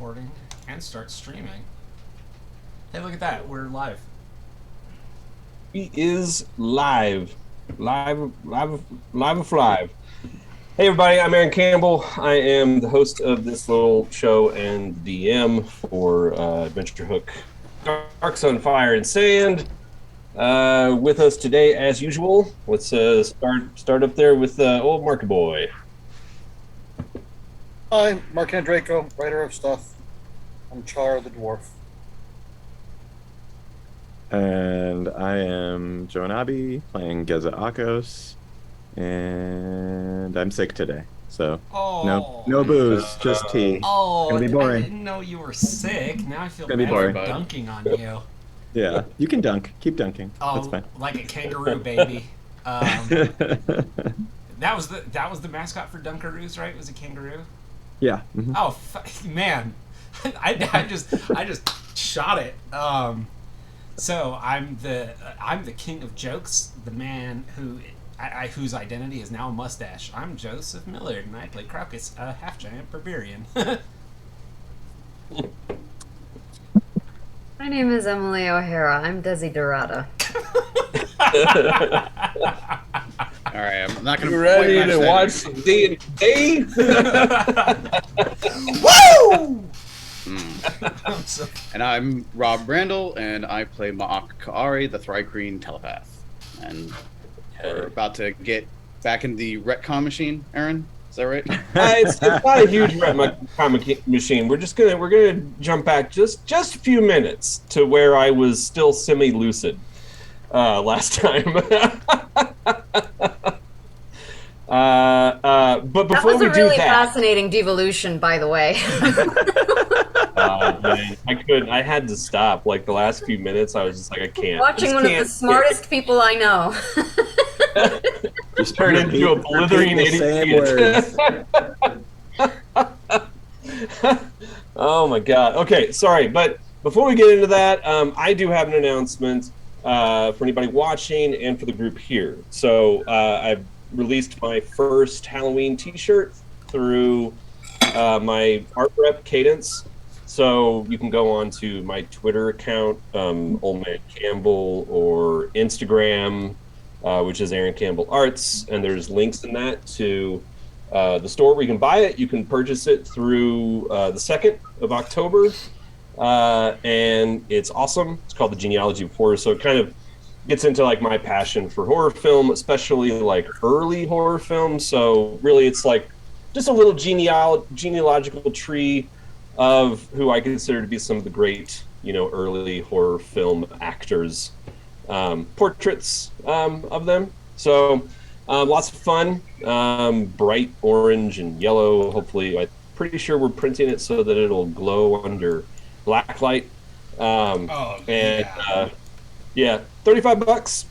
recording and start streaming. Hey, look at that. We're live. He is live. Live. Hey, everybody. I'm Aaron Campbell. I am the host of this little show and DM for Adventure Hook Dark Sun, Fire, and Sand. With us today, as usual, let's start up there with old Marky Boy. Hi, Marc Andreyko, writer of stuff. I'm Char the Dwarf. And I am Joe Annabi, playing Geza Akos, and I'm sick today, so no booze, just tea. Oh, gonna be boring. I didn't know you were sick. Now I feel Gonna be bad boring. for dunking on you. Yeah, you can dunk. Keep dunking. Oh, that's fine. like a kangaroo baby. That was the mascot for Dunkaroos, right? Was a kangaroo? Yeah. Mm-hmm. Oh man, I just shot it. So I'm the king of jokes, the man whose identity is now a mustache. I'm Joseph Millard, and I play Crocus, a half-giant barbarian. My name is Emelie O'Hara. I'm Desiderata. All right, I'm not going You ready to watch D&D? Woo! And I'm Robert Randle, and I play Marc Andreyko, the Thri-Kreen telepath. And we're about to get back in the retcon machine, Aaron. Is that right? It's not a huge retcon machine. We're gonna jump back just a few minutes to where I was still semi-lucid last time. But before that was we a really do that, fascinating devolution, by the way. man, I had to stop. Like the last few minutes, I was just like, I can't. Watching one of the smartest people I know. Just turn into a blithering idiot. Oh my god. Okay, sorry, but before we get into that, I do have an announcement for anybody watching and for the group here. So I've released my first Halloween t-shirt through my art rep Cadence. So you can go on to my Twitter account, Old Man Campbell, or Instagram, which is Aaron Campbell Arts, and there's links in that to the store where you can buy it. You can purchase it through the 2nd of October, and it's awesome. It's called The Genealogy of Horror, so it kind of gets into like my passion for horror film, especially like early horror film. So really it's like just a little genealogical tree of who I consider to be some of the great, early horror film actors, portraits of them. So lots of fun, bright orange and yellow. Hopefully, I'm pretty sure we're printing it so that it'll glow under black light. Yeah, $35.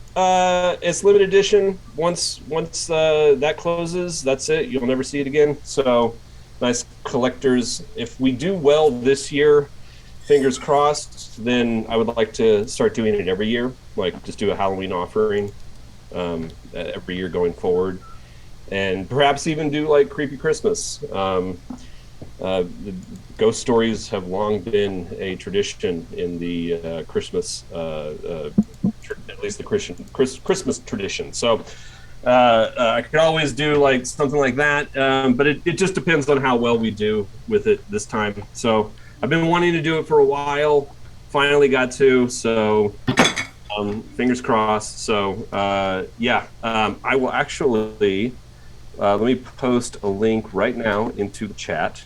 It's limited edition. Once that closes, that's it. You'll never see it again. So nice collectors. If we do well this year, fingers crossed, then I would like to start doing it every year. Like just do a Halloween offering every year going forward, and perhaps even do like Creepy Christmas. The ghost stories have long been a tradition in the Christmas, at least the Christmas tradition. So I could always do like something like that, but it just depends on how well we do with it this time. So I've been wanting to do it for a while, finally got to, so fingers crossed. So I will actually, let me post a link right now into the chat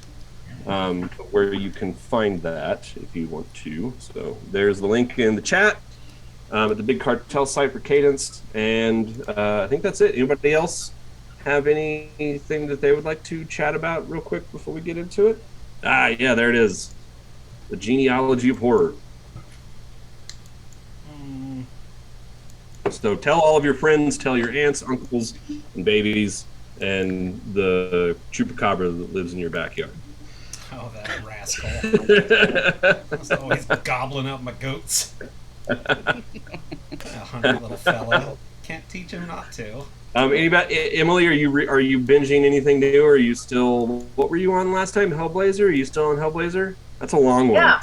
where you can find that if you want to. So there's the link in the chat at the Big Cartel site for Cadence, and I think that's it. Anybody else have anything that they would like to chat about real quick before we get into it? Yeah, there it is. The Genealogy of Horror. So tell all of your friends, tell your aunts, uncles, and babies, and the chupacabra that lives in your backyard. Oh, that rascal. He's always gobbling up my goats. A hungry little fellow. Can't teach him not to. Emelie, are you binging anything new? Or are you still? What were you on last time? Hellblazer? Are you still on Hellblazer? That's a long one. Yeah,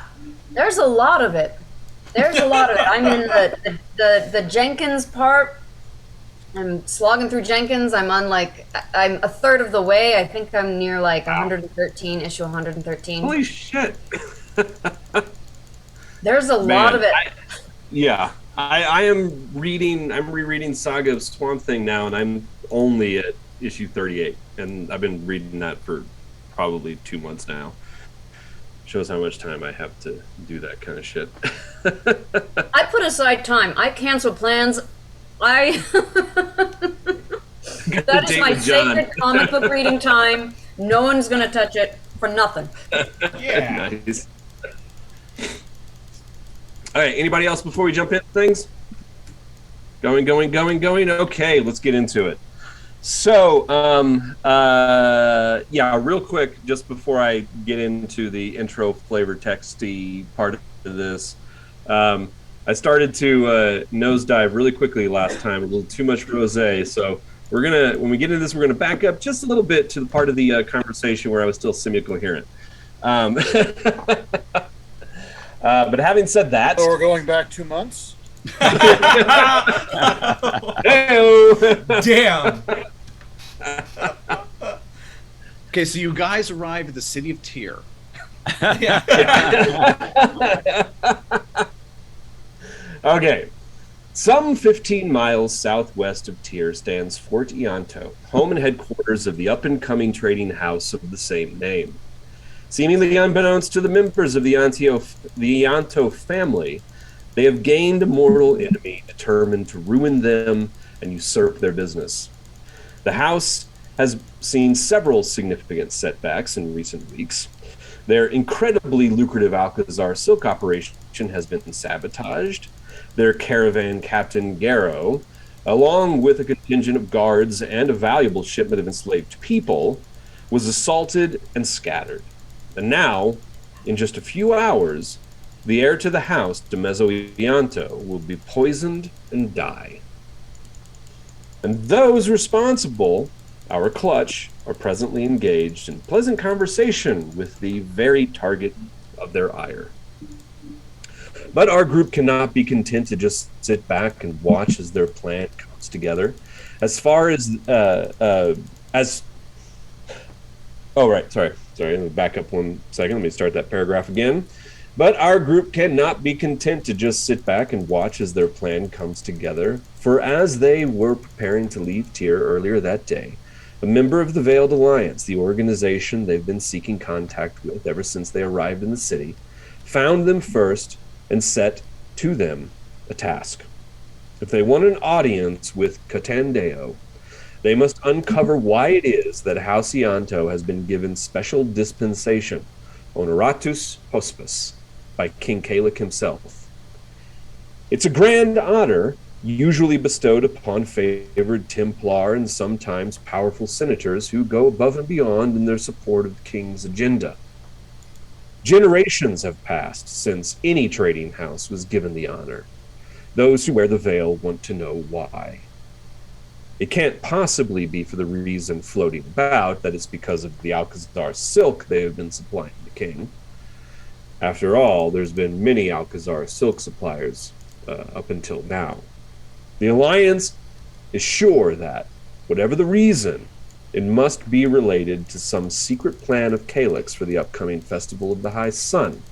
there's a lot of it. There's a lot of it. I'm in the Jenkins part. I'm slogging through Jenkins. I'm a third of the way. I think I'm near 113, issue 113. Holy shit. There's a lot of it. I am rereading Saga of Swamp Thing now, and I'm only at issue 38, and I've been reading that for probably 2 months now. Shows how much time I have to do that kind of shit. I put aside time. I cancel plans. That is my sacred comic book reading time. No one's gonna touch it for nothing. Yeah. Nice. All right, anybody else before we jump into things? Going. Okay, let's get into it. So, real quick, just before I get into the intro flavor texty part of this, I started to nosedive really quickly last time, a little too much rosé. So when we get into this, we're gonna back up just a little bit to the part of the conversation where I was still semi-coherent. But having said that, So we're going back 2 months? Damn. Okay, so you guys arrived at the city of Tyr. Okay. Some 15 miles southwest of Tyr stands Fort Ianto, home and headquarters of the up-and-coming trading house of the same name. Seemingly unbeknownst to the members of the Ianto family, they have gained a mortal enemy determined to ruin them and usurp their business. The house has seen several significant setbacks in recent weeks. Their incredibly lucrative Alcazar silk operation has been sabotaged. Their caravan captain, Garrow, along with a contingent of guards and a valuable shipment of enslaved people, was assaulted and scattered. And now, in just a few hours, the heir to the house, Demezo Ianto, will be poisoned and die. And those responsible, our clutch, are presently engaged in pleasant conversation with the very target of their ire. But our group cannot be content to just sit back and watch as their plan comes together. Sorry, let me back up 1 second. Let me start that paragraph again. But our group cannot be content to just sit back and watch as their plan comes together. For as they were preparing to leave Tyr earlier that day, a member of the Veiled Alliance, the organization they've been seeking contact with ever since they arrived in the city, found them first and set to them a task. If they want an audience with Catandeo, they must uncover why it is that House Ianto has been given special dispensation, honoratus hospice, by King Kalek himself. It's a grand honor usually bestowed upon favored Templar and sometimes powerful senators who go above and beyond in their support of the king's agenda. Generations have passed since any trading house was given the honor. Those who wear the veil want to know why. It can't possibly be for the reason floating about that it's because of the Alcazar silk they have been supplying the king. After all, there's been many Alcazar silk suppliers up until now. The Alliance is sure that, whatever the reason, it must be related to some secret plan of Kalek's for the upcoming Festival of the High Sun.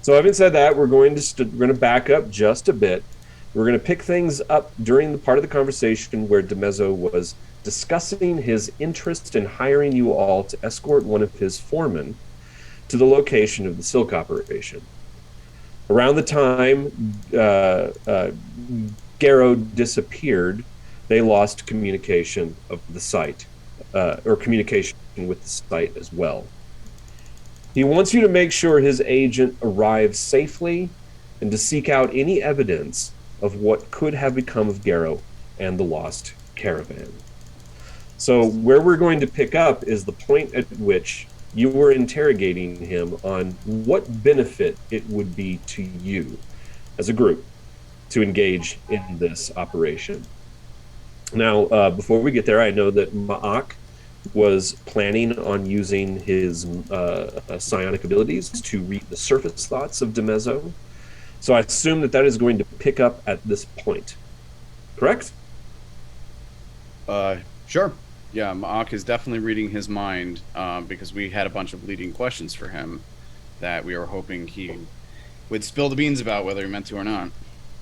So having said that, we're going to back up just a bit. We're going to pick things up during the part of the conversation where Demezo was discussing his interest in hiring you all to escort one of his foremen to the location of the silk operation. Around the time Garrow disappeared, they lost communication of the site, or communication with the site as well. He wants you to make sure his agent arrives safely and to seek out any evidence of what could have become of Garrow and the lost caravan. So where we're going to pick up is the point at which you were interrogating him on what benefit it would be to you as a group to engage in this operation. Now, before we get there, I know that Ma'ak was planning on using his psionic abilities to read the surface thoughts of Demezo. So I assume that is going to pick up at this point. Correct? Sure. Yeah, Ma'ak is definitely reading his mind because we had a bunch of leading questions for him that we were hoping he would spill the beans about, whether he meant to or not.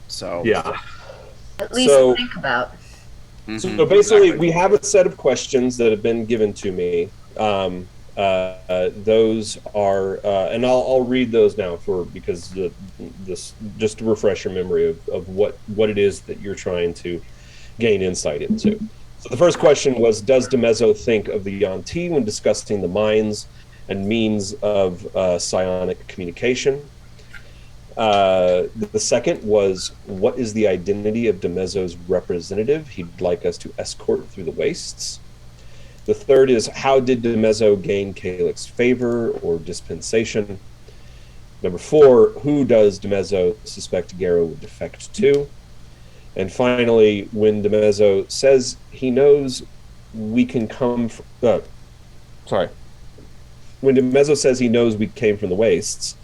So yeah. At least think about. So basically, we have a set of questions that have been given to me. Those are, and I'll read those now because this just to refresh your memory of what it is that you're trying to gain insight into. So the first question was, does Demezo think of the Yuan-Ti when discussing the minds and means of psionic communication? The second was, what is the identity of Demezo's representative he'd like us to escort through the wastes? The third is, how did Demezo gain Kalik's favor or dispensation? Number 4, who does Demezo suspect Garo would defect to? And finally, when Demezo says he knows we can come from... When Demezo says he knows we came from the wastes,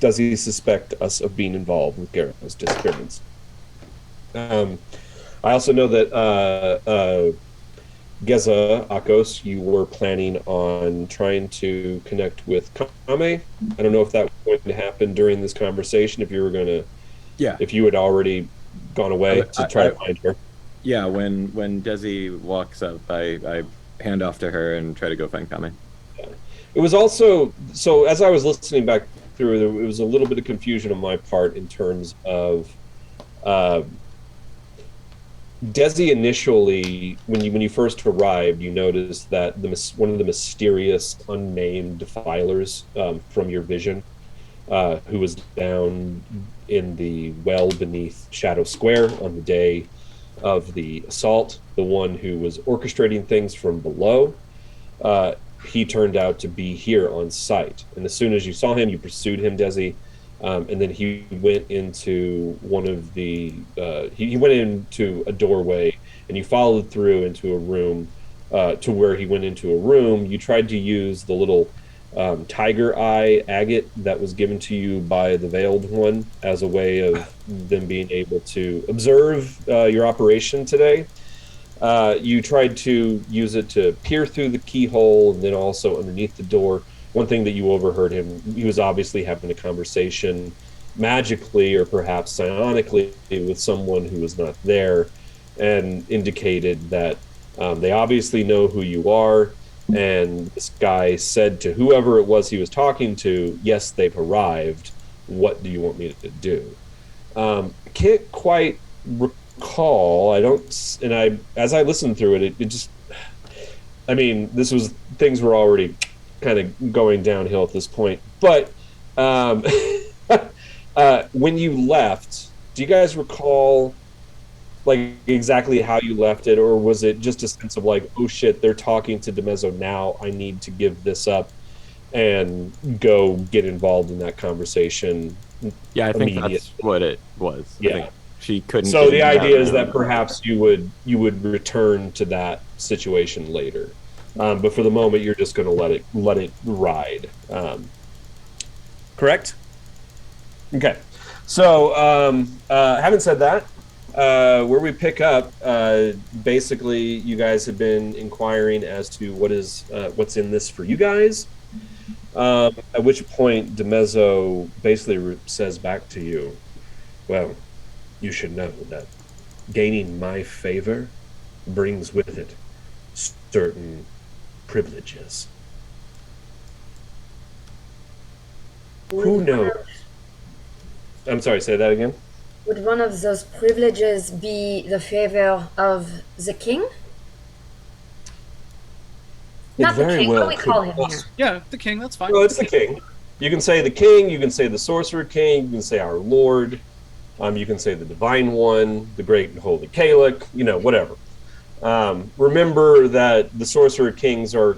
does he suspect us of being involved with Garo's disappearance? I also know that Geza Akos, you were planning on trying to connect with Kame. I don't know if that was going to happen during this conversation, if you were going to... Yeah. If you had already gone away to try to find her. Yeah, when Desi walks up, I hand off to her and try to go find Kame. It was also... So as I was listening back through, there was a little bit of confusion on my part in terms of... Desi initially, when you first arrived, you noticed that one of the mysterious, unnamed defilers from your vision, who was down in the well beneath Shadow Square on the day of the assault, the one who was orchestrating things from below, he turned out to be here on site. And as soon as you saw him, you pursued him, Desi. And then he went into one of the he went into a doorway, and you followed through into a room to where he went into a room. You tried to use the little tiger eye agate that was given to you by the Veiled One as a way of them being able to observe your operation today. You tried to use it to peer through the keyhole, and then also underneath the door. One thing that you overheard him, he was obviously having a conversation magically or perhaps psionically with someone who was not there, and indicated that they obviously know who you are. And this guy said to whoever it was he was talking to, yes, they've arrived. What do you want me to do? I can't quite recall. As I listened through it just, I mean, things were already kind of going downhill at this point. But when you left, do you guys recall like exactly how you left it, or was it just a sense of like, oh shit, they're talking to Demezo now, I need to give this up and go get involved in that conversation? Yeah, I think that's what it was. Yeah. I think she couldn't. So the idea is that perhaps you would return to that situation later. But for the moment, you're just going to let it ride. Correct? Okay. So, having said that, where we pick up, basically, you guys have been inquiring as to what's in this for you guys. At which point, Demezo basically says back to you, "Well, you should know that gaining my favor brings with it certain privileges. Who knows?" I'm sorry, say that again? Would one of those privileges be the favor of the king? Not the king, what do we call him here? Yeah, the king, that's fine. Well, it's the king. You can say the king, you can say the sorcerer king, you can say our lord, you can say the divine one, the great and holy Kalik, whatever. Remember that the sorcerer kings are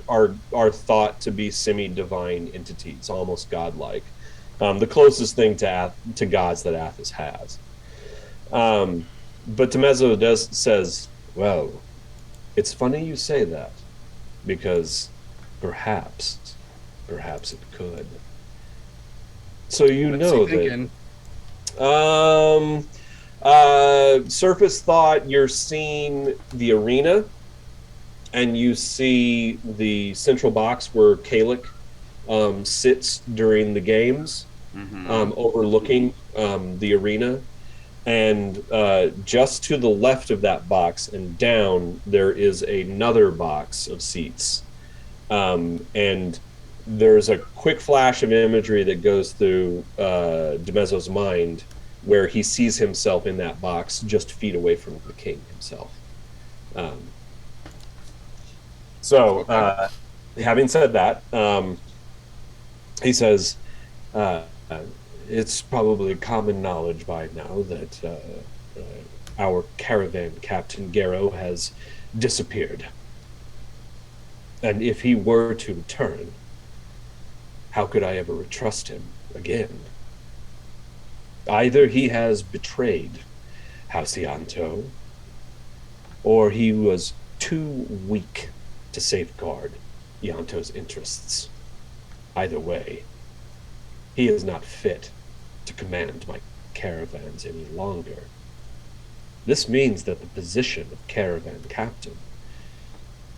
thought to be semi-divine entities, almost godlike. The closest thing to gods that Athos has. But Demezo says, "Well, it's funny you say that. because perhaps it could. So you know that. Surface thought, you're seeing the arena, and you see the central box where Kalik sits during the games, overlooking the arena. And just to the left of that box and down, there is another box of seats. And there's a quick flash of imagery that goes through DeMezzo's mind, where he sees himself in that box just feet away from the king himself. Having said that, he says, it's probably common knowledge by now that our caravan captain, Garrow, has disappeared. And if he were to return, how could I ever trust him again? Either he has betrayed House Ianto, or he was too weak to safeguard Ianto's interests. Either way, he is not fit to command my caravans any longer. This means that the position of caravan captain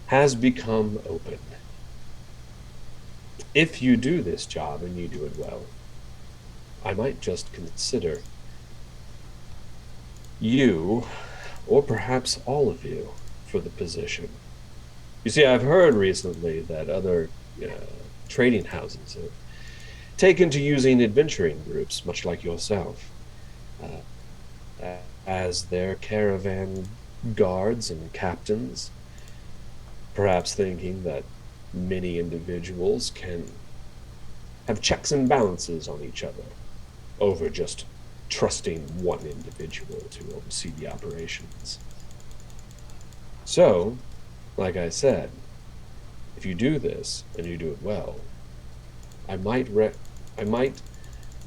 has become open. If you do this job and you do it well, I might just consider you, or perhaps all of you, for the position. You see, I've heard recently that other trading houses have taken to using adventuring groups, much like yourself, as their caravan guards and captains, perhaps thinking that many individuals can have checks and balances on each other over just trusting one individual to oversee the operations. So, like I said, if you do this and you do it well, I might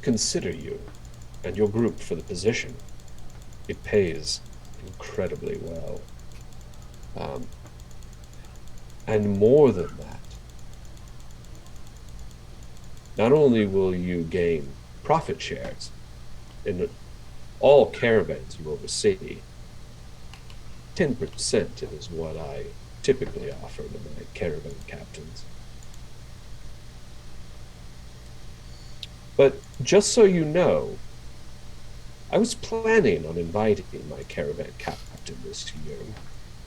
consider you and your group for the position. It pays incredibly well. And more than that, not only will you gain profit shares in all caravans you oversee, 10% is what I typically offer to my caravan captains. But just so you know, I was planning on inviting my caravan captain this year,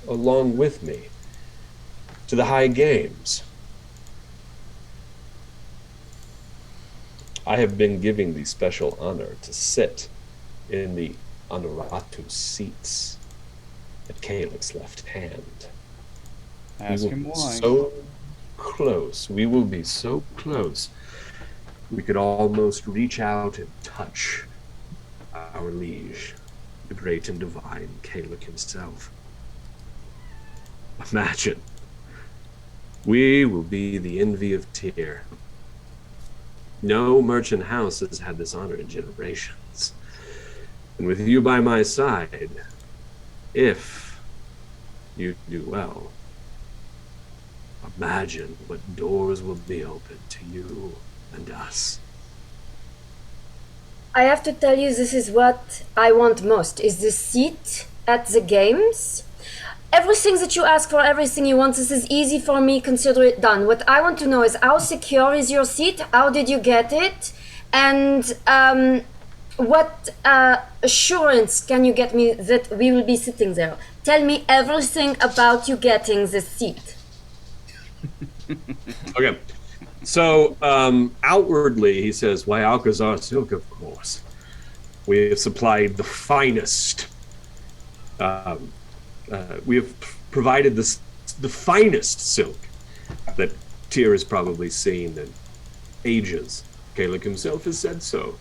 along with me, to the High Games. I have been giving the special honor to sit in the honoratu seats at Kalik's left hand. Ask him why. So close. We will be so close. We could almost reach out and touch our liege, the great and divine Kalik himself. Imagine. We will be the envy of Tyr. No merchant house has had this honor in generations. And with you by my side, if you do well, imagine what doors will be open to you and us. I have to tell you, this is what I want most, is the seat at the games. Everything that you ask for, everything you want, this is easy for me, consider it done. What I want to know is how secure is your seat? How did you get it? And what assurance can you get me that we will be sitting there? Tell me everything about you getting the seat. Okay. So, outwardly, he says, why, Alcazar silk, of course. We have supplied the finest. We have provided the finest silk that Tyr has probably seen in ages. Kalik himself has said so.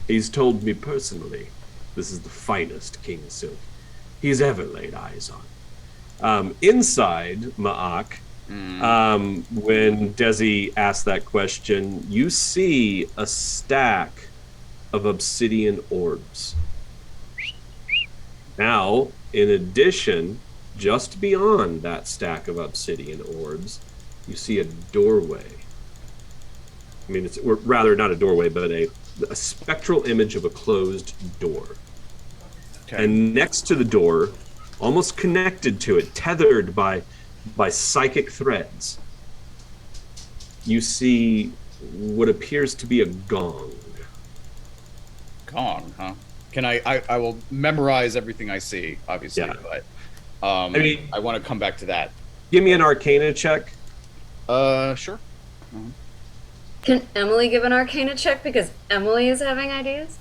He's told me personally, this is the finest king silk he's ever laid eyes on. Inside Ma'ak, when Desi asked that question, you see a stack of obsidian orbs. Now, in addition, just beyond that stack of obsidian orbs, you see a doorway. I mean, or rather not a doorway, but a spectral image of a closed door. Okay. And next to the door, almost connected to it, tethered by psychic threads, you see what appears to be a gong. Gong, huh? Can I will memorize everything I see, obviously, yeah. But I mean, I want to come back to that. Give me an Arcana check. Sure. Mm-hmm. Can Emelie give an Arcana check because Emelie is having ideas?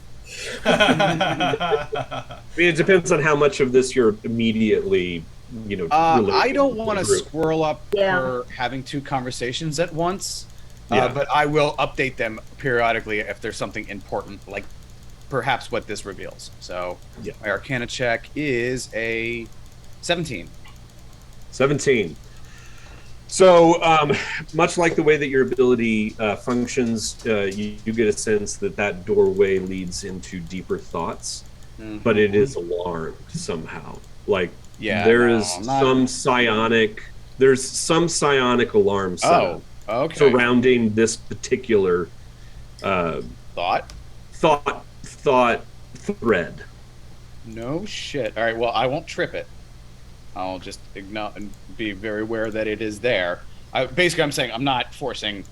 I mean, it depends on how much of this you're immediately, I don't want to squirrel up for having two conversations at once, but I will update them periodically if there's something important, like perhaps what this reveals. So my Arcana check is a 17. 17. So, much like the way that your ability functions, you get a sense that doorway leads into deeper thoughts, but it is alarmed somehow. Like there's some psionic alarm surrounding this particular thought thread. No shit. All right. Well, I won't trip it. I'll just ignore and be very aware that it is there. Basically, I'm saying I'm not forcing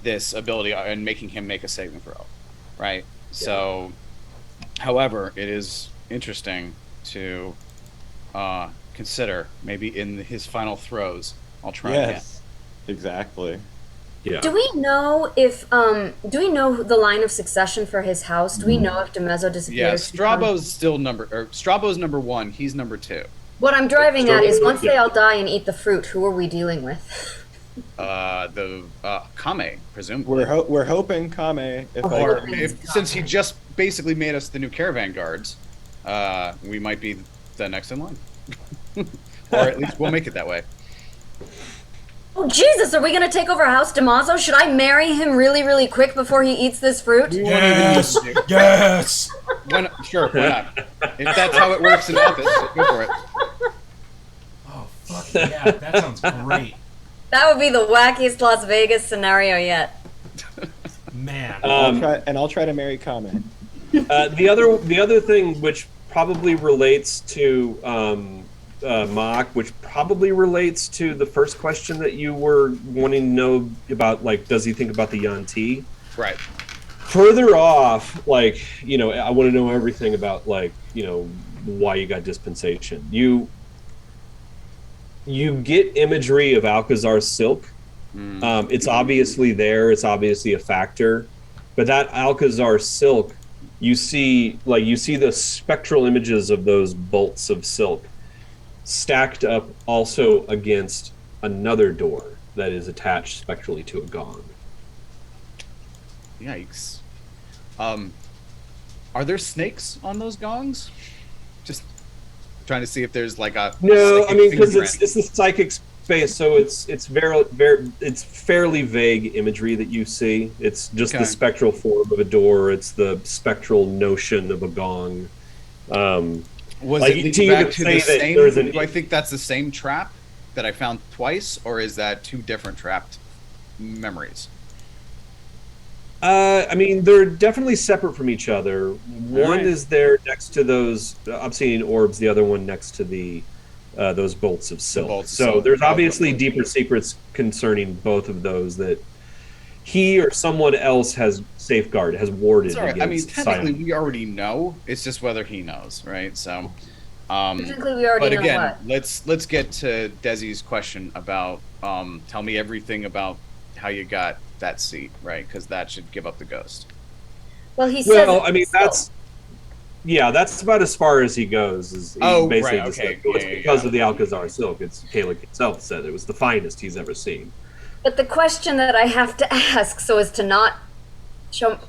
this ability and making him make a saving throw, right? Yeah. So, however, it is interesting to consider maybe in his final throws. I'll try again. Exactly. Yeah. Do we know if do we know the line of succession for his house? Do we know if DeMezzo disappears? Yeah, Strabo's still Strabo's number 1. He's number 2. What I'm driving at is once they all die and eat the fruit, who are we dealing with? The Kame, presumably. We're hoping Kame. Since he just basically made us the new caravan guards, we might be the next in line, or at least we'll make it that way. Oh Jesus! Are we gonna take over House DeMazzo? Should I marry him really, really quick before he eats this fruit? Yes. Yes. Sure. Why not? If that's how it works in office, go for it. Oh fuck yeah! That sounds great. That would be the wackiest Las Vegas scenario yet. Man. I'll try to marry Kame. The other thing which probably relates to Mock, which probably relates to the first question that you were wanting to know about, like, does he think about the Yanti? Right. Further off, like, I want to know everything about, like, why you got dispensation. You get imagery of Alcazar's silk. It's obviously there. It's obviously a factor. But that Alcazar silk, you see the spectral images of those bolts of silk stacked up also against another door that is attached spectrally to a gong. Yikes. Are there snakes on those gongs? Just trying to see if there's like a... No, I mean, because it's the psychic space, so it's fairly vague imagery that you see. It's just the spectral form of a door. It's the spectral notion of a gong. Was it leading back to the same? Do I think that's the same trap that I found twice, or is that two different trapped memories? I mean, they're definitely separate from each other. One is there next to those obsidian orbs, the other one next to the those bolts of silk. So there's obviously deeper secrets concerning both of those that he or someone else has safeguarded, has warded against. I mean, technically we already know. It's just whether he knows, right? So, technically we already know what. let's get to Desi's question about tell me everything about how you got that seat, right? Because that should give up the ghost. Well, he said. Well, I mean, that's about as far as he goes. It's because of the Alcazar silk. It's Kalik himself said it was the finest he's ever seen. But the question that I have to ask, so as to not show,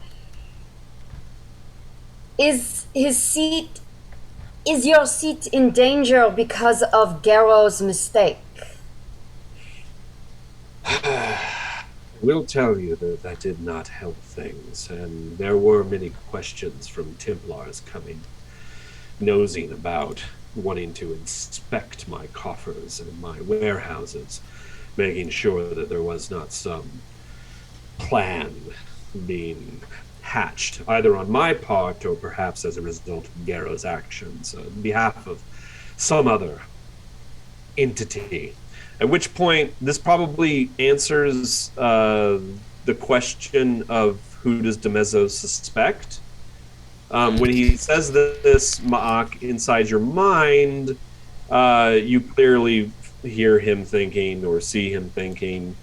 is your seat in danger because of Garrow's mistake? I will tell you that did not help things, and there were many questions from Templars coming nosing about. wanting to inspect my coffers and my warehouses, making sure that there was not some plan being hatched, either on my part or perhaps as a result of Garrow's actions on behalf of some other entity. At which point, this probably answers the question of who does DeMezzo suspect. When he says this, Ma'ak, inside your mind, you clearly hear him thinking or see him thinking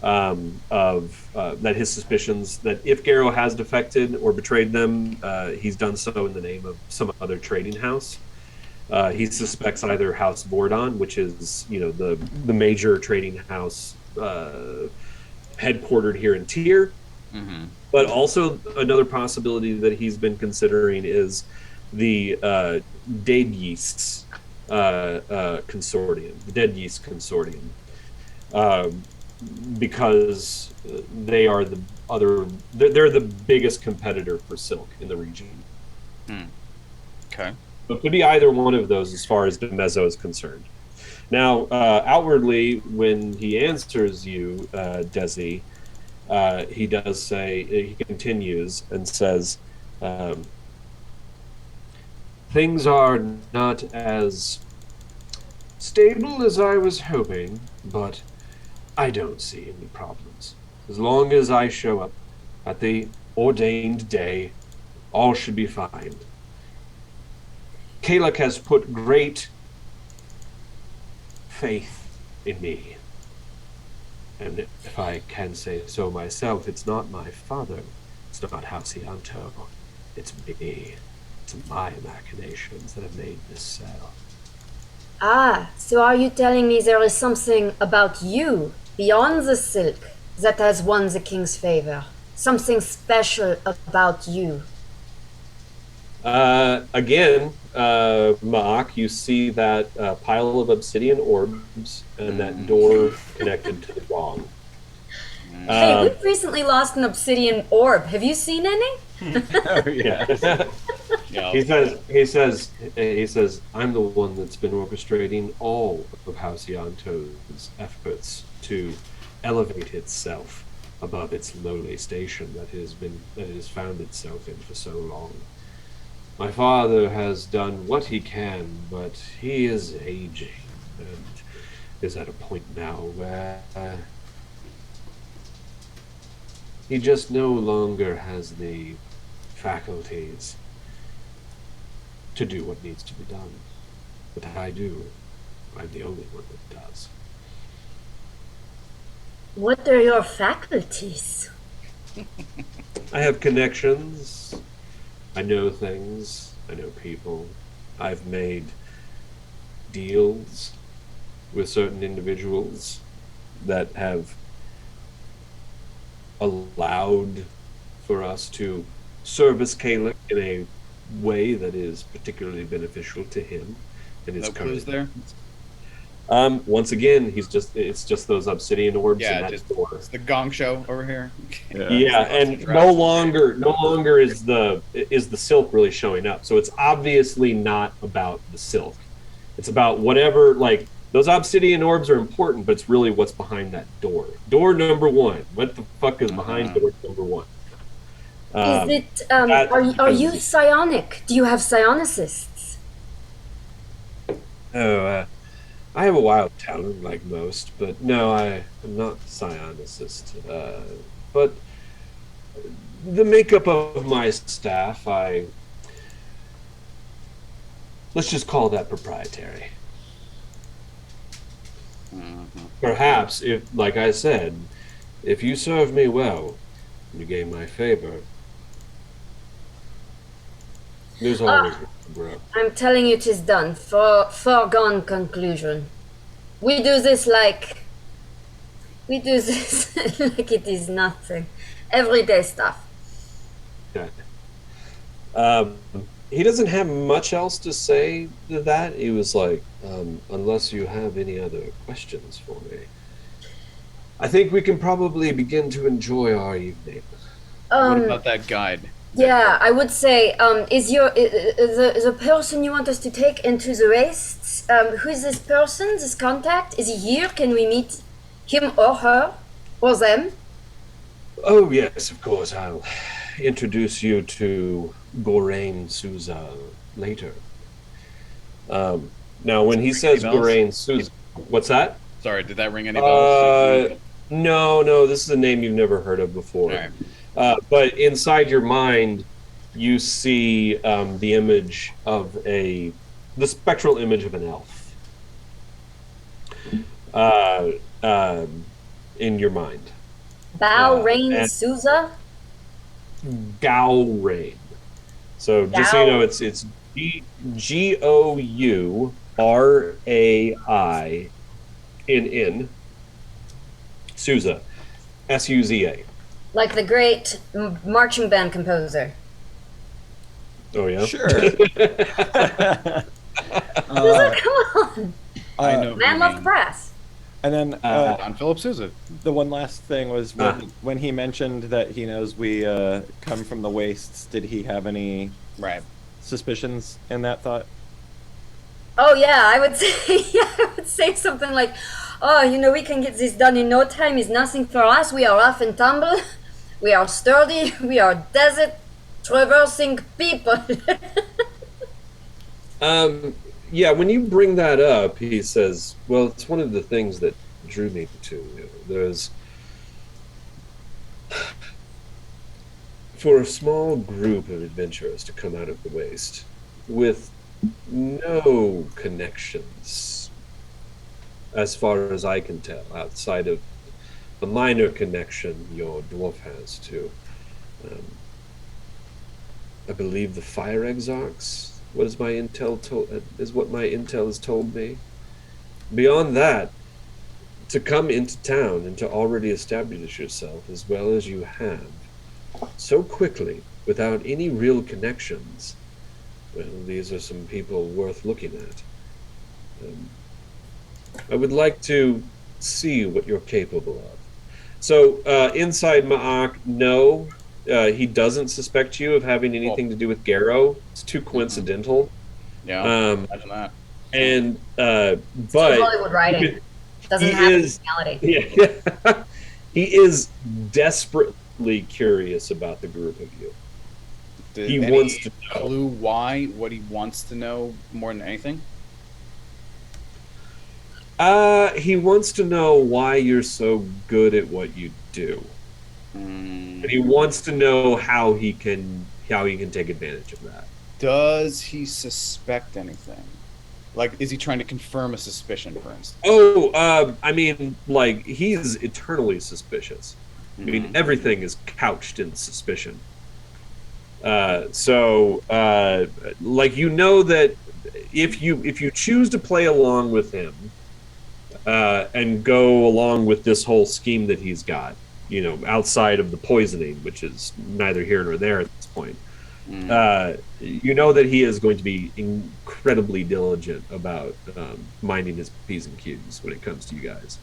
of that his suspicions that if Garrow has defected or betrayed them, he's done so in the name of some other trading house. He suspects either House Bordon, which is the major trading house headquartered here in Tyr, but also another possibility that he's been considering is the Dead Yeasts consortium, the Dead Yeast consortium. Because they are they're the biggest competitor for silk in the region. Okay. So it could be either one of those as far as DeMezzo is concerned. Now, outwardly, when he answers you, Desi, he does say, he continues and says, things are not as stable as I was hoping, but I don't see any problems. As long as I show up at the ordained day, all should be fine. Kalek has put great faith in me. And if I can say so myself, it's not my father, it's not Halcyanto, it's me. It's my machinations that have made this cell. Ah, so are you telling me there is something about you, beyond the silk, that has won the king's favor? Something special about you? Again, Ma'ak, you see that pile of obsidian orbs and that door connected to the wrong. Hey, we've recently lost an obsidian orb. Have you seen any? Yeah. He says, I'm the one that's been orchestrating all of Halcyanto's efforts to elevate itself above its lowly station that it has found itself in for so long. My father has done what he can, but he is aging and is at a point now where he just no longer has the faculties to do what needs to be done. But I do. I'm the only one that does. What are your faculties? I have connections. I know things. I know people. I've made deals with certain individuals that have allowed for us to service Kalek in a way that is particularly beneficial to him and his clues there? Once again, it's just those obsidian orbs and that door. It's the gong show over here. Yeah, and no longer is the silk really showing up. So it's obviously not about the silk. It's about whatever, like, those obsidian orbs are important, but it's really what's behind that door. Door number one. What the fuck is behind door number one? Is it, are you psionic? Do you have psionicists? Oh, I have a wild talent like most, but no, I'm not a psionicist. But the makeup of my staff, let's just call that proprietary. Perhaps, if, like I said, if you serve me well, you gain my favor, there's always room to grow. I'm telling you, 'tis done. Foregone conclusion. We do this like it is nothing. Everyday stuff. Okay. He doesn't have much else to say to that. He was like, unless you have any other questions for me, I think we can probably begin to enjoy our evening. What about that guide? Yeah, I would say, the person you want us to take into the wastes? Who is this person? This contact? Is he here? Can we meet him or her or them? Oh yes, of course. I'll introduce you to Gorain Souza later. Now, when he says Gorain Souza, what's that? Sorry, did that ring any bells? No. This is a name you've never heard of before. All right. But inside your mind, you see the image of the spectral image of an elf. In your mind. Balrain Souza? Gaurain. So just so you know, it's Gourain Souza, Suza. Like the great marching band composer. Oh yeah. Sure. Souza, come on. I know. Man loved brass. And then Don Philip Sousa. the one last thing was when he mentioned that he knows we come from the wastes. Did he have any suspicions in that thought? Oh yeah, I would say something like, "Oh, we can get this done in no time. It's nothing for us. We are rough and tumble. We are sturdy. We are desert traversing people." Yeah, when you bring that up, he says, well, it's one of the things that drew me to you. There's, for a small group of adventurers to come out of the waste with no connections, as far as I can tell, outside of the minor connection your dwarf has to, I believe, the fire exarchs. What is my intel is what my intel has told me. Beyond that, to come into town and to already establish yourself as well as you have, so quickly, without any real connections, well, these are some people worth looking at. I would like to see what you're capable of. So, inside Ma'ak, no. He doesn't suspect you of having anything to do with Garrow. It's too coincidental. Yeah, imagine that. And but Hollywood writing doesn't have personality. Yeah, he is desperately curious about the group of you. He wants to know. Clue why? What he wants to know more than anything? He wants to know why you're so good at what you do. And he wants to know how he can take advantage of that. Does he suspect anything? Like, is he trying to confirm a suspicion, for instance? Oh, I mean, like, he's eternally suspicious. I mean, everything is couched in suspicion. Like, that if you choose to play along with him and go along with this whole scheme that he's got, outside of the poisoning, which is neither here nor there at this point, you know that he is going to be incredibly diligent about minding his P's and Q's when it comes to you guys.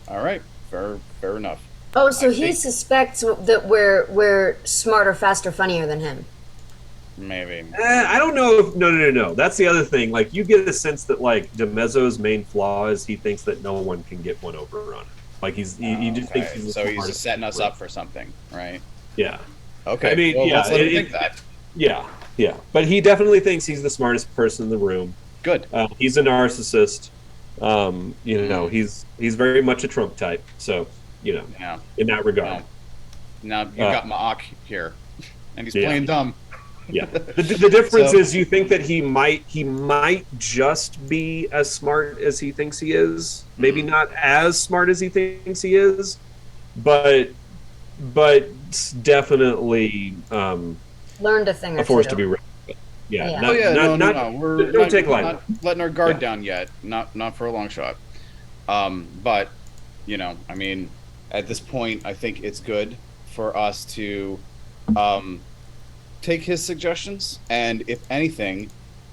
All right, fair enough. Oh, so he suspects that we're smarter, faster, funnier than him. Maybe. I don't know if no. That's the other thing. Like, you get a sense that like DeMezzo's main flaw is he thinks that no one can get one over on him. Like he just thinks he's so he's just setting us up for something, right? Yeah. Okay. I mean, well, yeah, let's let him think that. Yeah. But he definitely thinks he's the smartest person in the room. Good. He's a narcissist. He's very much a Trump type. So in that regard. Now you got Ma'ak here, and he's playing dumb. Yeah. The difference is you think that he might just be as smart as he thinks he is. Maybe not as smart as he thinks he is, but definitely learned a thing or a force two. to be reckoned with. Yeah. No. We're not letting our guard down yet. Not for a long shot. But I mean, at this point, I think it's good for us to take his suggestions, and if anything,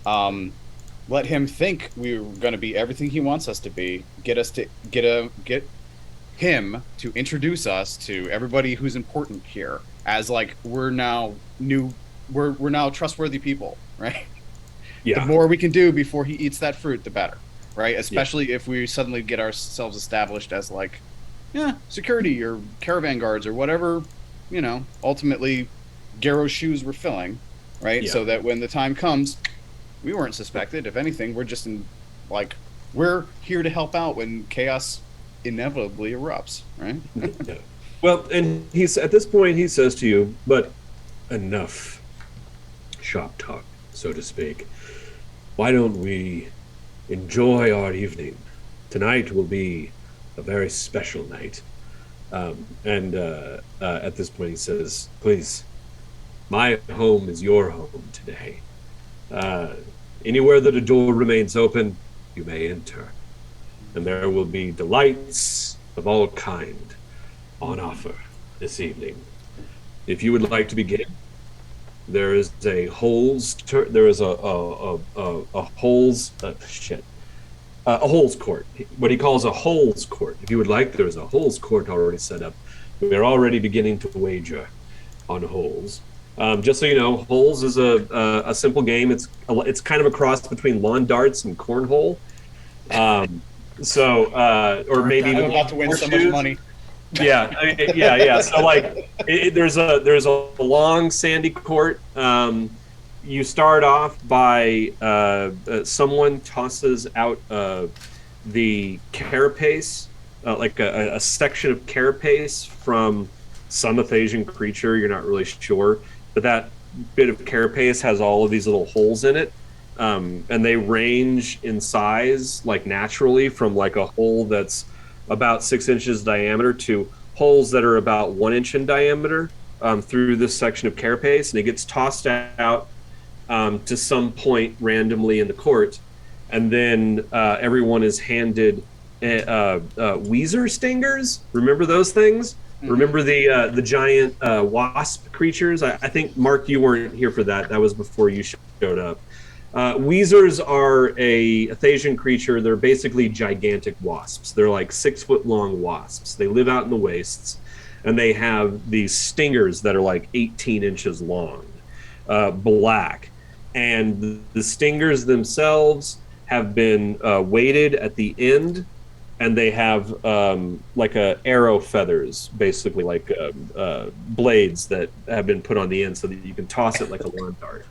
let him think we're going to be everything he wants us to be. Get him to introduce us to everybody who's important here, as like we're now trustworthy people, right? Yeah. The more we can do before he eats that fruit, the better, right? Especially if we suddenly get ourselves established as like, security or caravan guards or whatever, ultimately Garrow's shoes were filling, right? Yeah. So that when the time comes, we weren't suspected. If anything, we're just we're here to help out when chaos inevitably erupts, right? Yeah. Well, and at this point he says to you, but enough shop talk, so to speak. Why don't we enjoy our evening? Tonight will be a very special night. At this point he says, please, my home is your home today. Anywhere that a door remains open, you may enter. And there will be delights of all kind on offer this evening. If you would like to begin, there is a holes court. What he calls a holes court. If you would like, there is a holes court already set up. We are already beginning to wager on holes. Just so you know, holes is a simple game. It's kind of a cross between lawn darts and cornhole. Or maybe I'm about to win so much money. Yeah. So like, there's a long sandy court. You start off by someone tosses out the carapace, like a section of carapace from some Athasian creature. You're not really sure, but that bit of carapace has all of these little holes in it. And they range in size, like naturally, from like a hole that's about 6 inches diameter to holes that are about 1 inch in diameter through this section of carapace, and it gets tossed out to some point randomly in the court, and then everyone is handed Weezer stingers. Remember those things? Mm-hmm. Remember the giant wasp creatures? I think, Mark, you weren't here for that. That was before you showed up. Weezers are a Athasian creature. They're basically gigantic wasps. They're like 6 foot long wasps. They live out in the wastes, and they have these stingers that are like 18 inches long, black. And the stingers themselves have been weighted at the end, and they have like arrow feathers, basically like blades that have been put on the end so that you can toss it like a lawn dart.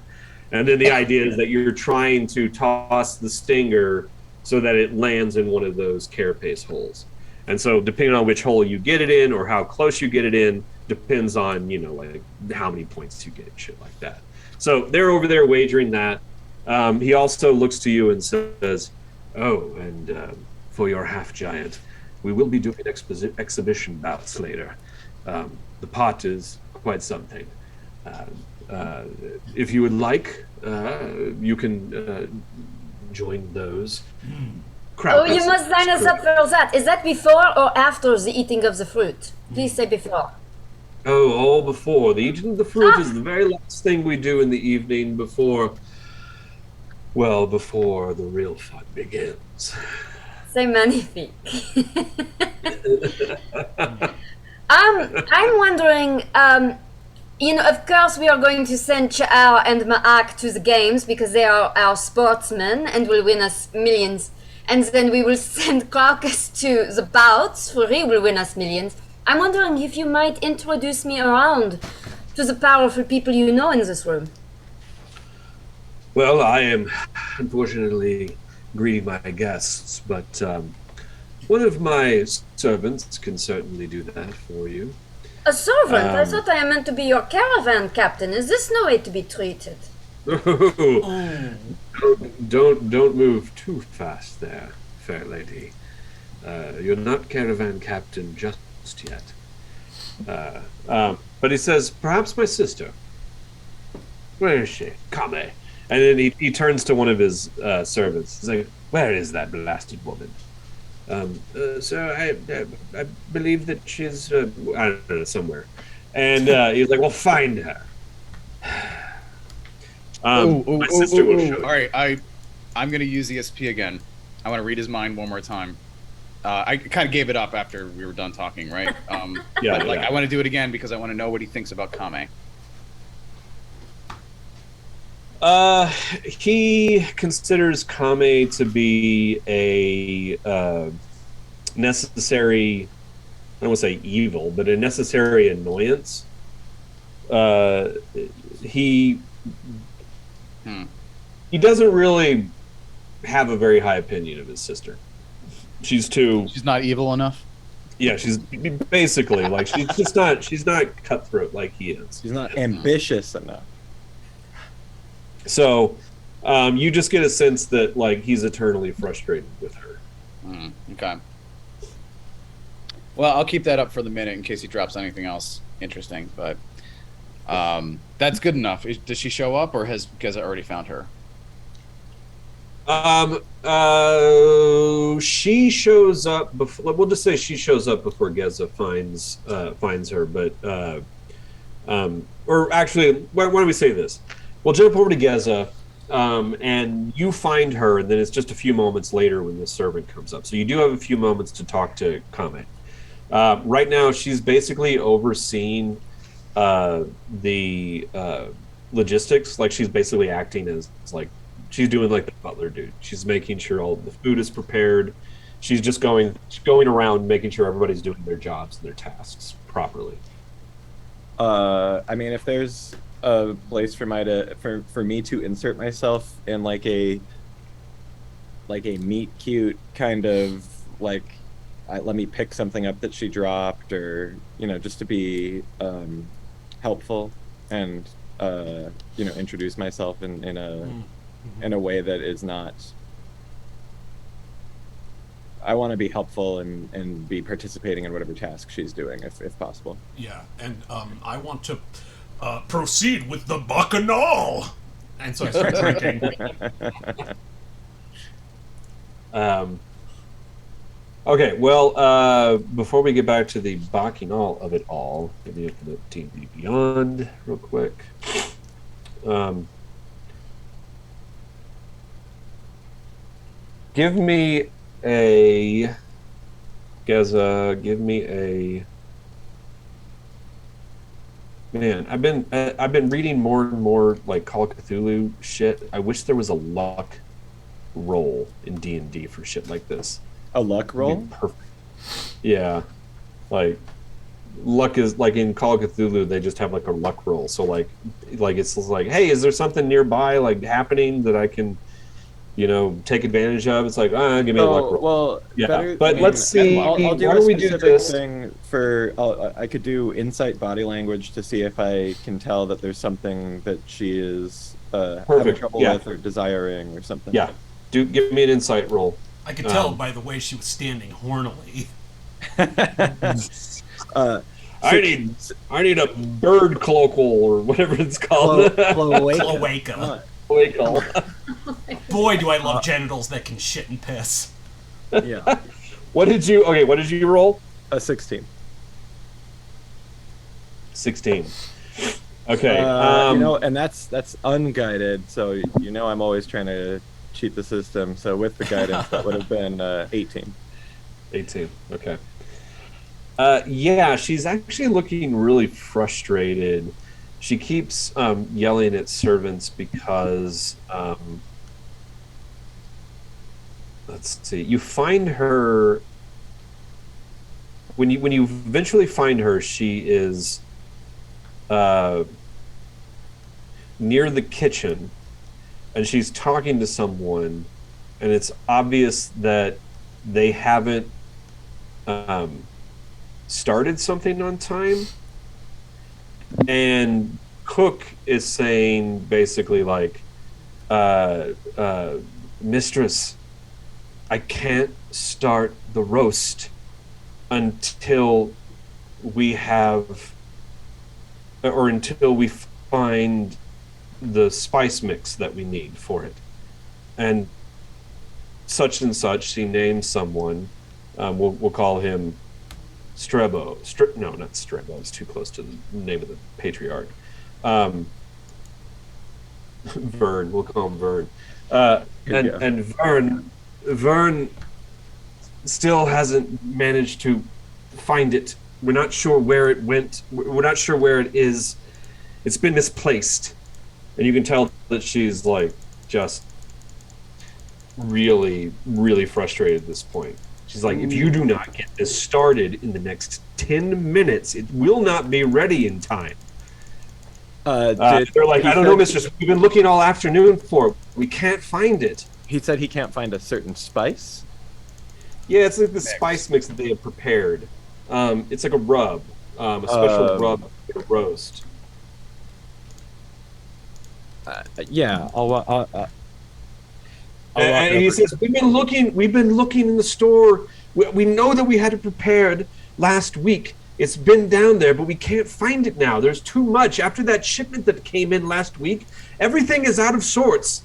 And then the idea is that you're trying to toss the stinger so that it lands in one of those carapace holes. And so depending on which hole you get it in or how close you get it in depends on, like how many points you get, shit like that. So they're over there wagering that. He also looks to you and says, oh, and for your half-giant, we will be doing exhibition bouts later. The pot is quite something. If you would like, you can join those. You must sign us up for that. Is that before or after the eating of the fruit? Please say before. Oh, all before. The eating of the fruit is the very last thing we do in the evening before the real fun begins. C'est magnifique. I'm wondering, of course we are going to send Cha'ar and Ma'ak to the games because they are our sportsmen and will win us millions. And then we will send Carcass to the bouts for he will win us millions. I'm wondering if you might introduce me around to the powerful people you know in this room. Well, I am unfortunately greeting my guests, but one of my servants can certainly do that for you. A servant? I thought I meant to be your caravan captain. Is this no way to be treated? Don't move too fast there, fair lady. You're not caravan captain just yet. But he says, perhaps my sister. Where is she? Come. And then he turns to one of his servants. He's like, where is that blasted woman? So I believe that she's, I don't know, somewhere. And he's like, well, find her. My sister will show. All right, I'm going to use ESP again. I want to read his mind one more time. I kind of gave it up after we were done talking, right? Yeah, but like yeah. I want to do it again because I want to know what he thinks about Kame. He considers Kame to be a necessary, I don't want to say evil, but a necessary annoyance. He doesn't really have a very high opinion of his sister. She's not evil enough. Yeah, she's basically like she's not cutthroat like he is. She's not ambitious enough. So you just get a sense that like he's eternally frustrated with her. Okay. Well, I'll keep that up for the minute in case he drops anything else interesting. But that's good enough. Does she show up, or has Geza already found her? She shows up before. We'll just say she shows up before Geza finds her. But or actually, why don't we say this? We'll jump over to Geza, and you find her, and then it's just a few moments later when the servant comes up. So you do have a few moments to talk to Kame. Right now, she's basically overseeing the logistics. Like she's basically acting as like she's doing like the butler dude. She's making sure all the food is prepared. She's just going around making sure everybody's doing their jobs and their tasks properly. I mean, if there's a place for me to insert myself in like a meet cute kind of like, let me pick something up that she dropped, or just to be helpful and introduce myself in a way that is not. I want to be helpful and be participating in whatever task she's doing, if possible. Yeah, and I want to proceed with the bacchanal. And so I start drinking. Okay, well, before we get back to the bacchanal of it all, let me open up D&D Beyond real quick. Give me a Geza. Give me a. Man, I've been reading more and more like Call of Cthulhu shit. I wish there was a luck roll in D&D for shit like this. A luck roll? Perfect. Yeah, like luck is like in Call of Cthulhu. They just have like a luck roll. So like it's like, hey, is there something nearby like happening that I can, take advantage of? It's like, give me a luck roll. Well, yeah. But let's see. I'll do why a don't we do specific this? thing for. I could do insight body language to see if I can tell that there's something that she is having trouble with or desiring or something. Yeah. Give me an insight roll. I could tell by the way she was standing hornily. I need a bird colloquial or whatever it's called. Cloaca. Cloaca. Boy, do I love genitals that can shit and piss. Yeah. What did you roll? A 16. 16. Okay. And that's unguided, so I'm always trying to cheat the system. So with the guidance, that would have been 18. 18. Okay. Yeah, she's actually looking really frustrated. She keeps yelling at servants because let's see. You find her when you eventually find her. She is near the kitchen, and she's talking to someone, and it's obvious that they haven't started something on time. And Cook is saying basically like, Mistress, I can't start the roast until we have, or until we find the spice mix that we need for it. And such, she names someone. We'll call him Strebo. No, not Strebo. It's too close to the name of the patriarch. Vern. We'll call him Vern. And Vern still hasn't managed to find it. We're not sure where it went. We're not sure where it is. It's been misplaced. And you can tell that she's like just really, really frustrated at this point. She's like, if you do not get this started in the next 10 minutes, it will not be ready in time. They're like, I don't know, mistress. We've been looking all afternoon for it. We can't find it. He said he can't find a certain spice? Yeah, it's like the spice mix that they have prepared. It's like a rub, a special rub for roast. Yeah, I'll and he says, we've been looking in the store. We know that we had it prepared last week. It's been down there, but we can't find it now. There's too much. After that shipment that came in last week, everything is out of sorts.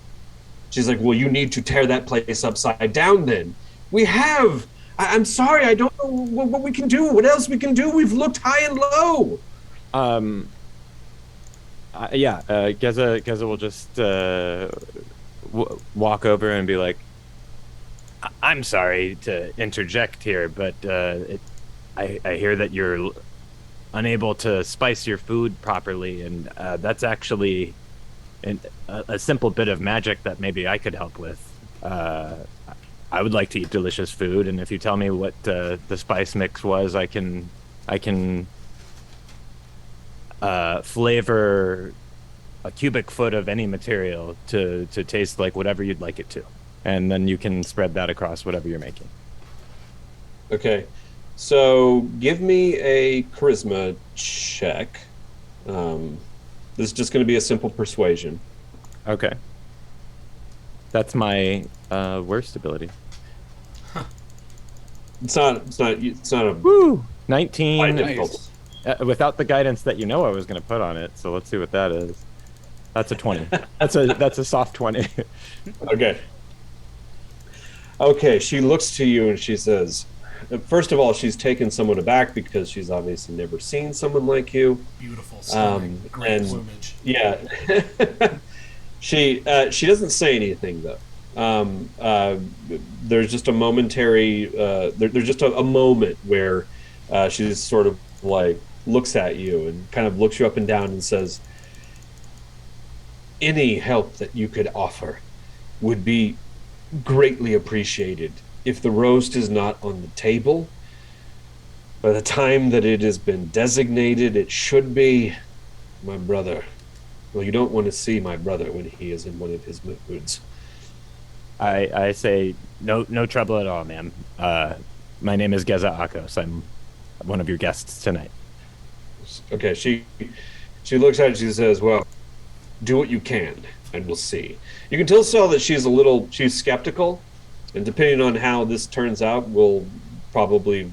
She's like, well, you need to tear that place upside down then. We have. I'm sorry, I don't know what we can do. What else we can do? We've looked high and low. Geza will just walk over and be like, I'm sorry to interject here, but I hear that you're unable to spice your food properly, and that's actually a simple bit of magic that maybe I could help with. I would like to eat delicious food, and if you tell me what the spice mix was, I can flavor a cubic foot of any material to taste like whatever you'd like it to, and then you can spread that across whatever you're making. Okay, so give me a charisma check. This is just going to be a simple persuasion. Okay, that's my worst ability. It's not a Woo! 19. Nice. Without the guidance that I was going to put on it, so let's see what that is. That's a 20. That's a soft 20. Okay, she looks to you and she says, first of all, she's taken somewhat aback because she's obviously never seen someone like you. Beautiful, stunning, great plumage. Yeah. She doesn't say anything though. There's just a momentary there's just a moment where she just sort of like looks at you and kind of looks you up and down and says, any help that you could offer would be greatly appreciated. If the roast is not on the table by the time that it has been designated, it should be. My brother, well, you don't want to see my brother when he is in one of his moods. I say, no trouble at all, ma'am. My name is Geza Akos. I'm one of your guests tonight. Okay, she looks at it and she says, well, do what you can, and we'll see. You can tell that she's skeptical, and depending on how this turns out, will probably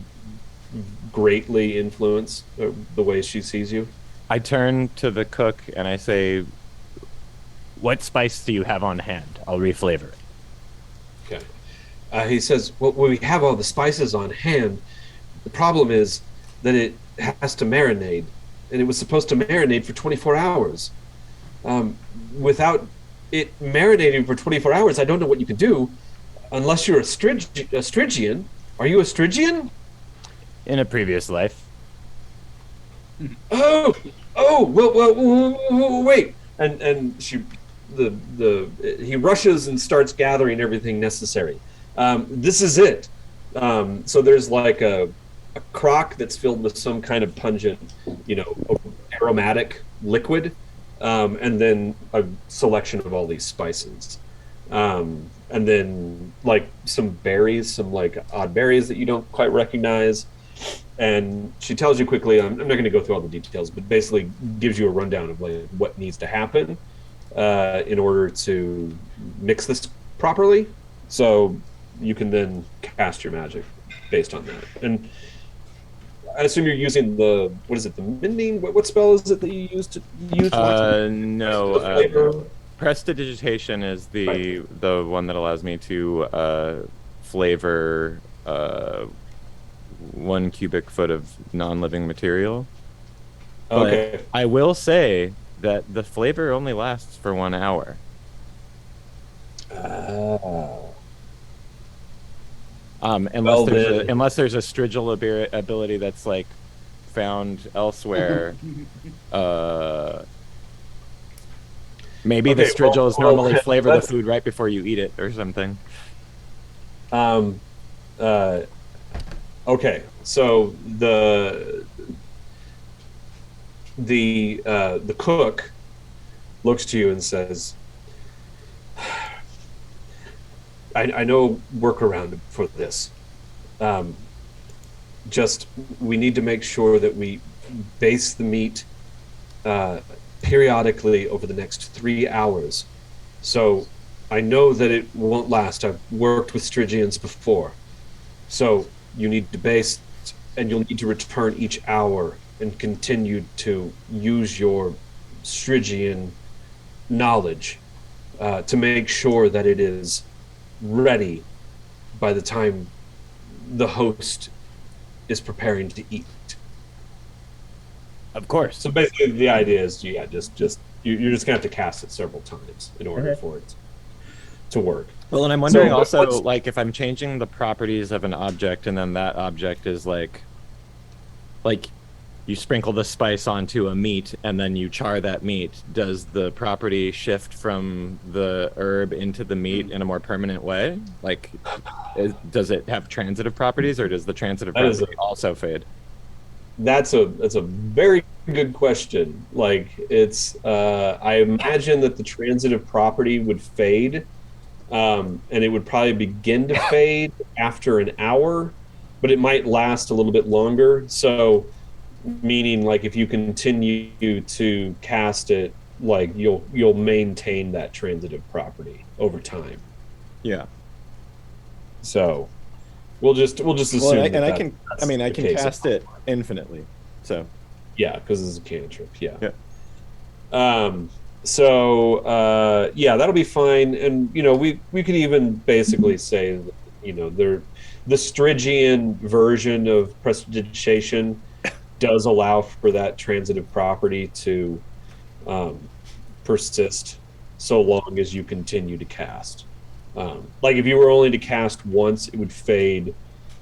greatly influence the way she sees you. I turn to the cook and I say, what spice do you have on hand? I'll reflavor it. Okay. He says, well, we have all the spices on hand. The problem is that it has to marinate, and it was supposed to marinate for 24 hours. Without it marinating for 24 hours, I don't know what you can do unless you're a Stygian. Are you a Stygian? In a previous life. Oh, well, wait. And he rushes and starts gathering everything necessary. This is it. So there's like a crock that's filled with some kind of pungent, aromatic liquid, and then a selection of all these spices. And then like some berries, some like odd berries that you don't quite recognize. And she tells you quickly, I'm not going to go through all the details, but basically gives you a rundown of like what needs to happen in order to mix this properly. So you can then cast your magic based on that. And I assume you're using the mending? What spell is it that you use to use? No. Prestidigitation is the one that allows me to flavor 1 cubic foot of non-living material. Okay. But I will say that the flavor only lasts for 1 hour. Unless there's a Strigil ability that's like found elsewhere. Maybe the Strigils normally flavor the food right before you eat it or something. Okay, so the cook looks to you and says, I know workaround for this. Just we need to make sure that we baste the meat periodically over the next 3 hours. So I know that it won't last. I've worked with Stygians before. So you need to baste, and you'll need to return each hour and continue to use your Stygian knowledge to make sure that it is ready by the time the host is preparing to eat. Of course. So basically the idea is, you're just gonna have to cast it several times in order for it to work. Well, and I'm wondering also, like, if I'm changing the properties of an object and then that object is like you sprinkle the spice onto a meat and then you char that meat, does the property shift from the herb into the meat in a more permanent way? Like, does it have transitive properties, or does the transitive property also fade? That's a very good question. Like, it's I imagine that the transitive property would fade, and it would probably begin to fade after an hour, but it might last a little bit longer. So, meaning, like, if you continue to cast it, like, you'll maintain that transitive property over time. Yeah. So we'll just assume. Well, I can cast it infinitely. So yeah, because it's a cantrip. Yeah. Yeah. That'll be fine. And we could even basically say that, the Stygian version of prestidigitation does allow for that transitive property to persist so long as you continue to cast. Like, if you were only to cast once, it would fade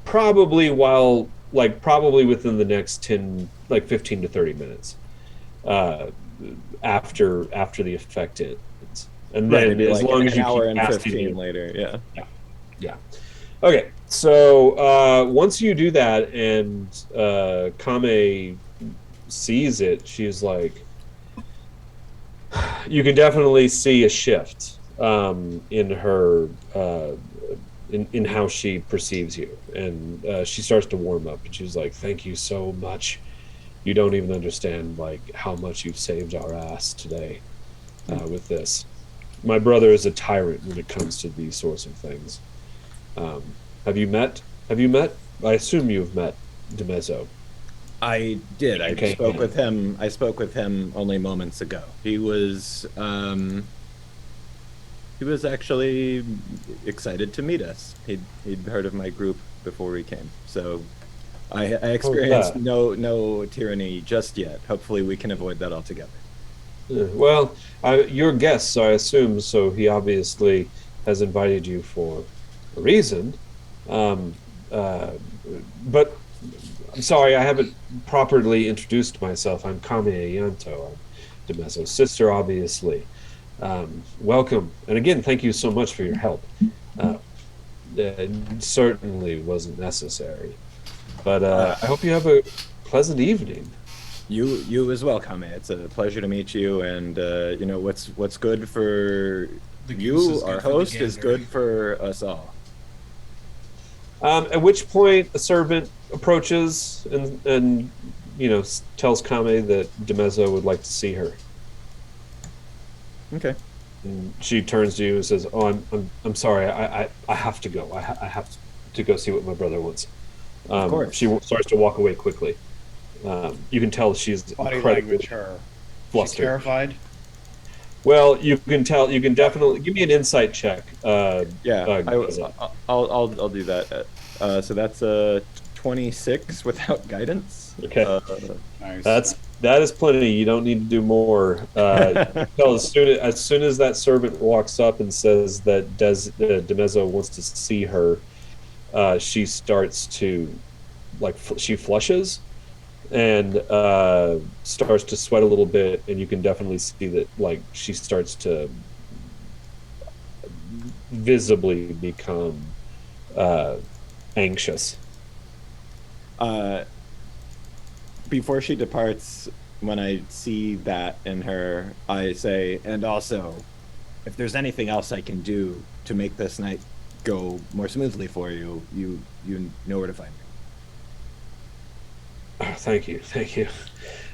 probably within the next 15 to 30 minutes after the effect ends. And then as long as you keep keep casting, 15 later, yeah. Okay, so once you do that and Kame sees it, she's like, you can definitely see a shift in her in how she perceives you, and she starts to warm up, and she's like, thank you so much. You don't even understand, like, how much you've saved our ass today with this. My brother is a tyrant when it comes to these sorts of things. Have you met? I assume you've met DeMezzo. I did. I Okay. spoke with him. I spoke with him only moments ago. He was actually excited to meet us. He'd heard of my group before we came. So I experienced no tyranny just yet. Hopefully we can avoid that altogether. Well, you're guests, I assume, so he obviously has invited you for a reason. But I'm sorry, I haven't properly introduced myself. I'm Kame Yanto. I'm DeMezzo's sister, obviously. Welcome. And again, thank you so much for your help. It certainly wasn't necessary. But I hope you have a pleasant evening. You as well, Kame. It's a pleasure to meet you. And what's good for you, our host, is good for us all. At which point a servant approaches and tells Kame that DeMezzo would like to see her. Okay. And she turns to you and says, "Oh, I'm sorry. I have to go. I have to go see what my brother wants." Of course. She starts to walk away quickly. You can tell she's Body incredibly language, her. She's flustered. terrified. Well, you can tell. You can definitely give me an insight check. I'll do that. So that's a 26 without guidance. Okay. Nice. That is plenty. You don't need to do more. Tell as soon as that servant walks up and says that DeMezzo wants to see her, she starts to, like, she flushes and starts to sweat a little bit, and you can definitely see that, like, she starts to visibly become anxious. Before she departs, when I see that in her, I say, and also, if there's anything else I can do to make this night go more smoothly for you, you know where to find me. Oh, thank you.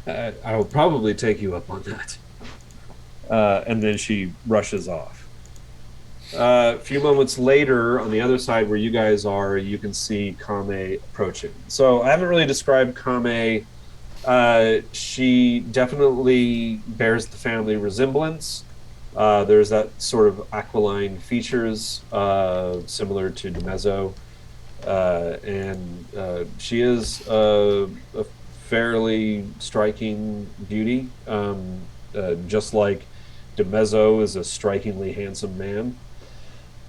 I will probably take you up on that. And then she rushes off. A few moments later, on the other side where you guys are, you can see Kame approaching. So I haven't really described Kame. She definitely bears the family resemblance. There's that sort of aquiline features, similar to Demezzo. And she is a fairly striking beauty, just like Demezzo is a strikingly handsome man.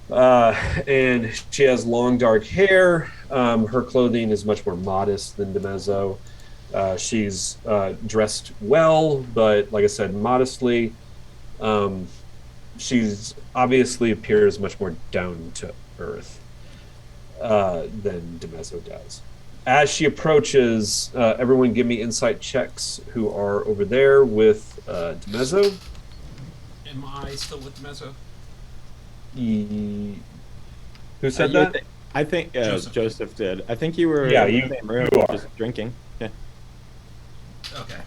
And she has long dark hair. Her clothing is much more modest than Demezzo. She's dressed well, but like I said, modestly. She's obviously appears much more down to earth than Demezzo does. As she approaches, everyone give me insight checks who are over there with Demezzo. Am I still with Mezzo? Who said that? I think Joseph did. I think you were Yeah, in you- the same room you are. just drinking. Yeah. Okay.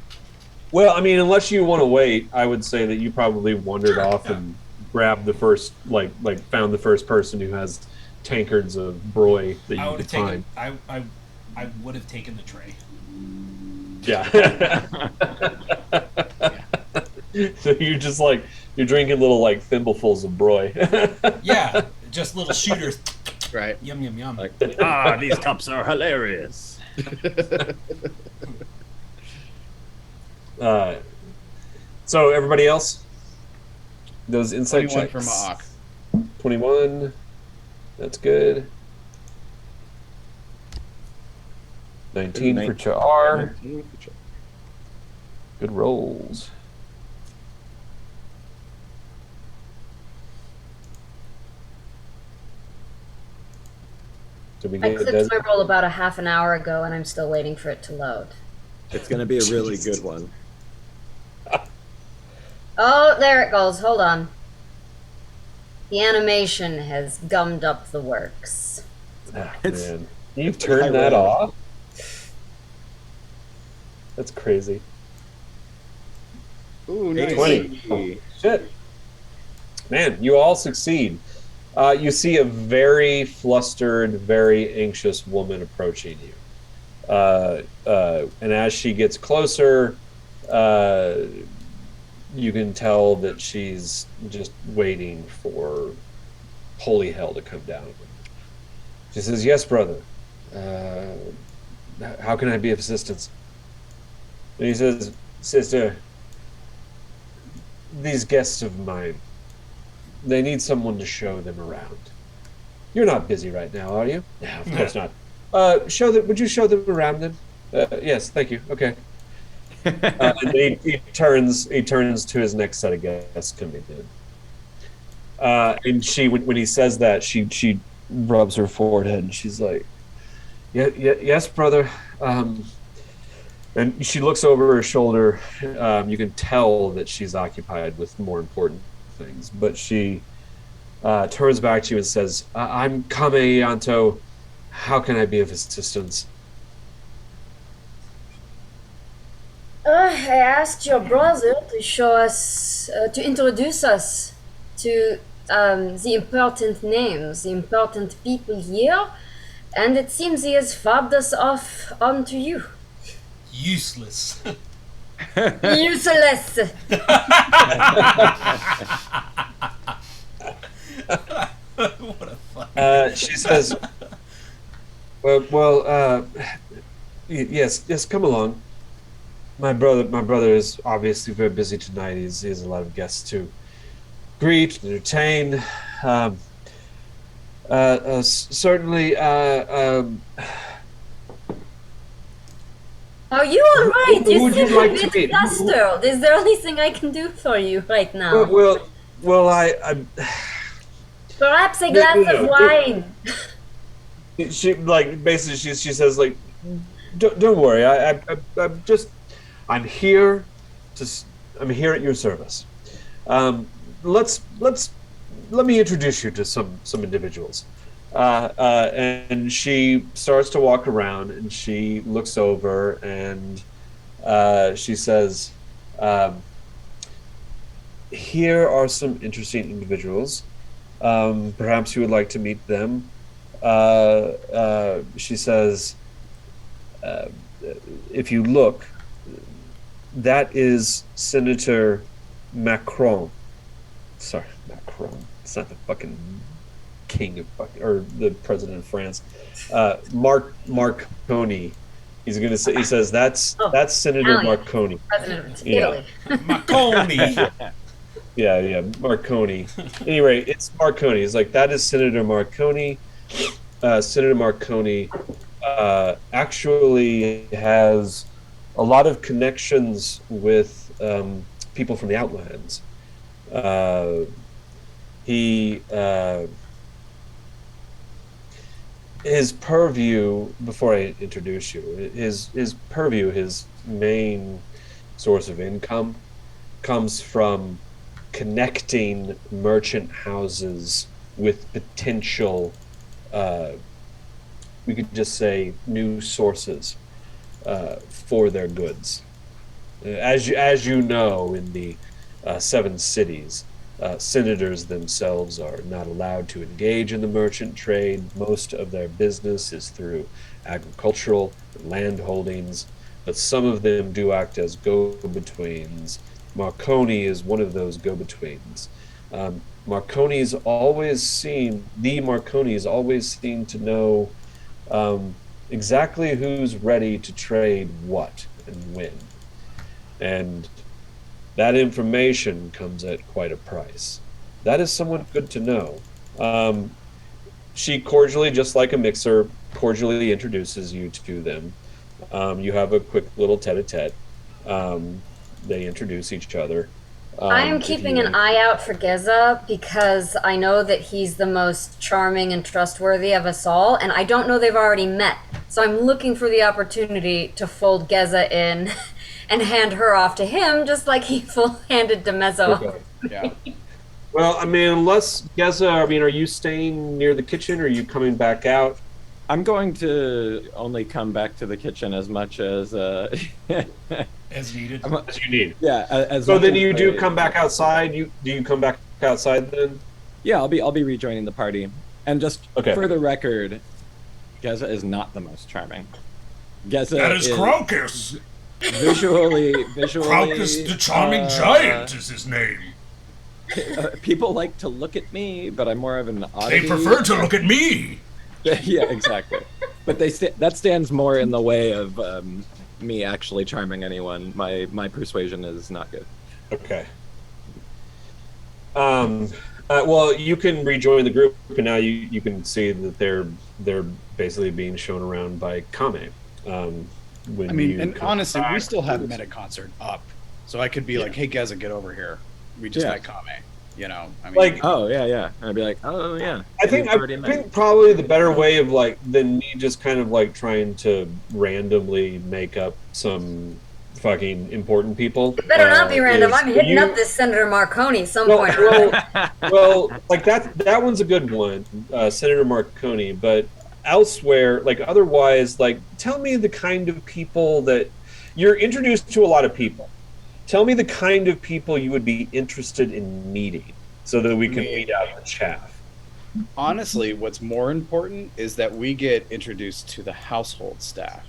Well, I mean, unless you want to wait, I would say that you probably wandered off and grabbed the first, like found the first person who has tankards of broy that I you would could have find. taken. I would have taken the tray. Yeah. So you're just like you're drinking little like thimblefuls of broy. Yeah, just little shooters. Right. Yum yum yum. Like, these cups are hilarious. So everybody else, those insight 21 checks. for Ma'ak. 21. That's good. 19 for Char. Good rolls. Did we I get clicked my roll about a half an hour ago, and I'm still waiting for it to load. It's going to be a really good one. Oh, there it goes. Hold on. The animation has gummed up the works. Ah, It's- man. You've turned that off? That's crazy. Ooh, nice. 20. Oh, shit. Man, you all succeed. You see a very flustered, very anxious woman approaching you. And as she gets closer, you can tell that she's just waiting for holy hell to come down. She says, "Yes, brother. How can I be of assistance?" And he says, "Sister, these guests of mine, they need someone to show them around. You're not busy right now, are you?" "No, of course not." Would you show them around then?" "Yes, thank you. Okay." And then he turns to his next set of guests coming in. And she, when he says that, she rubs her forehead and she's like, yes, brother. And she looks over her shoulder. You can tell that she's occupied with more important things, but she turns back to you and says, "I'm Kame Yanto. How can I be of assistance?" I asked your brother to show us, to introduce us to the important names, the important people here, and it seems he has fobbed us off onto you. Useless. Useless! What a fuck. She says, yes, come along. My brother is obviously very busy tonight. He has a lot of guests to greet, entertain. Certainly. Are you alright? Who You would you seem like a to bit meet? flustered. Is there anything I can do for you right now? Well, I Perhaps a glass of wine. she like basically she says like, don't worry. I'm here I'm here at your service. Let me introduce you to some individuals. And she starts to walk around, and she looks over, and she says, "Here are some interesting individuals. Perhaps you would like to meet them." She says, "If you look, that is Senator Macron. Sorry, Macron. It's not the fucking king of fucking, or the president of France. Marconi. He's gonna say. He says that's Senator Italian. Marconi. President of Yeah. Italy. Marconi. Yeah, Marconi. Anyway, it's Marconi. It's like that is Senator Marconi. Senator Marconi actually has a lot of connections with people from the Outlands. His purview, before I introduce you, his purview, his main source of income comes from connecting merchant houses with potential, we could just say, new sources for their goods. As you know, in the 7 cities, senators themselves are not allowed to engage in the merchant trade. Most of their business is through agricultural and land holdings, but some of them do act as go-betweens. Marconi is one of those go-betweens. Marconi is always seen to know exactly who's ready to trade what and when. And that information comes at quite a price. That is somewhat good to know. She cordially, just like a mixer, cordially introduces you to them. You have a quick little tete-a-tete. They introduce each other. I am keeping an eye out for Geza because I know that he's the most charming and trustworthy of us all, and I don't know they've already met. So I'm looking for the opportunity to fold Geza in and hand her off to him, just like he handed Demezo. Okay. Yeah. Well, I mean, unless Geza, are you staying near the kitchen, or are you coming back out? I'm going to only come back to the kitchen as much as As needed. As you need. yeah. As So much then as you do I- come back outside. Do you come back outside then? Yeah, I'll be rejoining the party. And just Okay. for the record, Geza is not the most charming. Geza That is Crocus. visually Crocus the Charming Giant is his name. people like to look at me, but I'm more of an oddity. They prefer to look at me. Yeah, exactly. But that stands more in the way of me actually charming anyone. My persuasion is not good. Okay. Well, you can rejoin the group, and now you can see that they're basically being shown around by Kame. When I mean, you and come honestly, we back. still have Meta Concert up, so I could be like, "Hey, Geza, get over here. We just Yeah. met Kame." You know, I mean, Like, Oh yeah. And I'd be like, oh yeah. I think probably the better way of than me just kind of trying to randomly make up some fucking important people. It better not be random. is I'm hitting you- up this Senator Marconi some point or other. well, that one's a good one, Senator Marconi. But elsewhere, otherwise, tell me the kind of people that you're introduced to. A lot of people. Tell me the kind of people you would be interested in meeting, so that we can weed out the chaff. honestly, what's more important is that we get introduced to the household staff,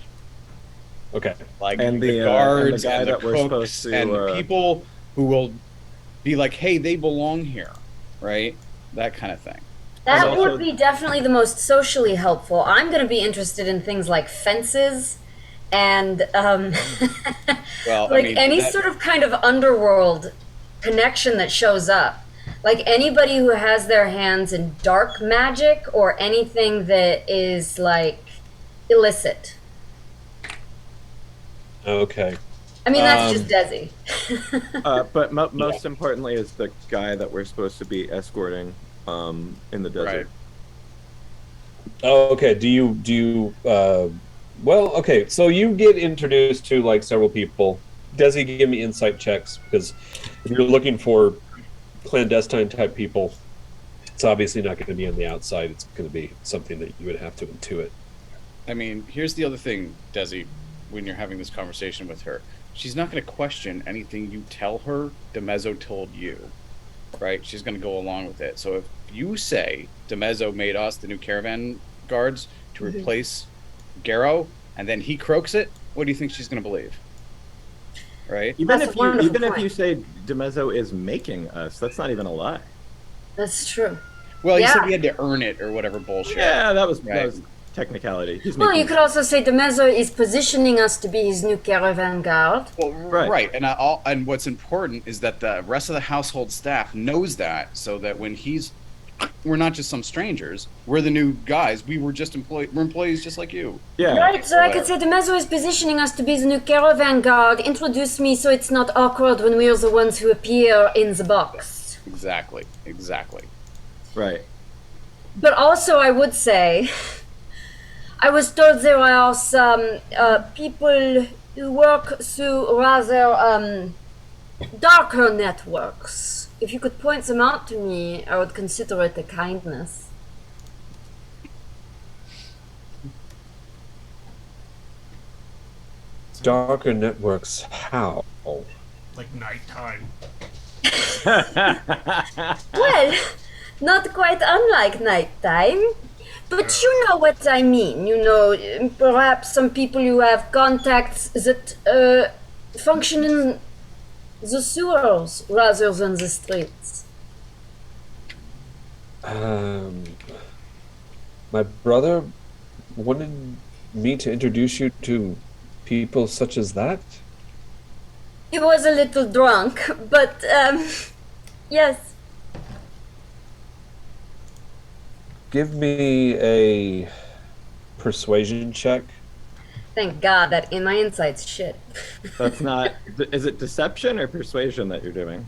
Okay. like And the the guards guy and the that we're cooks supposed to, and the people who will be like, "Hey, they belong here," right? That kind of thing. That Also- would be definitely the most socially helpful. I'm going to be interested in things like fences and Well, I like mean, any that- sort of kind of underworld connection that shows up. Like anybody who has their hands in dark magic or anything that is like illicit. Okay. I mean, that's just Desi. But most importantly is the guy that we're supposed to be escorting in the desert. Right. Oh, okay. Do you well, okay, so you get introduced to like several people. Desi, give me insight checks, because if you're looking for clandestine type people, it's obviously not going to be on the outside. It's going to be something that you would have to intuit. I mean, here's the other thing, Desi, when you're having this conversation with her. She's not going to question anything you tell her DeMezzo told you, right? She's going to go along with it. So if you say DeMezzo made us the new caravan guards to replace Garrow, and then he croaks it, what do you think she's going to believe? Right? Even That's if you say DeMezzo is making us, that's not even a lie. That's true. Well, he Yeah. said he had to earn it or whatever bullshit. Yeah, that was Right. technicality. He's Well, making you could also say DeMezzo is positioning us to be his new caravan guard. Well, Right. right. And what's important is that the rest of the household staff knows that, so that when we're not just some strangers. We're the new guys. We're employees just like you. Yeah. Right, so I could say DeMezzo is positioning us to be the new caravan guard. Introduce me so it's not awkward when we're the ones who appear in the box. Exactly. Right. But also, I would say, I was told there are some people who work through rather darker networks. If you could point them out to me, I would consider it a kindness. Darker networks, how? Like nighttime. Well, not quite unlike nighttime. But you know what I mean. You know, perhaps some people who have contacts that function in the sewers rather than the streets. My brother wanted me to introduce you to people such as that. He was a little drunk, but yes. Give me a persuasion check. Thank God that in my insight's shit. That's not. Is it deception or persuasion that you're doing?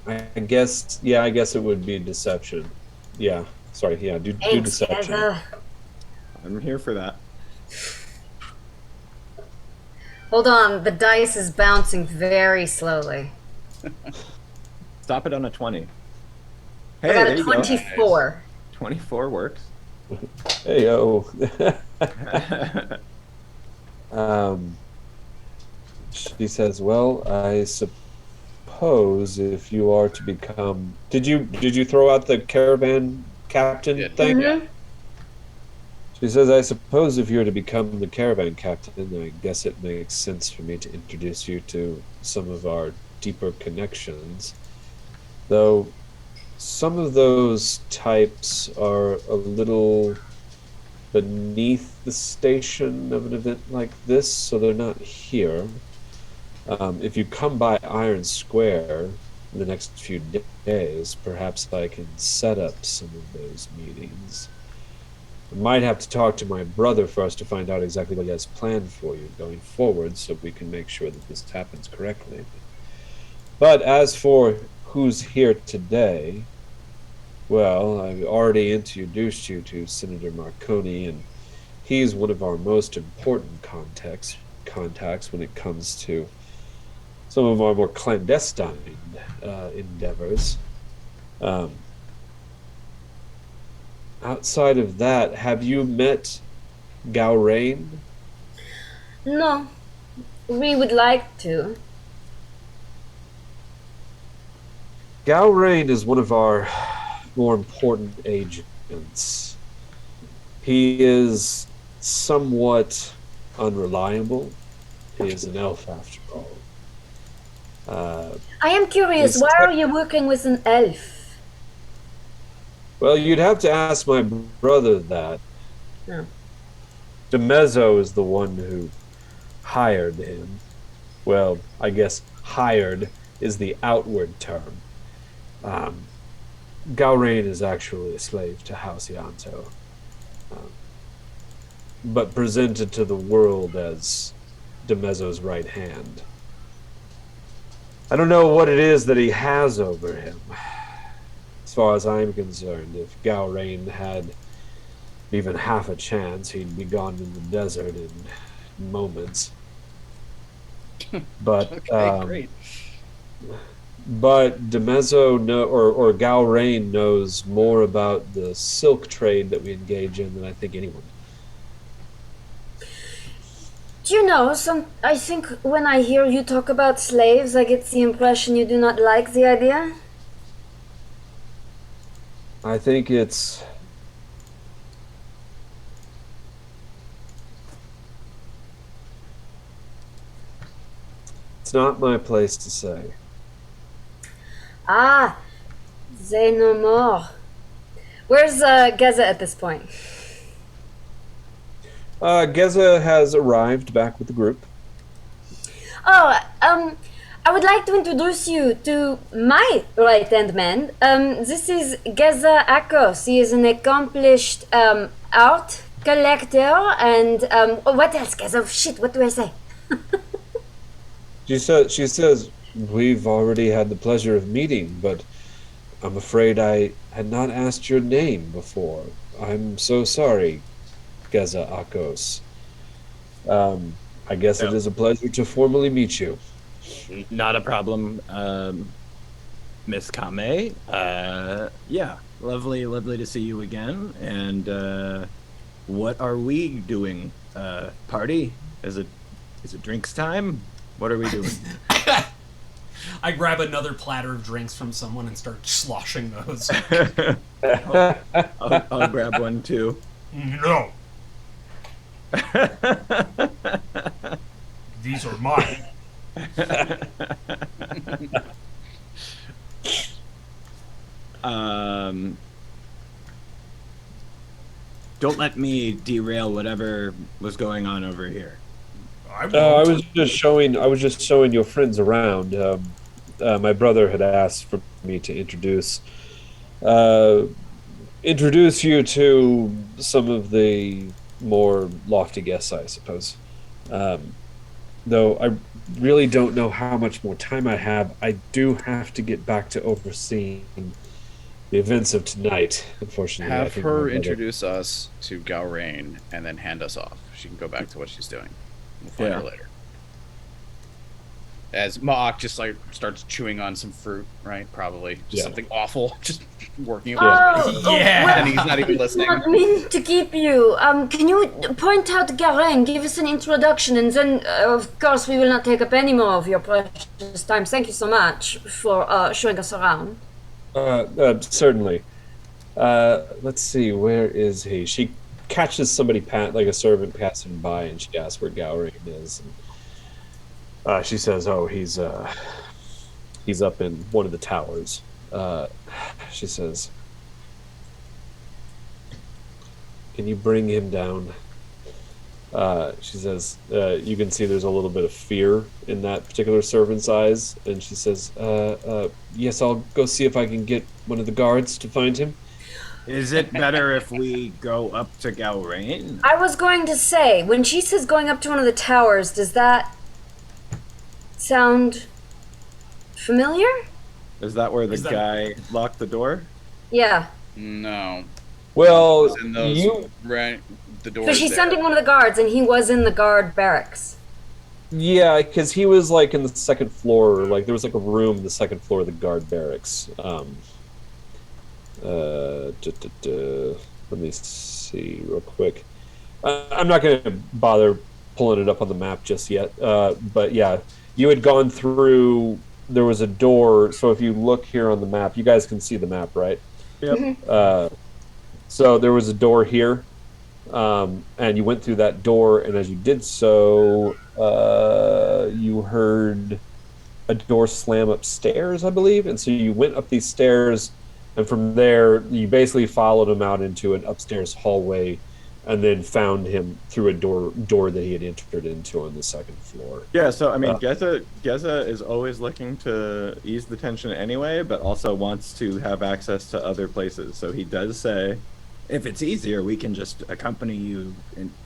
I guess it would be deception. Yeah. Sorry, yeah, do Thanks, deception. Heather. I'm here for that. Hold on, the dice is bouncing very slowly. Stop it on a 20. I Hey, got there a you go. 24. 24 works. Hey yo. She says, "Well, I suppose if you are to become, did you throw out the caravan captain Yeah. thing?" Mhm. She says, "I suppose if you're to become the caravan captain, I guess it makes sense for me to introduce you to some of our deeper connections. Though some of those types are a little beneath the station of an event like this, so they're not here. If you come by Iron Square in the next few days, perhaps I can set up some of those meetings. I might have to talk to my brother first to find out exactly what he has planned for you going forward, so we can make sure that this happens correctly. But as for who's here today, well, I've already introduced you to Senator Marconi, and he's one of our most important contacts when it comes to some of our more clandestine endeavors. Outside of that, have you met Gaurain? No, we would like to. Gaurain is one of our more important agents. He is somewhat unreliable. He is an elf, after all. I am curious, He's why are you working with an elf? Well, you'd have to ask my brother that. No. DeMezzo is the one who hired him. Well, I guess hired is the outward term. Gaurain is actually a slave to House Yanto, but presented to the world as Demezo's right hand. I don't know what it is that he has over him. As far as I'm concerned, if Gaurain had even half a chance, he'd be gone in the desert in moments. But Okay, great. But Demezo or Gaurain knows more about the silk trade that we engage in than I think anyone. Do you know, I think when I hear you talk about slaves, I get the impression you do not like the idea. I think it's not my place to say. Ah, they no more. Where's Geza at this point? Geza has arrived back with the group. Oh, I would like to introduce you to my right-hand man. This is Geza Akos. He is an accomplished art collector and what else, Geza? Shit, what do I say? She says, we've already had the pleasure of meeting, but I'm afraid I had not asked your name before. I'm so sorry, Geza Akos. I guess it is a pleasure to formally meet you. Not a problem, Miss Kame. Yeah, lovely to see you again. And what are we doing? Party? Is it drinks time? What are we doing? I grab another platter of drinks from someone and start sloshing those. I'll grab one too. No. These are mine. Don't let me derail whatever was going on over here. I was just showing your friends around. My brother had asked for me to introduce you to some of the more lofty guests, I suppose. Though I really don't know how much more time I have. I do have to get back to overseeing the events of tonight, unfortunately. Have her introduce us to Gaurain and then hand us off. She can go back to what she's doing. We'll find her later. As Mock just like starts chewing on some fruit, right? Probably just something awful, just working it. Yeah, and he's not even listening. I did not mean to keep you. Can you point out Gaurain, give us an introduction, and then, of course, we will not take up any more of your precious time. Thank you so much for showing us around. Certainly. Let's see, where is he? She catches somebody, like a servant passing by, and she asks where Gaurain is. And, she says, "Oh, he's up in one of the towers." She says, "Can you bring him down?" She says, "You can see there's a little bit of fear in that particular servant's eyes," and she says, "Yes, I'll go see if I can get one of the guards to find him." Is it better if we go up to Gaurain? I was going to say, when she says going up to one of the towers, does that sound familiar? Is that where the guy locked the door? Yeah. No. Well, right, the door. So she's sending one of the guards, and he was in the guard barracks. Yeah, because he was like in the second floor. Like there was like a room in the second floor of the guard barracks. Let me see real quick. I'm not going to bother pulling it up on the map just yet. But yeah, you had gone through. There was a door. So if you look here on the map, you guys can see the map, right? Yep. Mm-hmm. So there was a door here, and you went through that door. And as you did so, you heard a door slam upstairs, I believe. And so you went up these stairs. And from there, you basically followed him out into an upstairs hallway and then found him through a door that he had entered into on the second floor. Yeah, so I mean, Geza is always looking to ease the tension anyway, but also wants to have access to other places. So he does say, if it's easier, we can just accompany you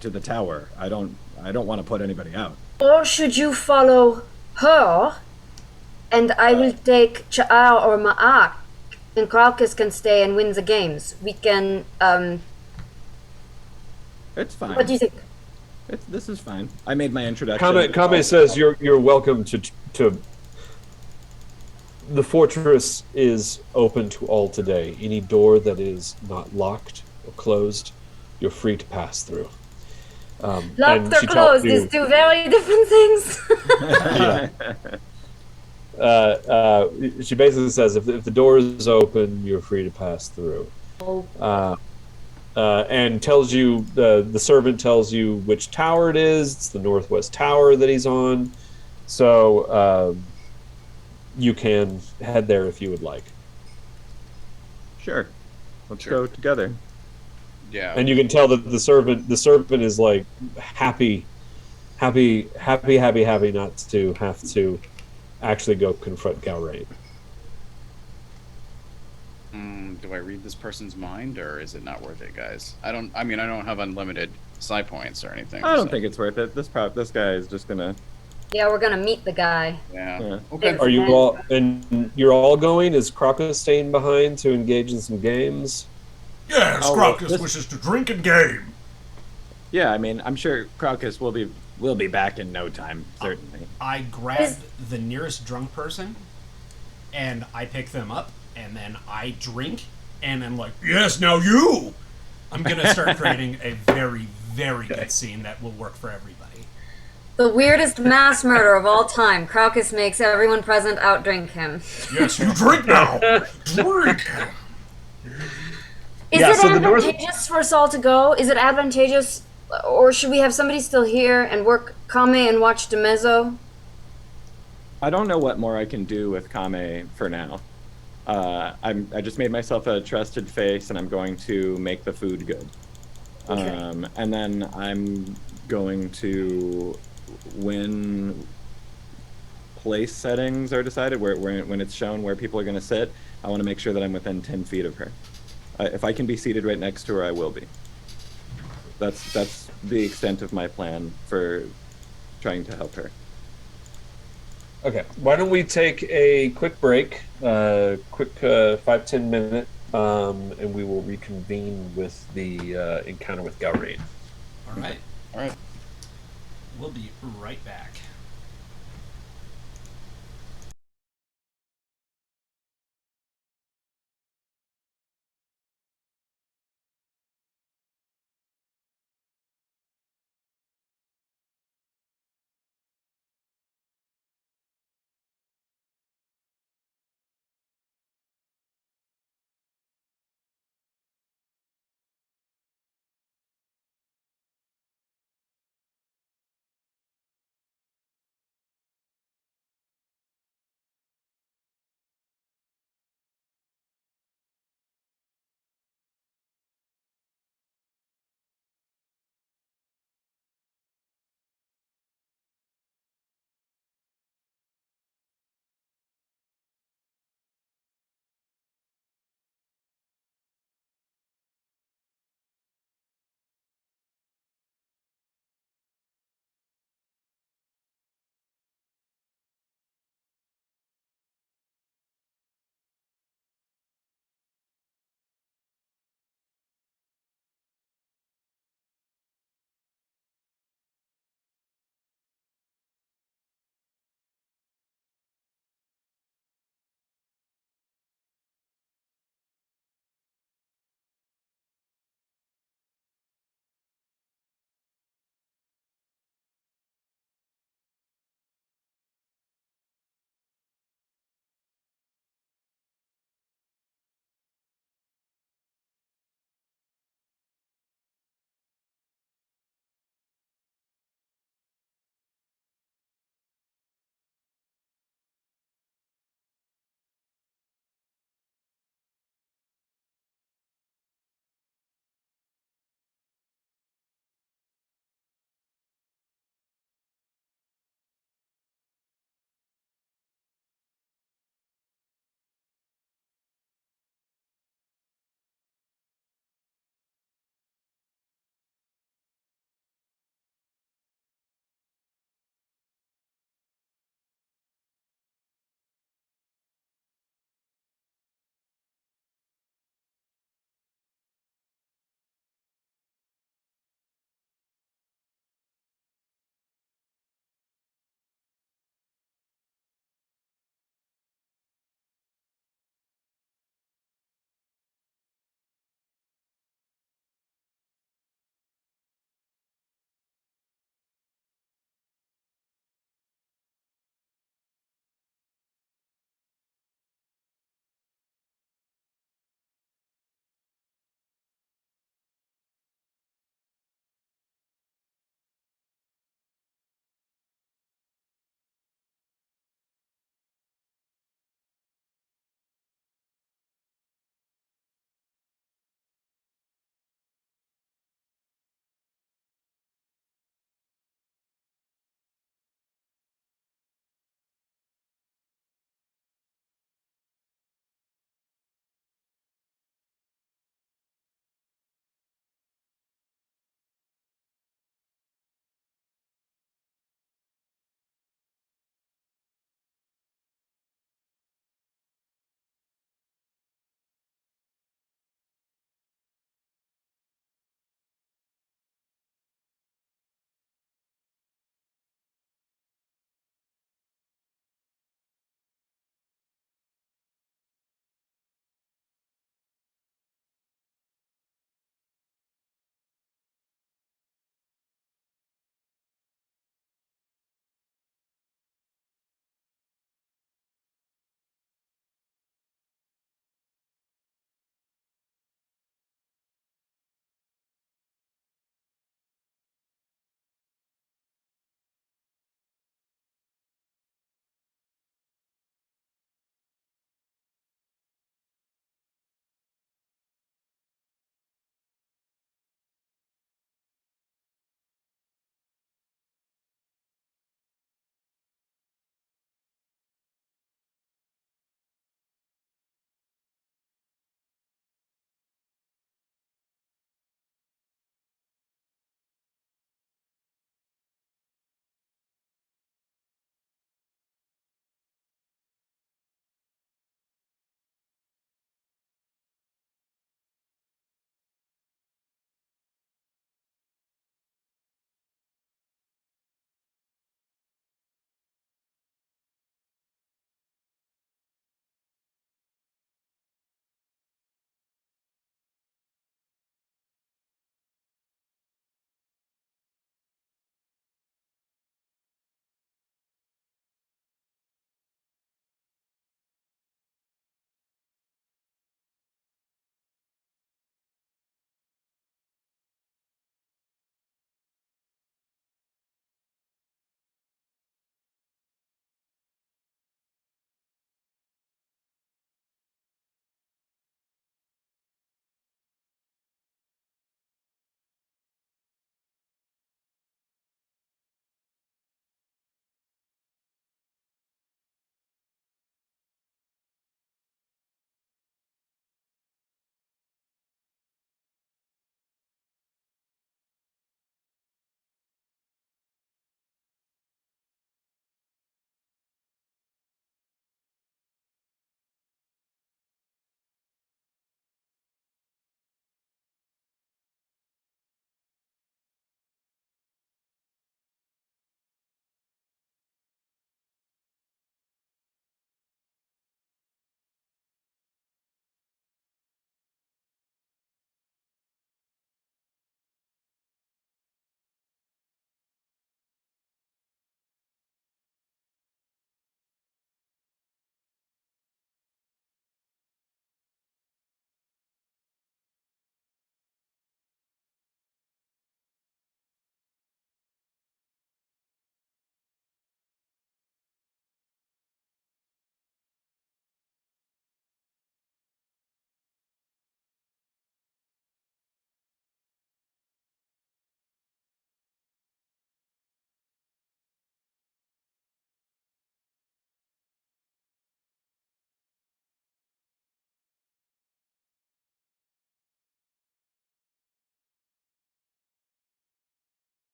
to the tower. I don't want to put anybody out. Or should you follow her, and I will take Cha'ar or Ma'ak, and Crocus can stay and win the games. We can, It's fine. what do you think? This is fine. I made my introduction. Kame says you're welcome to. The fortress is open to all today. Any door that is not locked or closed, you're free to pass through. Locked or closed is two very different things. She basically says if the door is open, you're free to pass through. And tells you, the servant tells you which tower it is. It's the northwest tower that he's on. So you can head there if you would like. Sure. Let's go together. Yeah. And you can tell that the servant is like happy not to have to actually go confront Galrain. Do I read this person's mind, or is it not worth it, guys? I don't have unlimited psi points or anything. I don't think it's worth it. This guy is just gonna. Yeah, we're gonna meet the guy. Yeah. Okay. Are you all, and you're all going? Is Crocus staying behind to engage in some games? Yes, Crocus wishes to drink and game. Yeah, I mean, I'm sure Crocus will be back in no time, certainly. I grab the nearest drunk person, and I pick them up, and then I drink, and I'm like, yes, now you! I'm going to start creating a very, very good scene that will work for everybody. The weirdest mass murder of all time. Crocus makes everyone present outdrink him. Yes, you drink now! Drink! Is it advantageous for us all to go? Is it advantageous, or should we have somebody still here and work Kame and watch Demezzo? I don't know what more I can do with Kame for now. I just made myself a trusted face, and I'm going to make the food good. Okay. And then I'm going to, when place settings are decided, when it's shown where people are going to sit, I want to make sure that I'm within 10 feet of her. If I can be seated right next to her, I will be. That's the extent of my plan for trying to help her. Okay, why don't we take a quick break, quick 5-10 minute, and we will reconvene with the encounter with Galrain. All right. All right. We'll be right back.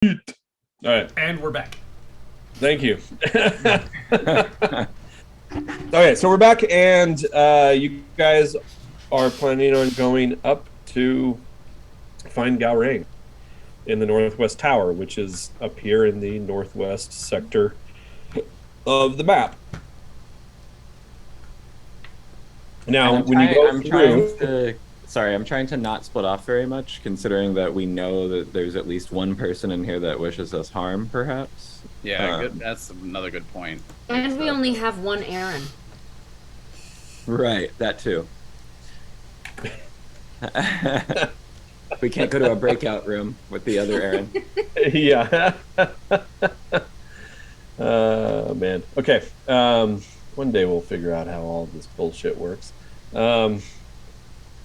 All right. And we're back. Thank you. Okay, so we're back, and you guys are planning on going up to find Gaurang in the Northwest Tower, which is up here in the northwest sector of the map. Now, when you go through... I'm trying to not split off very much, considering that we know that there's at least one person in here that wishes us harm, perhaps. Yeah, good. That's another good point. And we only have one Aaron. Right, that too. We can't go to a breakout room with the other Aaron. Yeah. Man. Okay. One day we'll figure out how all this bullshit works.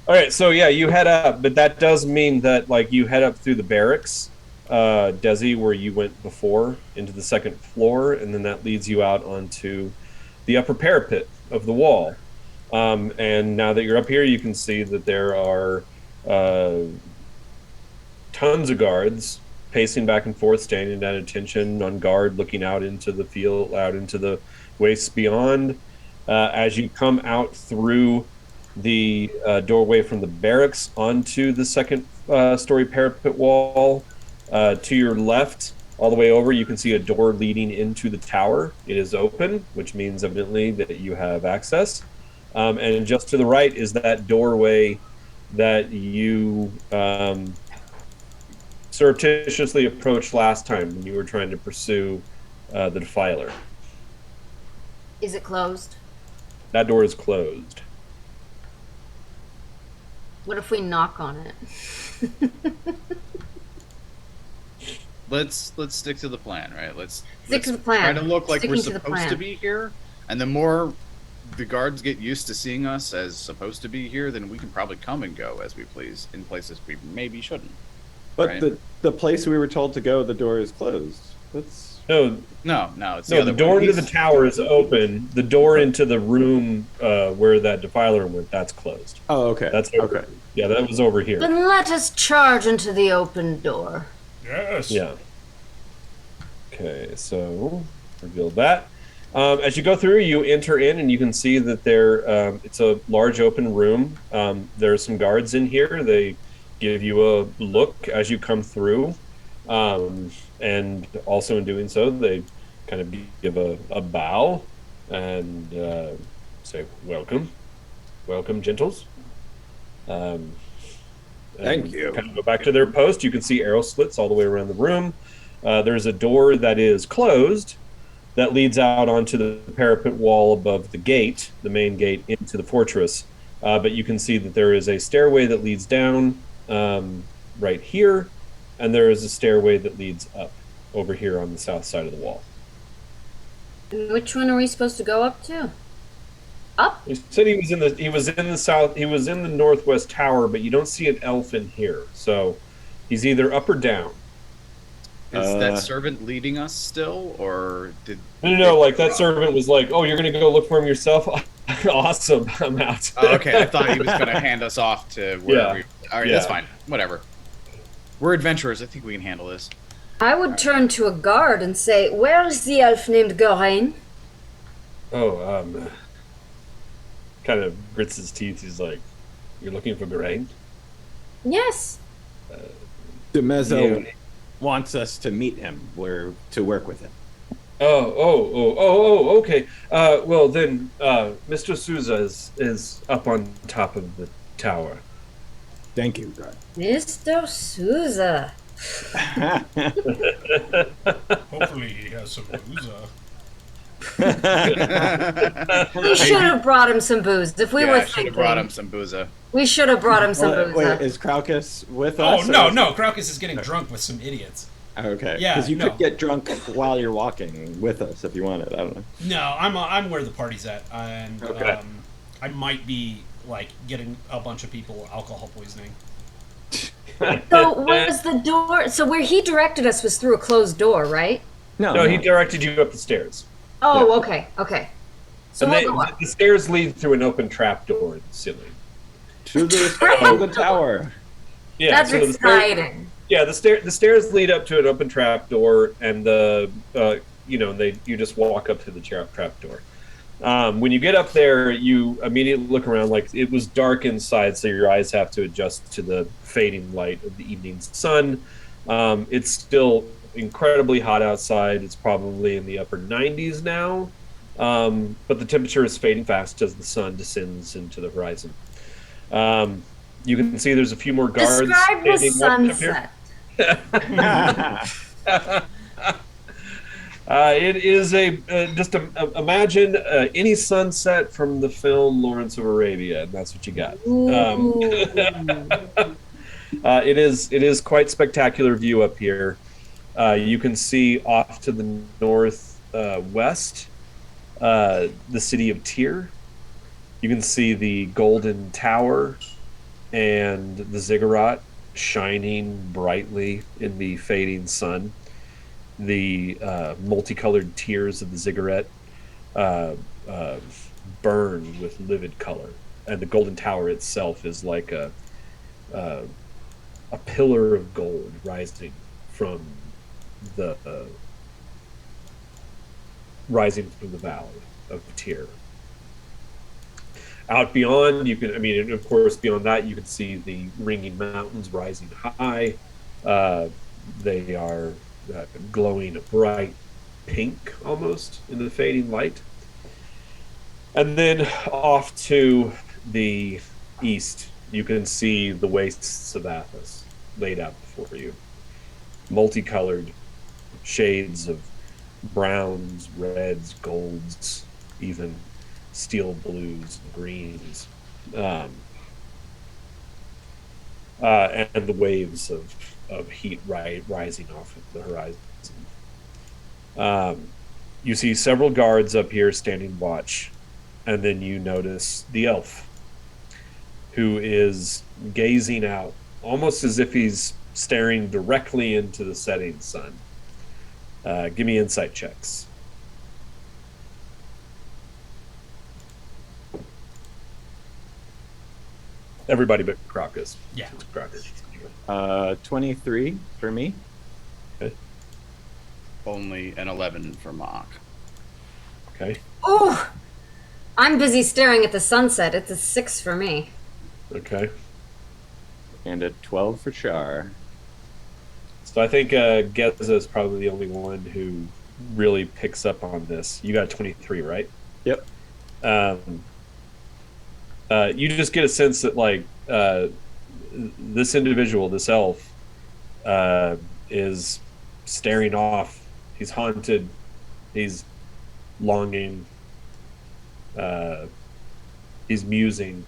All right, so yeah, you head up, but that does mean that like you head up through the barracks, Desi, where you went before, into the second floor, and then that leads you out onto the upper parapet of the wall. And now that you're up here, you can see that there are tons of guards pacing back and forth, standing at attention, on guard, looking out into the field, out into the wastes beyond. As you come out through the doorway from the barracks onto the second story parapet wall, to your left, all the way over, you can see a door leading into the tower. It is open, which means evidently that you have access. And just to the right is that doorway that you surreptitiously approached last time when you were trying to pursue the Defiler. Is it closed? That door is closed. What if we knock on it? Let's stick to the plan, right? Let's stick to the plan. Try to look like Sticking we're supposed to be here, and the more the guards get used to seeing us as supposed to be here, then we can probably come and go as we please in places we maybe shouldn't. But right? the place we were told to go, the door is closed. That's no. It's the door into the tower is open. The door into the room where that Defiler went, that's closed. Oh, okay. That's okay. Yeah, that was over here. Then let us charge into the open door. Yes. Yeah. Okay, so reveal that. As you go through, you enter in, and you can see that it's a large open room. There are some guards in here. They give you a look as you come through, and also in doing so, they kind of give a bow and say, "Welcome, gentles." Thank you. Kind of go back to their post. You can see arrow slits all the way around the room. There's a door that is closed that leads out onto the parapet wall above the gate, the main gate into the fortress. But you can see that there is a stairway that leads down right here, and there is a stairway that leads up over here on the south side of the wall. Which one are we supposed to go up to? Up? He said he was in the northwest tower, but you don't see an elf in here. So he's either up or down. Is that servant leading us still, or did... No, like that servant was like, "Oh, you're going to go look for him yourself? Awesome, I'm out." Oh, okay, I thought he was going to hand us off to wherever. Yeah. All right, that's fine. Whatever. We're adventurers. I think we can handle this. I would turn to a guard and say, "Where is the elf named Gaurang?" Oh, kind of grits his teeth. He's like, "You're looking for Gaurang?" Yes. DeMezzo wants us to meet him, to work with him. Oh, okay. Well, then, Mr. Souza is up on top of the tower. Thank you, God. Mr. Souza. Hopefully he has some booze. We should have brought him some booze if we were thinking. Should have brought him some booza. We should have brought him some booze. Wait, is Kraukus with Oh, us? no. Kraukus is getting drunk with some idiots. Okay. Yeah, Because you no. could get drunk while you're walking with us if you wanted. I don't know. No, I'm where the party's at, and Okay. I might be like getting a bunch of people alcohol poisoning. So was the door? So where he directed us was through a closed door, right? No, he directed you up the stairs. Oh, okay. So And we'll go up. the stairs lead through an open trap door in the ceiling. To the tower. Yeah, That's so exciting. Yeah, the stairs lead up to an open trap door, and you just walk up to the trap door. When you get up there, you immediately look around. Like, it was dark inside, so your eyes have to adjust to the fading light of the evening sun. It's still incredibly hot outside. It's probably in the upper 90s now, but the temperature is fading fast as the sun descends into the horizon. You can see there's a few more guards. Describe the sunset. It is imagine any sunset from the film Lawrence of Arabia, and that's what you got. It is quite spectacular view up here. You can see off to the north west the city of Tyr. You can see the Golden Tower and the ziggurat shining brightly in the fading sun. The multicolored tiers of the ziggurat burn with livid color, and the Golden Tower itself is like a pillar of gold rising from the valley of Tyr. Out beyond, of course, beyond that, you can see the ringing mountains rising high. They are glowing a bright pink almost in the fading light. And then off to the east, you can see the wastes of Athos laid out before you. Multicolored shades of browns, reds, golds, even steel blues and greens, and the waves of heat rising off of the horizon. You see several guards up here standing watch, and then you notice the elf, who is gazing out, almost as if he's staring directly into the setting sun. Give me insight checks. Everybody but Crocus. Yeah. Crocus. 23 for me. Okay. Only an 11 for Marc. Okay. Oh, I'm busy staring at the sunset. It's a 6 for me. Okay. And a 12 for Char. So I think Geza is probably the only one who really picks up on this. You got 23, right? Yep. You just get a sense that, like, this individual, this elf, is staring off. He's haunted. He's longing. He's musing.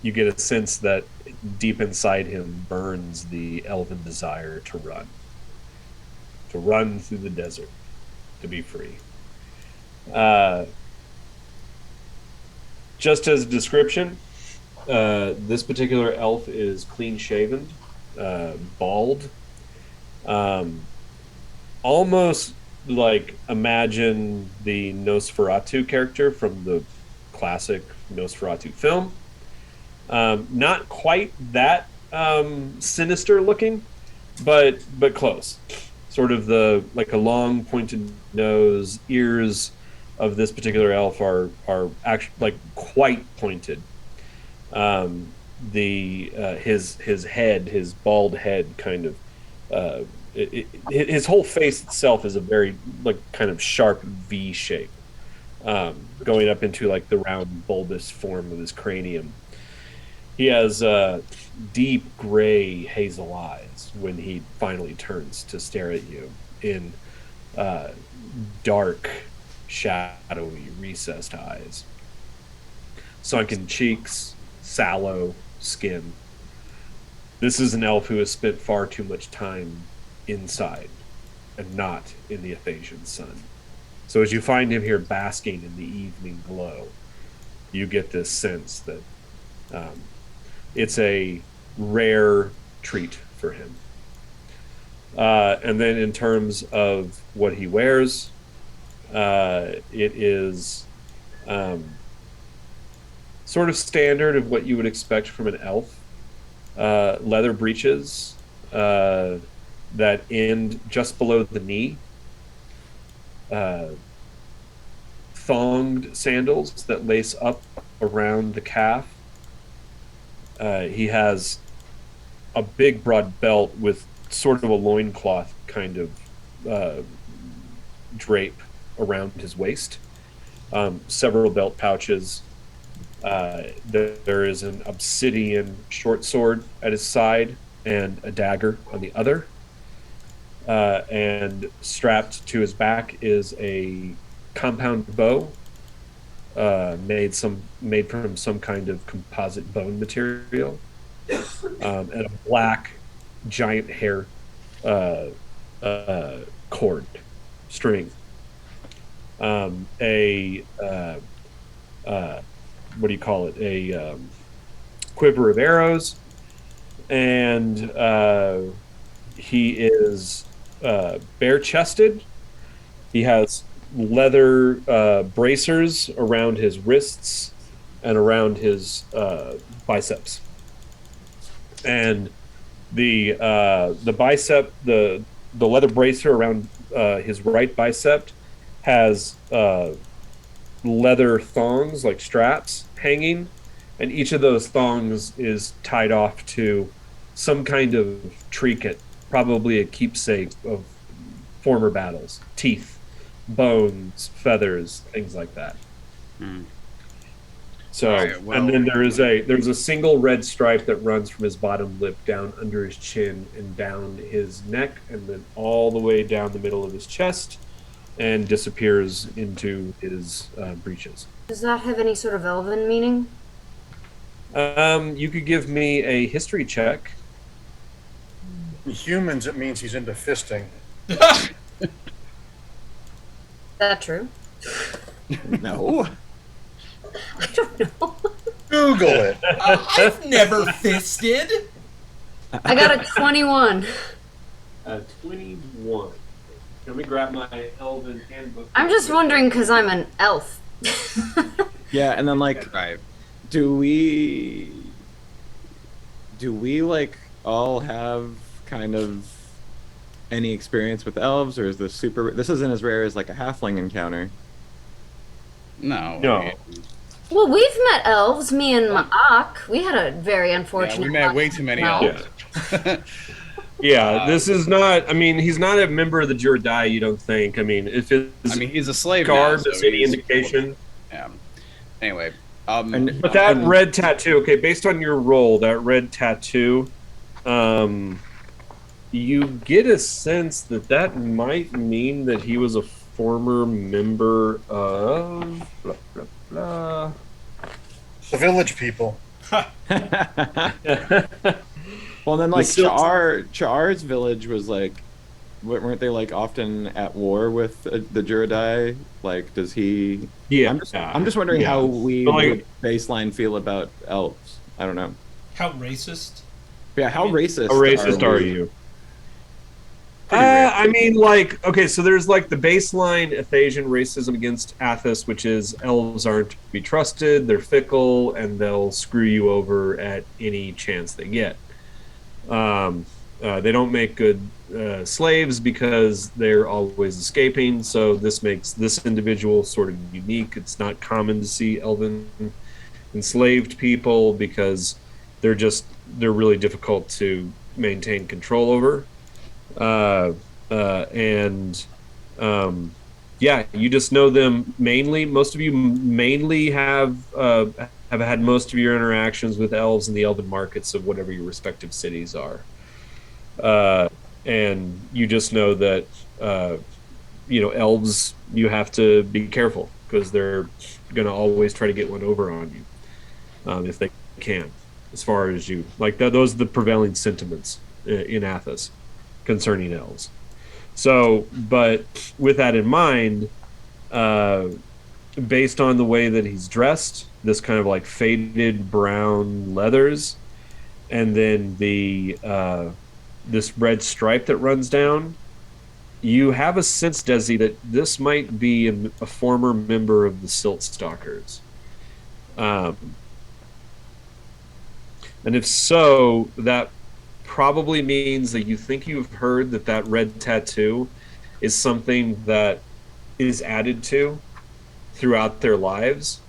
You get a sense that deep inside him burns the elven desire to run through the desert, to be free. Just as a description, this particular elf is clean-shaven, bald, almost like imagine the Nosferatu character from the classic Nosferatu film. Not quite that sinister looking, but close. Sort of a long pointed nose, ears of this particular elf are actually like quite pointed. His head, his bald head, kind of his whole face itself is a very like kind of sharp V shape, going up into like the round bulbous form of his cranium. He has deep gray hazel eyes when he finally turns to stare at you in dark, shadowy, recessed eyes. Sunken cheeks, sallow skin. This is an elf who has spent far too much time inside and not in the Athasian sun. So as you find him here basking in the evening glow, you get this sense that it's a rare treat for him. And then in terms of what he wears, it is sort of standard of what you would expect from an elf. leather breeches that end just below the knee, thonged sandals that lace up around the calf. He has a big broad belt with sort of a loincloth kind of drape around his waist. Several belt pouches. There is an obsidian short sword at his side and a dagger on the other. And strapped to his back is a compound bow made from some kind of composite bone material, and a black giant hair cord string. What do you call it? A quiver of arrows, and he is bare-chested. He has leather bracers around his wrists and around his biceps, and the leather bracer around his right bicep has leather thongs, like straps, hanging, and each of those thongs is tied off to some kind of trinket, probably a keepsake of former battles, teeth, bones, feathers, things like that. So, right, well, and then there's a single red stripe that runs from his bottom lip down under his chin and down his neck, and then all the way down the middle of his chest, and disappears into his breeches. Does that have any sort of elven meaning? You could give me a history check. Humans, it means he's into fisting. Is that true? No. I don't know. Google it. I've never fisted. I got a 21. 21. Let me grab my elven handbook. I'm just wondering because I'm an elf. Yeah, and then like, right. do we like all have kind of any experience with elves, or is this super? This isn't as rare as like a halfling encounter. No. Well, we've met elves, me and Ma'ak. We had a very unfortunate. Yeah, we met way too many elves. Yeah, this is not. I mean, he's not a member of the Jurdai. You don't think? I mean, if he's a slave garb now, so is any indication. Yeah. Anyway, but that red tattoo. Okay, based on your roll, that red tattoo, you get a sense that might mean that he was a former member of blah blah blah. The village people. Well, then, like, Cha'ar's village was, like, weren't they, like, often at war with the Jurdai? Like, does he... Yeah. I'm just wondering how we would baseline feel about elves. I don't know. How racist? Yeah, how racist are you? I mean, like, okay, so there's, like, the baseline Athasian racism against Athos, which is elves aren't to be trusted, they're fickle, and they'll screw you over at any chance they get. They don't make good slaves because they're always escaping, so this makes this individual sort of unique. It's not common to see elven enslaved people because they're really difficult to maintain control over. You just know them mainly. Most of you mainly have had most of your interactions with elves in the elven markets of whatever your respective cities are. And you just know that, elves, you have to be careful because they're going to always try to get one over on you if they can, as far as you. Like, those are the prevailing sentiments in Athos concerning elves. So, but with that in mind, based on the way that he's dressed, this kind of like faded brown leathers, and then the this red stripe that runs down, you have a sense, Desi, that this might be a former member of the Silt Stalkers. And if so, that probably means that you think you've heard that that red tattoo is something that is added to throughout their lives.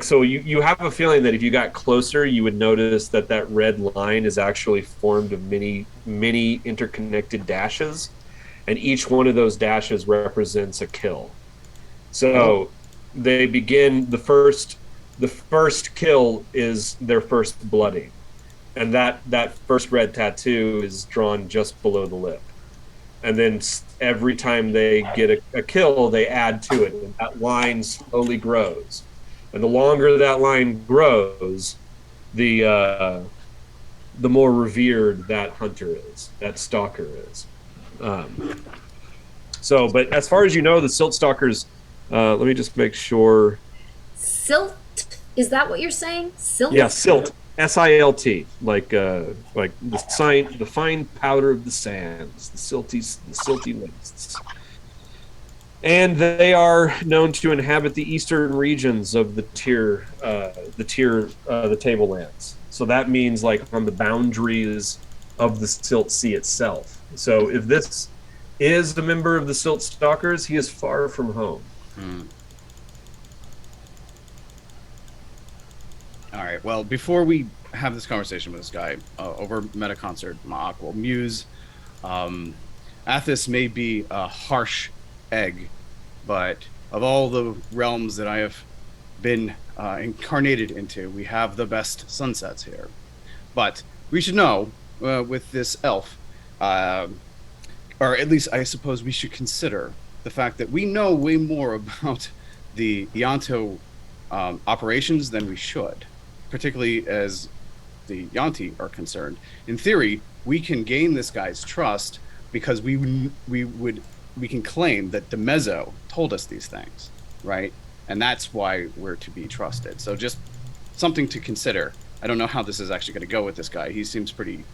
So you have a feeling that if you got closer, you would notice that that red line is actually formed of many interconnected dashes, and each one of those dashes represents a kill. So they begin the first kill is their first blooding, and that first red tattoo is drawn just below the lip, and then every time they get a kill, they add to it, and that line slowly grows, and the longer that line grows, the more revered that hunter is, that stalker is. But as far as you know, the silt stalkers, let me just make sure. Silt? Is that what you're saying? Silt? Yeah, silt. SILT, like the fine powder of the sands, the silty wastes. And they are known to inhabit the eastern regions of the tablelands. So that means like on the boundaries of the Silt Sea itself. So if this is a member of the Silt Stalkers, he is far from home. All right. Well, before we have this conversation with this guy over meta concert, Marc will muse. Athos may be a harsh egg, but of all the realms that I have been incarnated into, we have the best sunsets here. But we should know with this elf, or at least I suppose we should consider the fact that we know way more about the Yanto operations than we should, particularly as the Yanti are concerned. In theory, we can gain this guy's trust because we can claim that DeMezzo told us these things, right? And that's why we're to be trusted. So just something to consider. I don't know how this is actually going to go with this guy. He seems pretty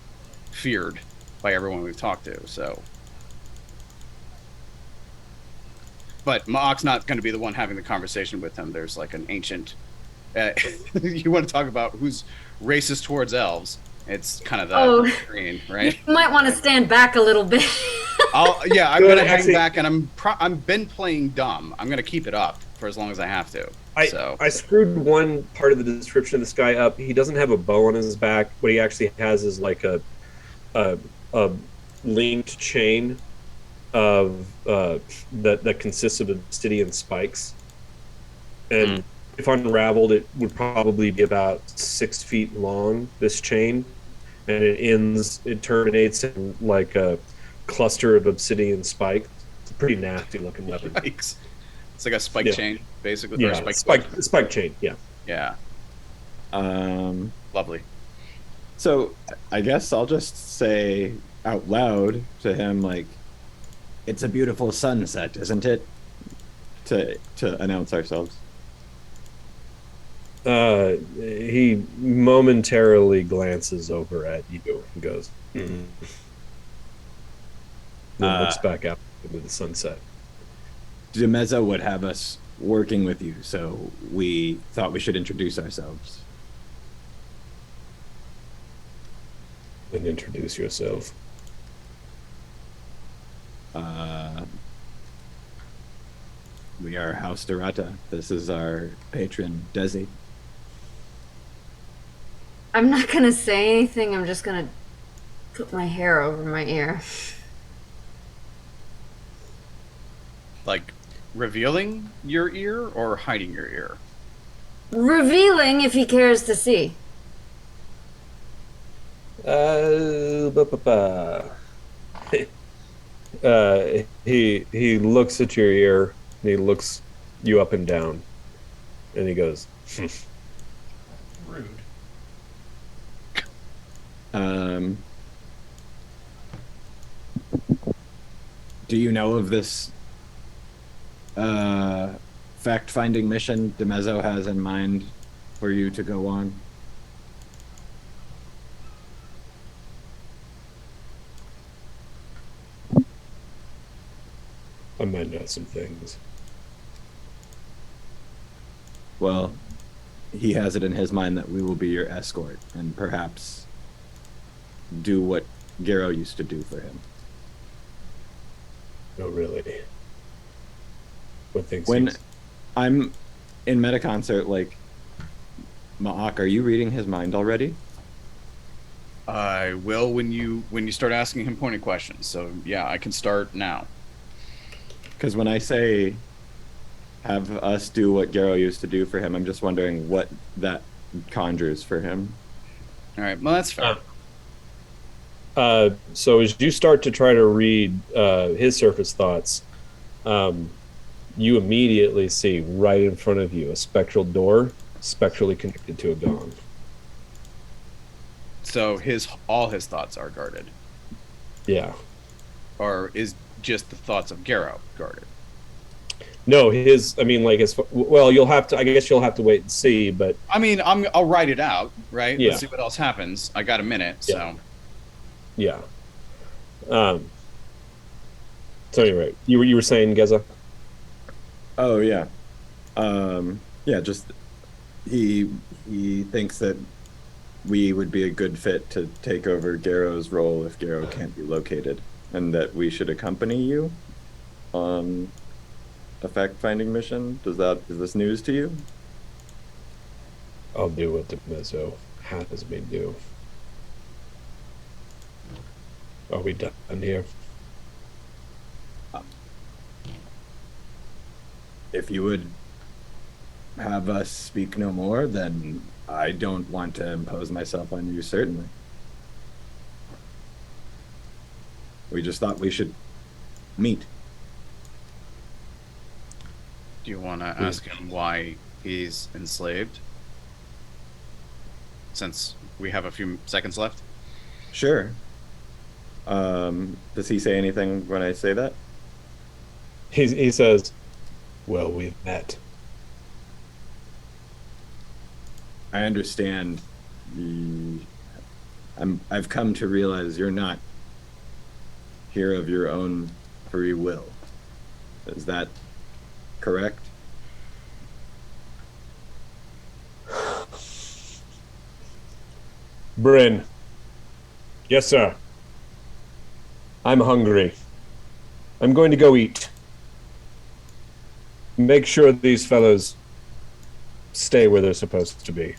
feared by everyone we've talked to. So, but Maak's not going to be the one having the conversation with him. There's like an ancient. You want to talk about who's racist towards elves? It's kind of the screen, right? You might want to stand back a little bit. I'm going to hang back, and I've been playing dumb. I'm going to keep it up for as long as I have to. I screwed one part of the description of this guy up. He doesn't have a bow on his back. What he actually has is like a linked chain of that consists of obsidian spikes, and if unraveled, it would probably be about 6 feet long. This chain, and it terminates in like a cluster of obsidian spikes. It's a pretty nasty looking weapon. Spikes. It's like a spike chain, basically. Yeah, or spike chain. Yeah. Yeah. Lovely. So I guess I'll just say out loud to him, like, "It's a beautiful sunset, isn't it?" To announce ourselves. He momentarily glances over at you and goes, Then looks back out into the sunset. DeMezzo would have us working with you, so we thought we should introduce ourselves. And introduce yourself. We are House Dorata. This is our patron, Desi. I'm not going to say anything. I'm just going to put my hair over my ear. Like revealing your ear or hiding your ear? Revealing if he cares to see. He looks at your ear, and he looks you up and down, and he goes, Rude. Do you know of this fact-finding mission DeMezzo has in mind for you to go on? I might know some things. Well, he has it in his mind that we will be your escort and perhaps do what Garrow used to do for him. No, really. What things? When I'm in Metaconcert, like, Ma'ak, are you reading his mind already? I will when you start asking him pointed questions. So yeah, I can start now. Because when I say have us do what Garrow used to do for him, I'm just wondering what that conjures for him. All right, well that's fair. So as you start to try to read his surface thoughts, you immediately see right in front of you a spectral door, spectrally connected to a gong. So all his thoughts are guarded. Yeah. Or is just the thoughts of Garrow guarded? No, well, you'll have to. I guess you'll have to wait and see. But I mean, I'll write it out, right? Yeah. Let's see what else happens. I got a minute, so. Yeah. So anyway, you were saying, Geza? Oh yeah, yeah. Just he thinks that we would be a good fit to take over Garrow's role if Garrow can't be located, and that we should accompany you on a fact-finding mission. Is this news to you? I'll do what the Mezzo has me do. Are we done here? If you would have us speak no more, then I don't want to impose myself on you, certainly. We just thought we should meet. Do you want to ask him why he's enslaved? Since we have a few seconds left. Sure. Does he say anything when I say that? He says, "Well, we've met." I understand. I've come to realize you're not here of your own free will. Is that correct? Bryn. Yes, sir. I'm hungry. I'm going to go eat. Make sure these fellows stay where they're supposed to be.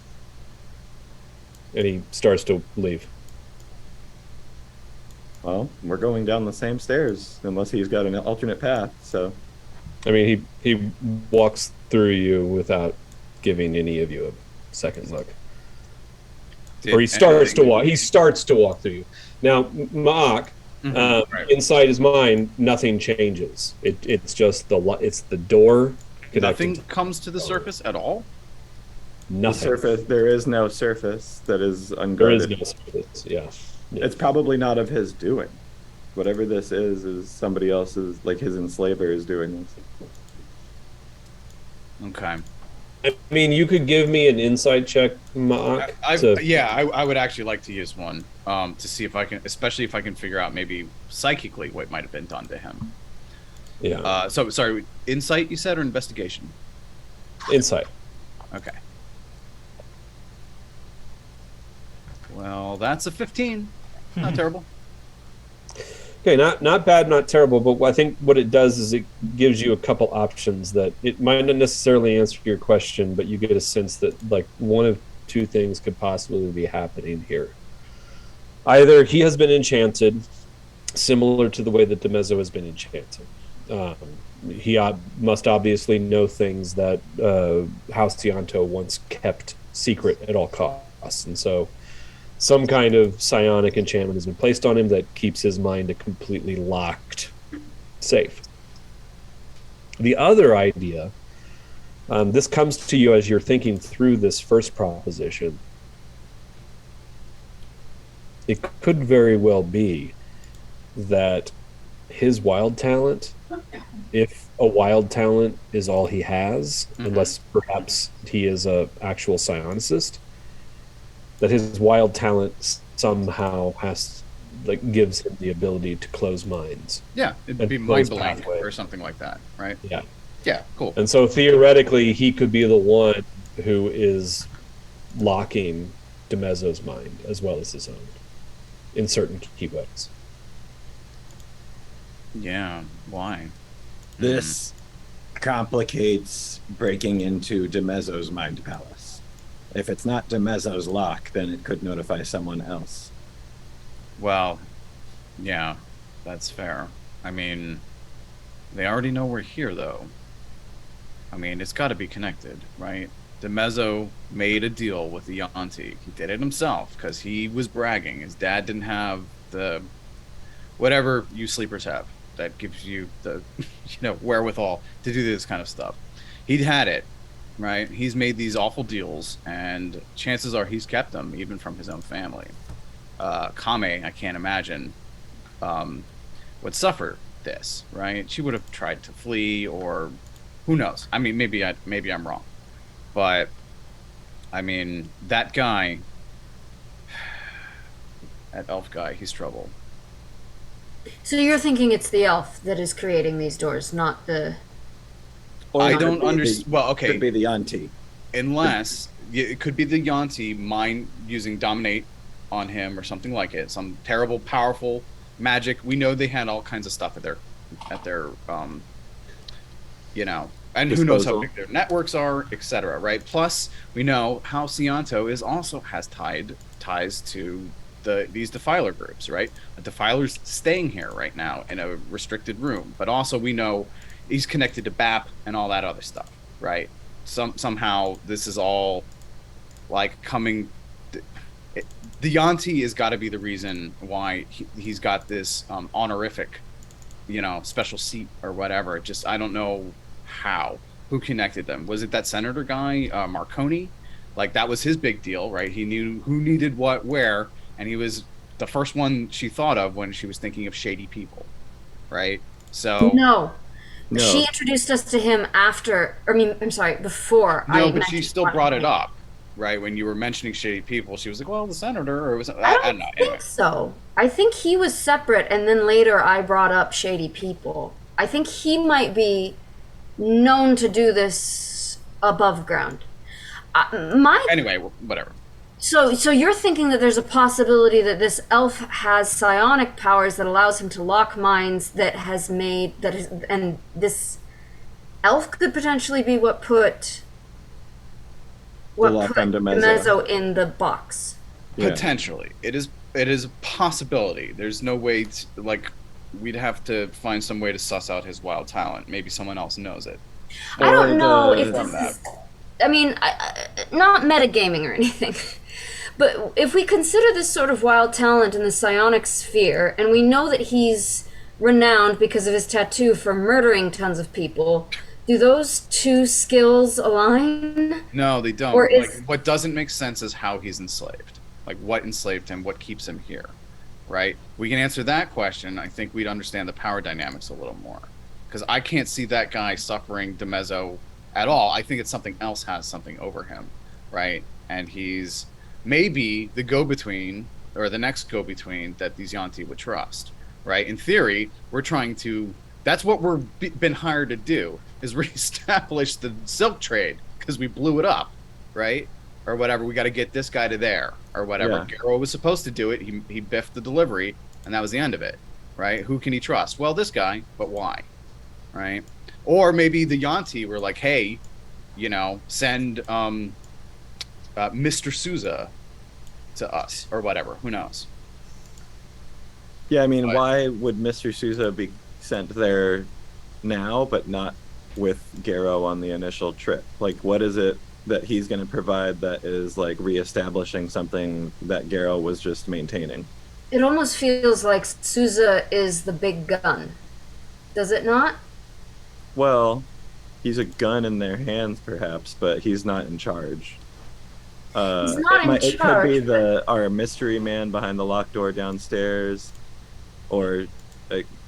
And he starts to leave. Well, we're going down the same stairs, unless he's got an alternate path, so... I mean, he walks through you without giving any of you a second look. Or he starts to walk. He starts to walk through you. Now, Ma'ak, Right. inside his mind, nothing changes. It's just it's the door. Nothing comes to the surface at all? Nothing. There is no surface that is There unguarded. is no surface. Yeah. It's probably not of his doing. Whatever this is somebody else's, like his enslaver is doing this. Okay. I mean, you could give me an insight check, Ma'ak. I would actually like to use one to see if I can, especially if I can figure out maybe psychically what might have been done to him. Yeah. So, sorry, insight you said, or investigation? Insight. Okay. Well, that's a 15. Not terrible. Okay, not bad, not terrible, but I think what it does is it gives you a couple options that it might not necessarily answer your question, but you get a sense that like one of two things could possibly be happening here. Either he has been enchanted, similar to the way that Demezo has been enchanted. He must obviously know things that House Tianto once kept secret at all costs, and so some kind of psionic enchantment has been placed on him that keeps his mind a completely locked safe. The other idea, this comes to you as you're thinking through this first proposition. It could very well be that his wild talent, if a wild talent is all he has, unless perhaps he is a actual psionicist, that his wild talent somehow gives him the ability to close minds. Yeah, it'd And be close mind blank pathways. or something like that, right? Yeah. Yeah, cool. And so theoretically, he could be the one who is locking DeMezzo's mind as well as his own in certain key ways. Yeah, why? This complicates breaking into DeMezzo's mind palace. If it's not DeMezzo's lock, then it could notify someone else. Well, yeah, that's fair. I mean, they already know we're here, though. I mean, it's got to be connected, right? DeMezzo made a deal with the Yuan-ti. He did it himself because he was bragging. His dad didn't have the whatever you sleepers have that gives you the wherewithal to do this kind of stuff. He'd had it, right? He's made these awful deals, and chances are he's kept them even from his own family. Kame, I can't imagine, would suffer this, right? She would have tried to flee, or who knows? I mean, maybe I'm wrong, but I mean, that guy, that elf guy, he's trouble. So you're thinking it's the elf that is creating these doors, not the... Or I it don't could be understand. Well, okay. Could be the Yuan-ti. Unless it could be the Yuan-ti mind using dominate on him or something like it. Some terrible, powerful magic. We know they had all kinds of stuff at their and Disposal. who knows how big their networks are, etc. Right? Plus, we know how Sianto has ties to these defiler groups, right? A defiler's staying here right now in a restricted room, but also we know he's connected to BAP and all that other stuff, right? Somehow this is all like coming. The Yuan-ti has got to be the reason why he's got this honorific, special seat or whatever. Just I don't know who connected them. Was it that senator guy, Marconi? Like that was his big deal, right? He knew who needed what where, and he was the first one she thought of when she was thinking of shady people, right? So No. No. She introduced us to him before. no, but she still brought it up, right? When you were mentioning shady people, she was like, "Well, the senator," or was it? I don't know. think Anyway. so. I think he was separate, and then later I brought up shady people. I think he might be known to do this above ground. Anyway, whatever. So you're thinking that there's a possibility that this elf has psionic powers that allows him to lock minds and this elf could potentially be what put lock on DeMezzo. DeMezzo in the box. Yeah. Potentially, it is a possibility. There's no way to, we'd have to find some way to suss out his wild talent. Maybe someone else knows it. I don't know the- if this is... I mean, not metagaming or anything, but if we consider this sort of wild talent in the psionic sphere, and we know that he's renowned because of his tattoo for murdering tons of people, do those two skills align? No, they don't. Or is- What doesn't make sense is how he's enslaved. Like, what enslaved him? What keeps him here? Right? We can answer that question. I think we'd understand the power dynamics a little more. Because I can't see that guy suffering DeMezzo at all. I think it's something else has something over him, right? And he's maybe the go-between, or the next go-between that these Yuan-ti would trust, right? In theory, we're trying to... That's what we're been hired to do, is reestablish the silk trade, because we blew it up, right? Or whatever, we got to get this guy to there, or whatever. Yeah. Garrow was supposed to do it, he biffed the delivery, and that was the end of it, right? Who can he trust? Well, this guy, but why, right? Or maybe the Yuan-ti were like, hey, send Mr. Souza to us, or whatever, who knows? Yeah, I mean, But- why would Mr. Souza be sent there now, but not with Garrow on the initial trip? Like, what is it that he's going to provide that is, like, reestablishing something that Garrow was just maintaining? It almost feels like Souza is the big gun. Does it not? Well, he's a gun in their hands, perhaps, but he's not in charge. He's not in It could be charge, our mystery man behind the locked door downstairs, or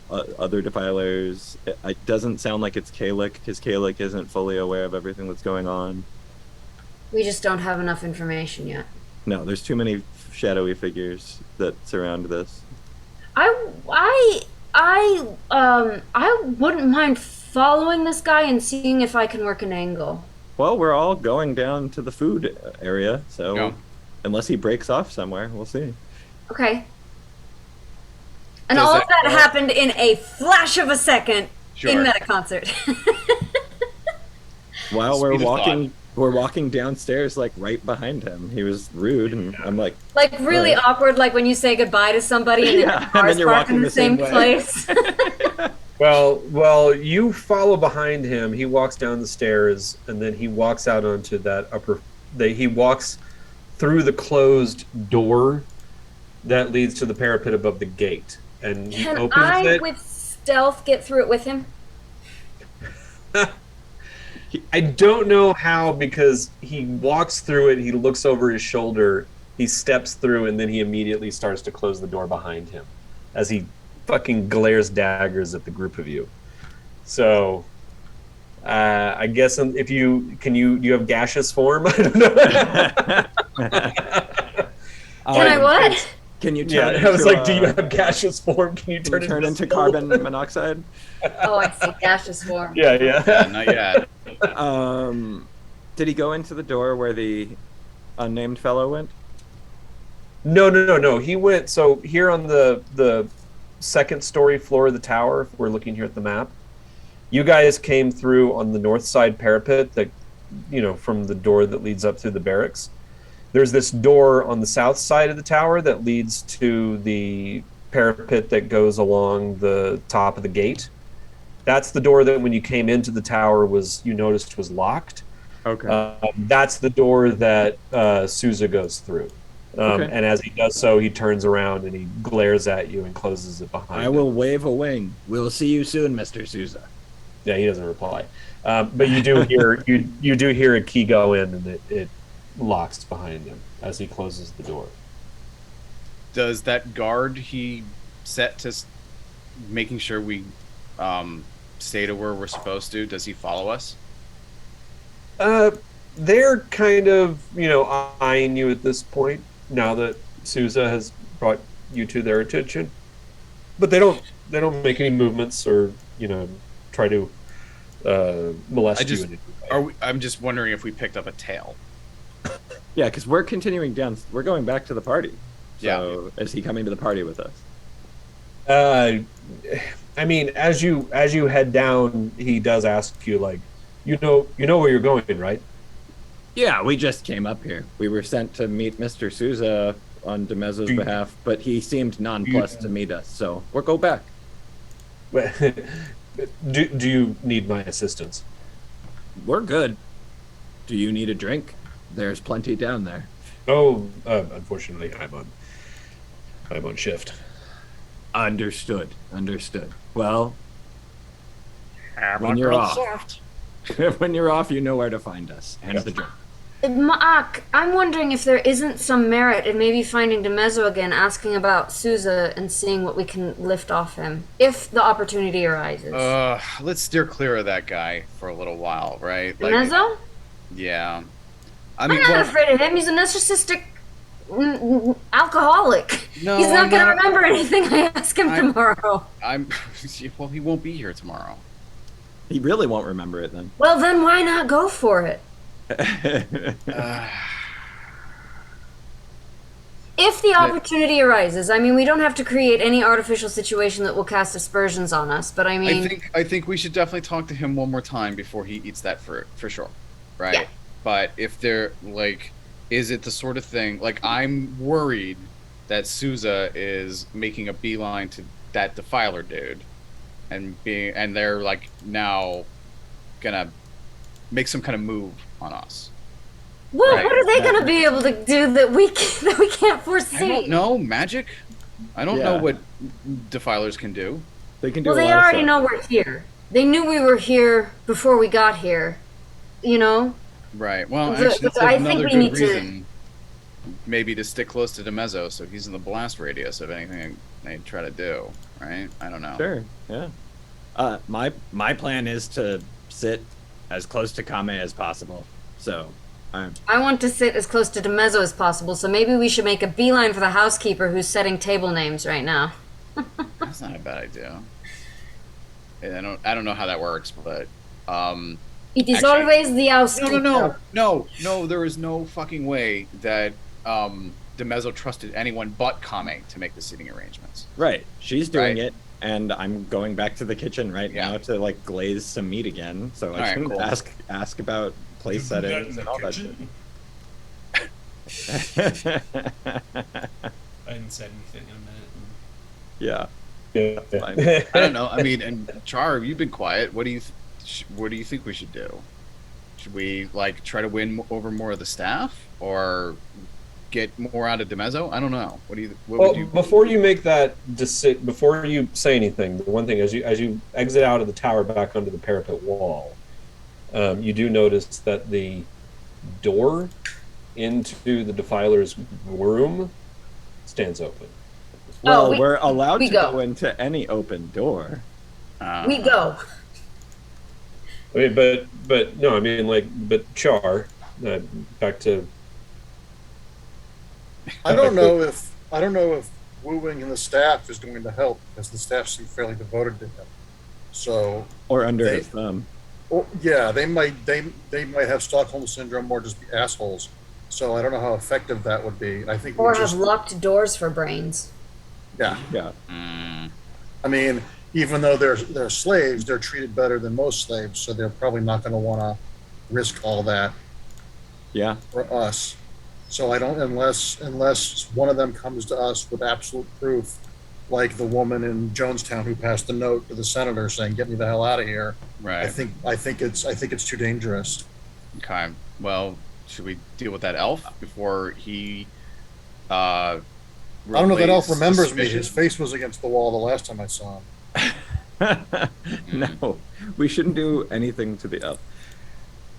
other defilers. It doesn't sound like it's Kalik, because Kalik isn't fully aware of everything that's going on. We just don't have enough information yet. No, there's too many shadowy figures that surround this. I wouldn't mind following this guy and seeing if I can work an angle. Well, we're all going down to the food area, so Yeah. unless he breaks off somewhere, we'll see. Okay. And Does all that of that go- happened in a flash of a second Sure. in Meta Concert. While we're Speed of walking downstairs, like right behind him. He was rude, and I'm like, Like really Right. awkward, like when you say goodbye to somebody and Yeah, then and the cars then you're parked in walking the the same same way. place. Well, you follow behind him. He walks down the stairs, and then he walks out onto that he walks through the closed door that leads to the parapet above the gate, and he Can opens I, it. with stealth, get through it with him? I don't know how, because he walks through it. He looks over his shoulder. He steps through, and then he immediately starts to close the door behind him, as he fucking glares daggers at the group of you. So, I guess if you have gaseous form. I don't know. Can I what? Can you turn Yeah, into, I was like, do you have gaseous form? Can you can you turn into stone? carbon monoxide? Oh, I see. Gaseous form. Yeah. Yeah, not yet. Did he go into the door where the unnamed fellow went? No. He went. So here on the second story floor of the tower, if we're looking here at the map, you guys came through on the north side parapet, that from the door that leads up through the barracks. There's this door on the south side of the tower that leads to the parapet that goes along the top of the gate. That's the door that when you came into the tower you noticed was locked. Okay. That's the door that Sousa goes through. Okay. And as he does so, he turns around and he glares at you and closes it behind him. wave a wing. We'll see you soon, Mr. Sousa. Yeah, he doesn't reply. But you do hear you do hear a key go in, and it locks behind him as he closes the door. Does that guard he set to making sure we stay to where we're supposed to, does he follow us? They're kind of eyeing you at this point now that Sousa has brought you to their attention, but they don't make any movements or try to molest you in any way. I'm just wondering if we picked up a tail. Yeah, because we're continuing down. We're going back to the party. So Yeah. is he coming to the party with us? I mean, as you head down, he does ask you, like, you know where you're going, right? Yeah, we just came up here. We were sent to meet Mr. Sousa on DeMezzo's behalf, but he seemed nonplussed to meet us, so we'll go back. Do you need my assistance? We're good. Do you need a drink? There's plenty down there. Oh, unfortunately, I'm on shift. Understood. Well, when you're off, when you're off, you know where to find us. And the drink. Marc, I'm wondering if there isn't some merit in maybe finding DeMezzo again, asking about Sousa, and seeing what we can lift off him, if the opportunity arises. Let's steer clear of that guy for a little while, right? DeMezzo? Yeah. I'm not afraid of him. He's a narcissistic alcoholic. No, He's not I'm going to not. remember anything I ask him tomorrow. Well, he won't be here tomorrow. He really won't remember it then. Well, then why not go for it? If the opportunity arises, I mean, we don't have to create any artificial situation that will cast aspersions on us, but I mean... I think we should definitely talk to him one more time before he eats that fruit, for sure. Right? Yeah. But if they're, is it the sort of thing, I'm worried that Sousa is making a beeline to that defiler dude, and they're, now gonna make some kind of move on us. Well, Right. what are they going to be able to do that we can't foresee? I don't know, magic? I don't know Yeah. what defilers can do. They can do Well, a they lot of already stuff. know we're here. They knew we were here before we got here. Right. Well, So- actually, that's so I think another we good need to- reason. Maybe to stick close to DeMezzo, so he's in the blast radius of anything they try to do. Right? I don't know. Sure, yeah. My plan is to sit as close to Kame as possible. So, I want to sit as close to DeMezzo as possible, so maybe we should make a beeline for the housekeeper who's setting table names right now. That's not a bad idea. And I don't know how that works, but It is Actually- always the house. No. There is no fucking way that DeMezzo trusted anyone but Kame to make the seating arrangements. Right. She's doing Right. it, and I'm going back to the kitchen right Yeah. now to like glaze some meat again. So I Alright, can cool. ask about place Do that in settings the and all that kitchen? shit. I hadn't said anything in a minute. Yeah. Yeah. Fine. I don't know. I mean, and Char, you've been quiet. What do you think we should do? Should we like try to win over more of the staff, or get more out of DeMezzo? I don't know. What Well, would you? before you make that before you say anything, the one thing as you exit out of the tower back onto the parapet wall, you do notice that the door into the Defiler's room stands open. Well, we- we're allowed we to go. go into any open door. We go. I mean, but no, I mean but Char, back to. I don't know if wooing in the staff is going to help, because the staff seem fairly devoted to him. So, Or under They- his thumb. yeah, they might have Stockholm syndrome or just be assholes. So I don't know how effective that would be. I think Or we have just locked doors for brains. yeah. Yeah. I mean, even though they're slaves, they're treated better than most slaves, so they're probably not going to want to risk all that Yeah. for us. So I don't, unless one of them comes to us with absolute proof, like the woman in Jonestown who passed a note to the senator saying, "Get me the hell out of here." Right. I think it's too dangerous. Okay. Well, should we deal with that elf before he? I I don't know if that elf remembers me. His face was against the wall the last time I saw him. No, we shouldn't do anything to the elf.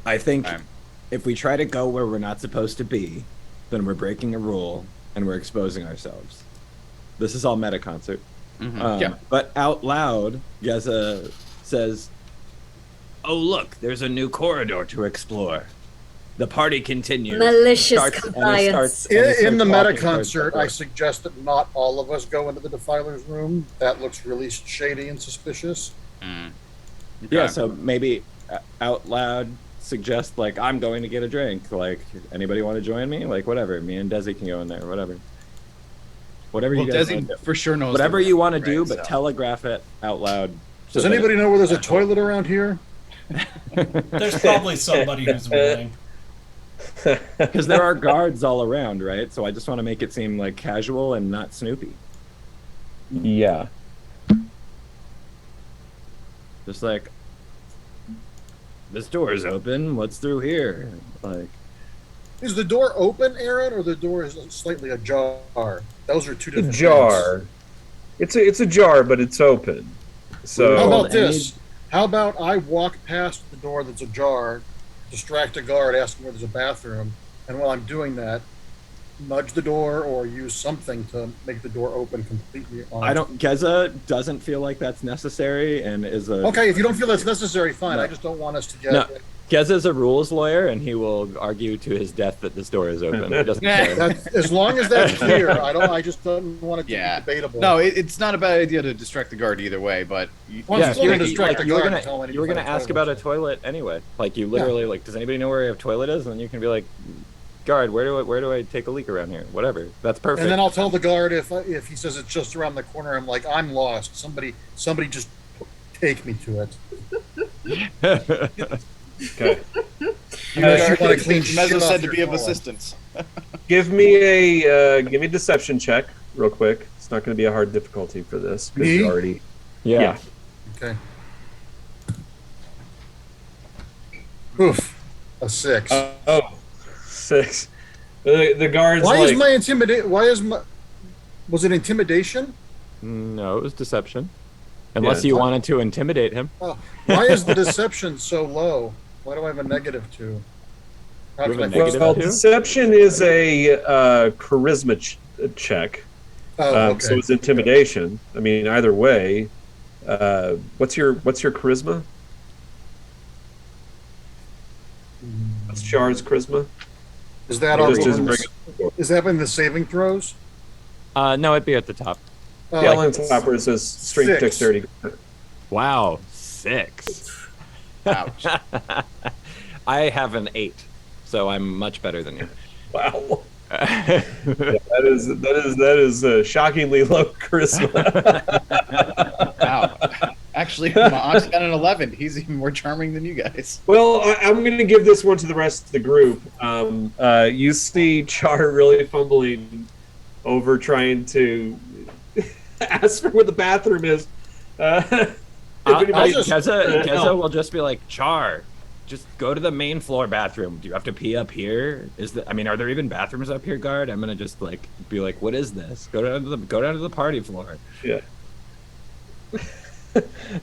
I think Okay. if we try to go where we're not supposed to be, then we're breaking a rule and we're exposing ourselves. This is all meta concert. Yeah. But out loud, Geza says, "Oh look, there's a new corridor to explore." The party continues. Malicious And he compliance. and he In starts the meta walking towards concert, the I door. suggest that not all of us go into the Defiler's room. That looks really shady and suspicious. Yeah, Okay. so maybe out loud suggest like, I'm going to get a drink. Like, anybody want to join me? Like, whatever. Me and Desi can go in there. Whatever. Whatever Well, you guys Desi want to do. for sure knows. Whatever the you room, want to do, right? but So- telegraph it out loud. Does anybody know where there's a toilet around here? There's probably somebody who's willing. Because there are guards all around, right? So I just want to make it seem like casual and not Snoopy. Yeah. Just like, this door is open. What's through here? Like, Is the door open, Aaron, or the door is slightly ajar? Those are two A different jar. It's a jar, but it's open. things. So How Well, about this? How about I walk past the door that's ajar, distract a guard, ask him where there's a bathroom, and while I'm doing that, nudge the door or use something to make the door open completely. I don't. Geza doesn't feel like that's necessary, and is a Okay, if you don't feel that's necessary, fine. No. I just don't want us to get. No. Geza's a rules lawyer, and he will argue to his death that this door is open. He doesn't care. That, as long as that's clear, I just don't want it to Yeah. be debatable. No, it's not a bad idea to distract the guard either way, but Once Yeah, it's if you only were, distract like, the you were guard gonna, and tell him you were gonna ask about a toilet anyway. Like, you literally like, does anybody know where a toilet is? And then you can be like, guard, where do I take a leak around here? Whatever. That's perfect. And then I'll tell the guard if he says it's just around the corner. I'm like, I'm lost. Somebody just take me to it. okay. Unless you want to clean Mezzo shit said off to your be of toilet. assistance. Give me a deception check real quick. It's not going to be a hard difficulty for this because Me? you already. yeah. Okay. Oof. A 6. Oh, 6. The guards Why like. is my intimidate? Why is my? Was it intimidation? No, it was deception. Unless Yeah. you wanted to intimidate him. Oh, why is the deception so low? Why do I have a -2? How You have can a I fix negative that? Well, two? deception is a charisma check. Oh, okay. So it's intimidation. I mean, either way. What's your charisma? What's Char's charisma? Is that It on just doesn't bring is that in the saving throws? No, it'd be at the top. Yeah, on top where it says strength, 6. dexterity. Wow, 6. Ouch. I have an 8, so I'm much better than you. Wow. Yeah, that is shockingly low charisma. Wow. Actually, Ma'ak's got an 11. He's even more charming than you guys. Well, I'm going to give this one to the rest of the group. You see Char really fumbling over trying to ask for where the bathroom is. Geza will just be like, Char, just go to the main floor bathroom. Do you have to pee up here? Are there even bathrooms up here, guard? I'm gonna just be like, what is this? Go down to the party floor. Yeah.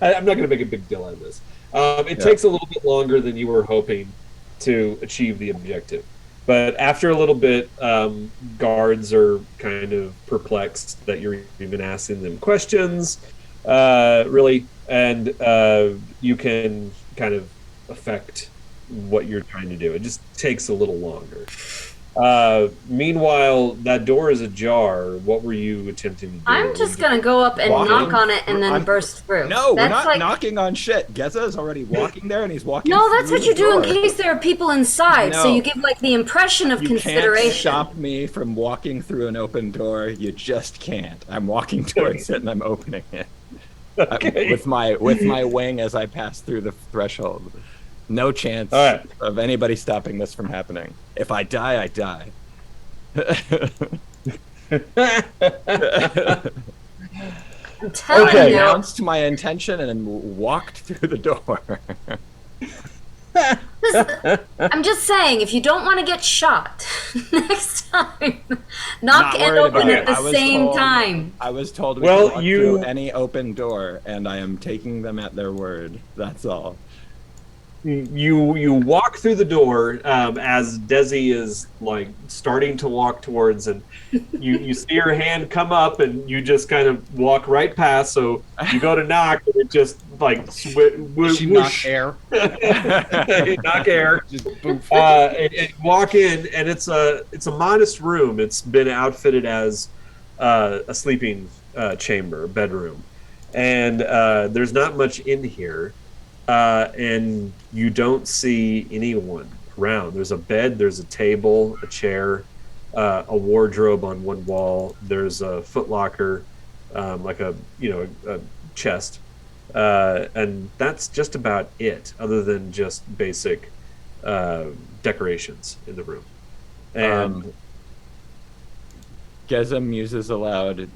I'm not going to make a big deal out of this. It takes a little bit longer than you were hoping to achieve the objective. But after a little bit, guards are kind of perplexed that you're even asking them questions, really, and you can kind of affect what you're trying to do. It just takes a little longer. Meanwhile, that door is ajar. What were you attempting to do? I'm just gonna go up and knock on it and then burst through. No, we're not knocking on shit. Geza is already walking there, and he's walking. No, that's what you do in door. case there are people inside. No. So you give the impression of consideration. You can't stop me from walking through an open door. You just can't. I'm walking towards it and I'm opening it with my wing as I pass through the threshold. No chance of anybody stopping this from happening. If I die, I die. I'm telling you. I announced my intention and walked through the door. I'm just saying, if you don't want to get shot next time, knock and open at the same time. I was told we could walk through any open door, and I am taking them at their word. That's all. You walk through the door as Desi is starting to walk towards, and you see her hand come up, and you just kind of walk right past. So you go to knock, and it just she knock air, knock air. And walk in, and it's a modest room. It's been outfitted as a sleeping chamber, bedroom, and there's not much in here. And you don't see anyone around. There's a bed, there's a table, a chair, a wardrobe on one wall. There's a footlocker, like a chest, and that's just about it. Other than just basic decorations in the room. And Geza muses aloud.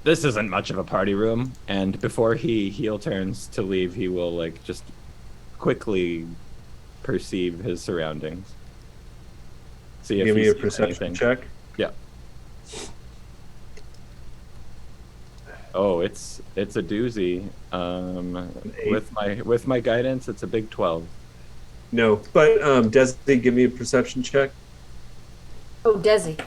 This isn't much of a party room, and before he heel turns to leave, he will just quickly perceive his surroundings. See if give me a sees perception anything. check. Yeah. Oh, it's a doozy. With my guidance, it's a big 12. No, but Desi, give me a perception check. Oh, Desi.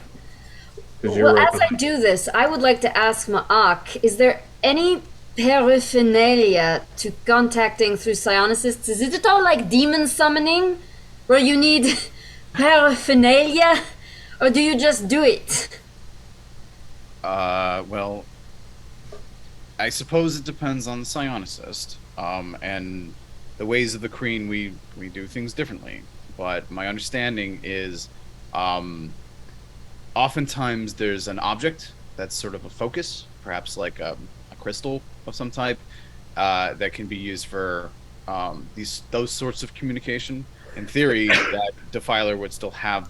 Well, as I do this, I would like to ask Ma'ak, is there any paraphernalia to contacting through psionicists? Is it all like demon summoning, where you need paraphernalia, or do you just do it? Well, I suppose it depends on the psionicist, and the ways of the Queen. We do things differently, but my understanding is, oftentimes there's an object that's sort of a focus, perhaps like a crystal of some type, that can be used for those sorts of communication. In theory, that Defiler would still have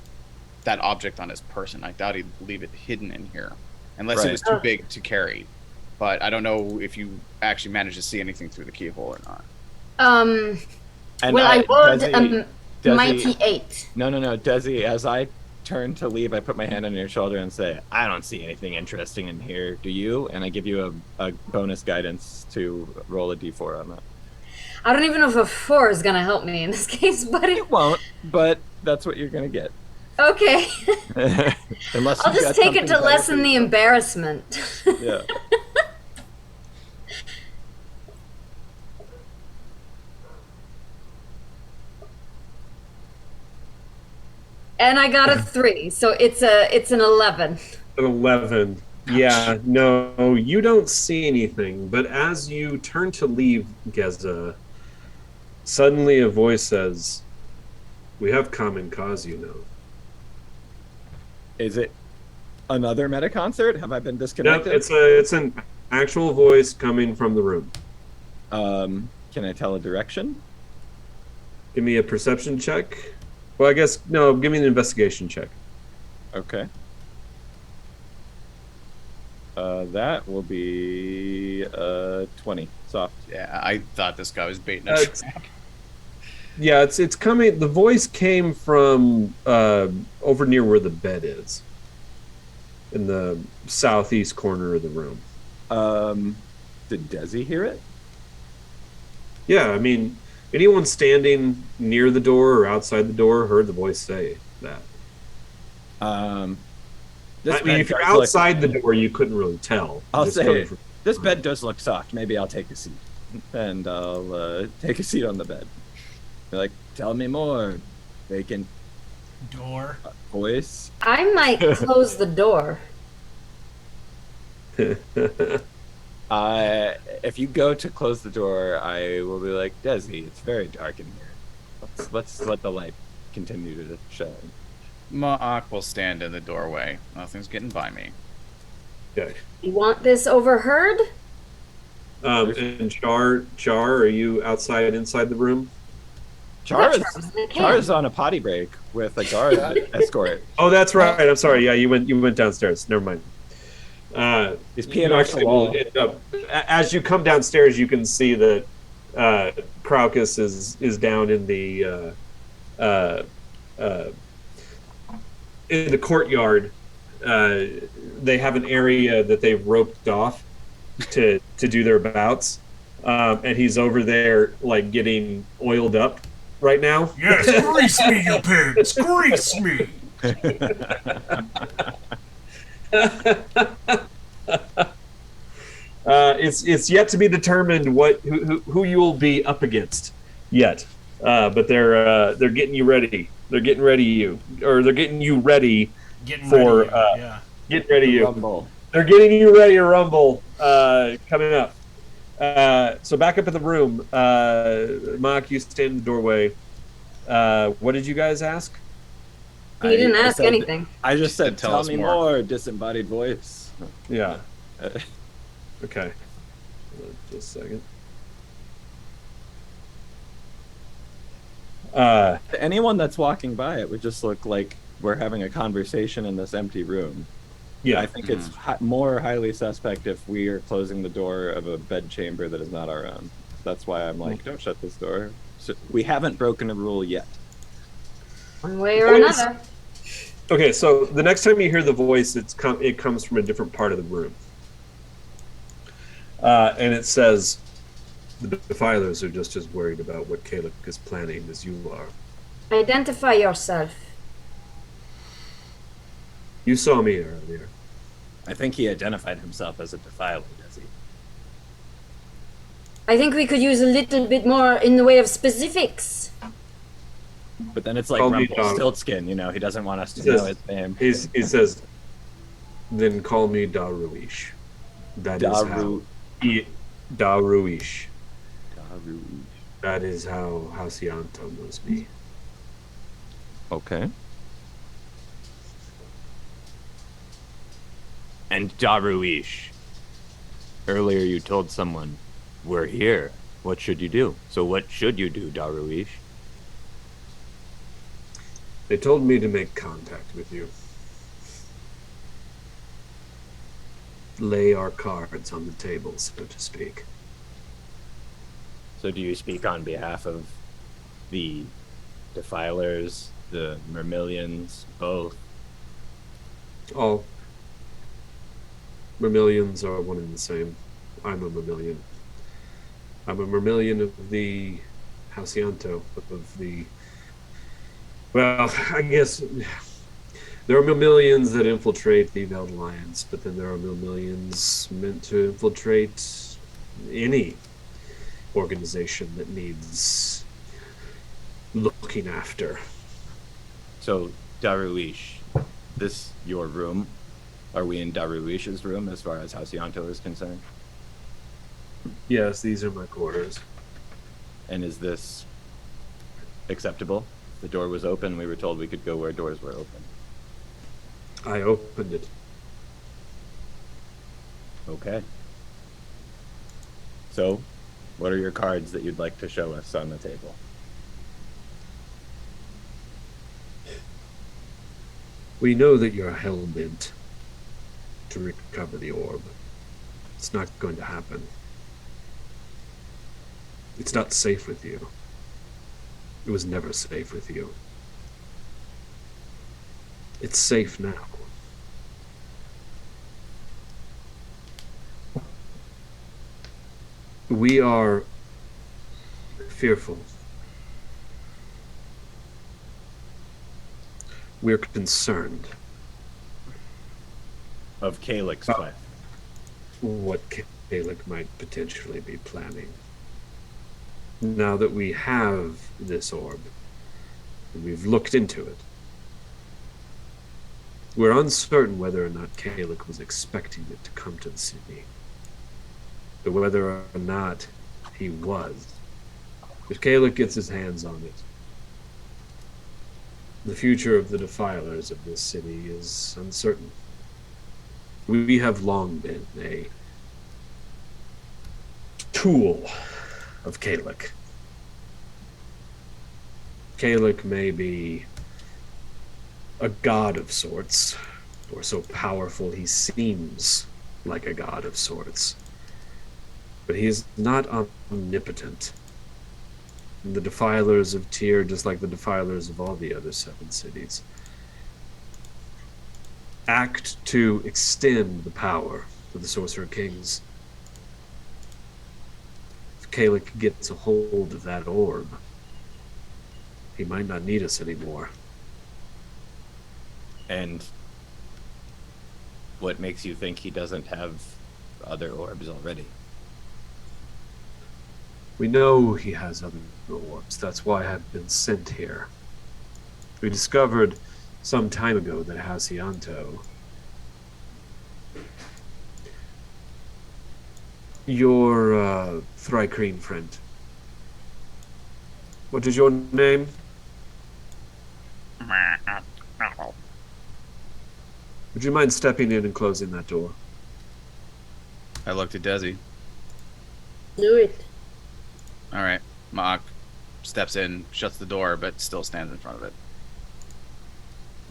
that object on his person. I doubt he'd leave it hidden in here, unless it was too big to carry. But I don't know if you actually managed to see anything through the keyhole or not. Well, I rolled a mighty 8. No, Desi, as I turn to leave, I put my hand on your shoulder and say, I don't see anything interesting in here. Do you? And I give you a bonus guidance to roll a d4 on that. I don't even know if a 4 is going to help me in this case, but it won't, but that's what you're going to get. Okay. Unless I'll just take it to lessen the embarrassment. Yeah. And I got a 3, so it's an 11. An 11. Yeah, no, you don't see anything. But as you turn to leave, Geza, Suddenly a voice says, "We have common cause, you know." Is it another meta concert? Have I been No, disconnected? it's an actual voice coming from the room. Can I tell a direction? Give me a perception check. Well, I guess no. Give me an investigation check. Okay. That will be 20 soft. Yeah, I thought this guy was baiting us. Yeah, it's coming. The voice came from over near where the bed is, in the southeast corner of the room. Did Desi hear it? Yeah, I mean, anyone standing near the door or outside the door heard the voice say that. This I mean, bed if you're does look- outside the door, you couldn't really tell. I'll Just say coming from- this bed does look soft. Maybe I'll take a seat, and I'll take a seat on the bed. Be like, tell me more, vacant Door. voice. I might close the door. If you go to close the door, I will be like, Desi, it's very dark in here. Let's let the light continue to shine. Ma'ak will stand in the doorway. Nothing's getting by me. Okay. You want this overheard? And Char, are you outside, inside the room? Char's on a potty break with a guard escort. Oh, that's right. I'm sorry. Yeah, you went downstairs. Never mind. He's peeing off the wall. As you come downstairs, you can see that Crocus is down in the courtyard. They have an area that they've roped off to do their bouts, and he's over there like getting oiled up right now. Yes, grease me, you pigs! Grease me! It's yet to be determined who you will be up against yet, but they're getting you ready. They're getting you ready for getting ready you. Rumble. They're getting you ready to rumble coming up. So back up in the room, Mark, you stand in the doorway. What did you guys ask? You didn't ask anything. I just said, Tell tell us me more. more, disembodied voice. Yeah. Okay. Just a second. To anyone that's walking by, it would just look like we're having a conversation in this empty room. Yeah. I think it's more highly suspect if we are closing the door of a bed chamber that is not our own. That's why I'm like, don't shut this door. So we haven't broken a rule yet. One way or another. Okay, so the next time you hear the voice, it comes from a different part of the room. And it says, the Defilers are just as worried about what Kalek is planning as you are. Identify yourself. You saw me earlier. I think he identified himself as a defiler, does he? I think we could use a little bit more in the way of specifics. But then it's like Call me Rumpelstiltskin, you know, he doesn't want us to He know says- his name. He says, then call me Daruish. That is how... Daruish. That is how Halcyanto knows me. Okay. And Daruish. Earlier you told someone, we're here. What should you do? So what should you do, Daruish? They told me to make contact with you. Lay our cards on the table, so to speak. So do you speak on behalf of the Defilers, the Mermillions, both? All Mermillions are one and the same. I'm a Mermillion. I'm a Mermillion of the Halcyanto, of the... Well, I guess there are Mermillions that infiltrate the Veld Alliance, but then there are Mermillions meant to infiltrate any organization that needs looking after. So, Daruish, this your room? Are we in Daruish's room as far as Halcyanto is concerned? Yes, these are my quarters. And is this acceptable? The door was open. We were told we could go where doors were open. I opened it. Okay. So, what are your cards that you'd like to show us on the table? We know that you're hell-bent to recover the orb. It's not going to happen. It's not safe with you. It was never safe with you. It's safe now. We are fearful. We're concerned. Of Calic's plan. What Calic might potentially be planning. Now that we have this orb, and we've looked into it, we're uncertain whether or not Calic was expecting it to come to the city. But whether or not he was, if Calic gets his hands on it, the future of the defilers of this city is uncertain. We have long been a tool of Calic. Calic may be a god of sorts, or so powerful he seems like a god of sorts. But he is not omnipotent. And the defilers of Tyr, just like the defilers of all the other 7 cities, act to extend the power of the Sorcerer Kings. If Calic gets a hold of that orb, he might not need us anymore. And what makes you think he doesn't have other orbs already? We know he has other orbs. That's why I've been sent here. We discovered some time ago that Hasianto, your Thrycreen friend. What is your name? Would you mind stepping in and closing that door? I looked at Desi. Do it. All right. Marc steps in, shuts the door, but still stands in front of it.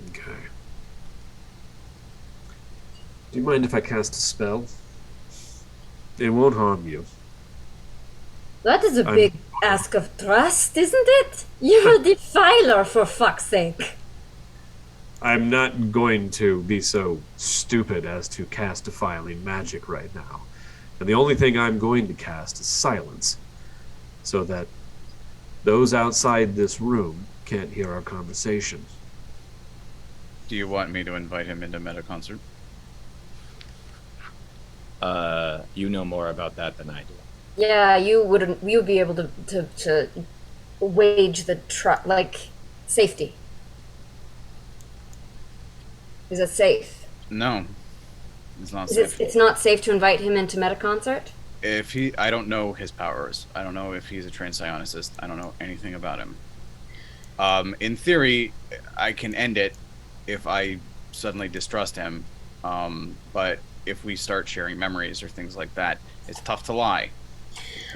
Okay. Do you mind if I cast a spell? It won't harm you. That is a big ask of trust, isn't it? You're a defiler, for fuck's sake. I'm not going to be so stupid as to cast defiling magic right now. And the only thing I'm going to cast is silence, so that those outside this room can't hear our conversation. Do you want me to invite him into meta concert? You know more about that than I do. Yeah, you would be able to wage the safety. Is it safe? No, it's not safe. It's not safe to invite him into meta concert? I don't know his powers. I don't know if he's a trained psionicist. I don't know anything about him. In theory, I can end it if I suddenly distrust him. But if we start sharing memories or things like that, it's tough to lie.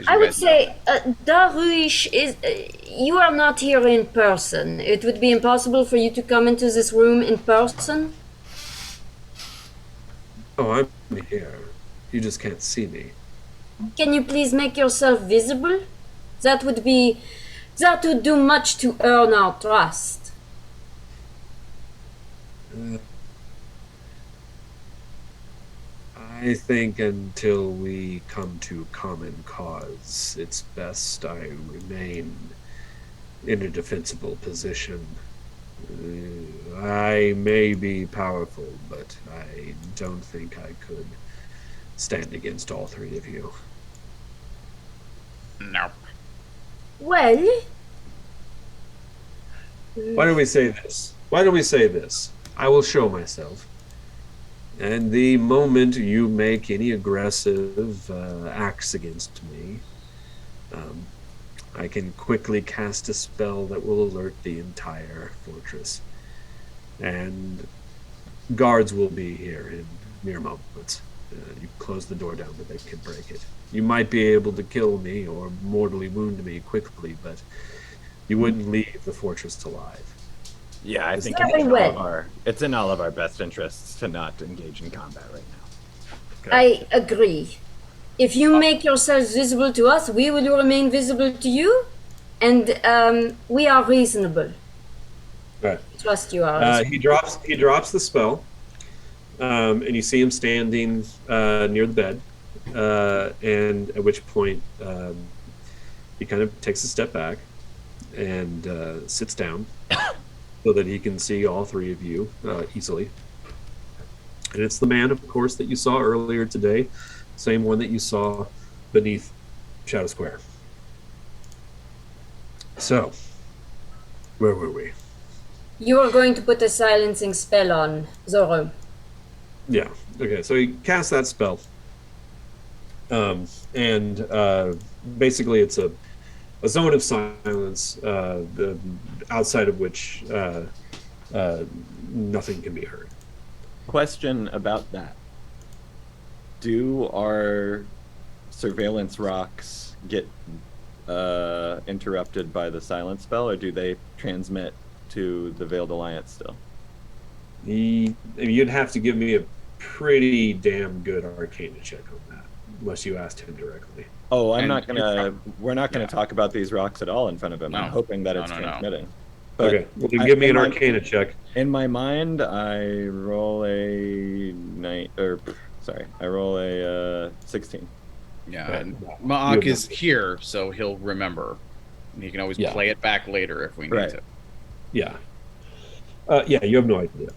I would say, Darush, you are not here in person. It would be impossible for you to come into this room in person. Oh, I'm here. You just can't see me. Can you please make yourself visible? That would do much to earn our trust. I think until we come to common cause, it's best I remain in a defensible position. I may be powerful, but I don't think I could stand against all 3 of you. No. Well... Why don't we say this? I will show myself. And the moment you make any aggressive acts against me, I can quickly cast a spell that will alert the entire fortress. And guards will be here in mere moments. You close the door down, but they can break it. You might be able to kill me or mortally wound me quickly, but you wouldn't leave the fortress alive. Yeah, I think it's in all of our best interests to not engage in combat right now. Okay. I agree. If you make yourselves visible to us, we will remain visible to you, and we are reasonable. Right. Trust you are. He drops the spell, and you see him standing near the bed, and at which point he kind of takes a step back and sits down so that he can see all three of you easily. And it's the man, of course, that you saw earlier today, same one that you saw beneath Shadow Square. So, where were we? You are going to put a silencing spell on Zoro. Yeah. Okay. So he casts that spell, and basically it's a zone of silence, the outside of which nothing can be heard. Question about that: do our surveillance rocks get interrupted by the silence spell, or do they transmit to the Veiled Alliance still? You'd have to give me a pretty damn good Arcana check on that, unless you asked him directly. Oh, we're not gonna talk about these rocks at all in front of him. No. I'm hoping that it's transmitting. But okay, well, then give me an Arcana check. In my mind, I roll a 16. Yeah, and Ma'ak is here, so he'll remember. He can always play it back later if we need to. Yeah. You have no idea.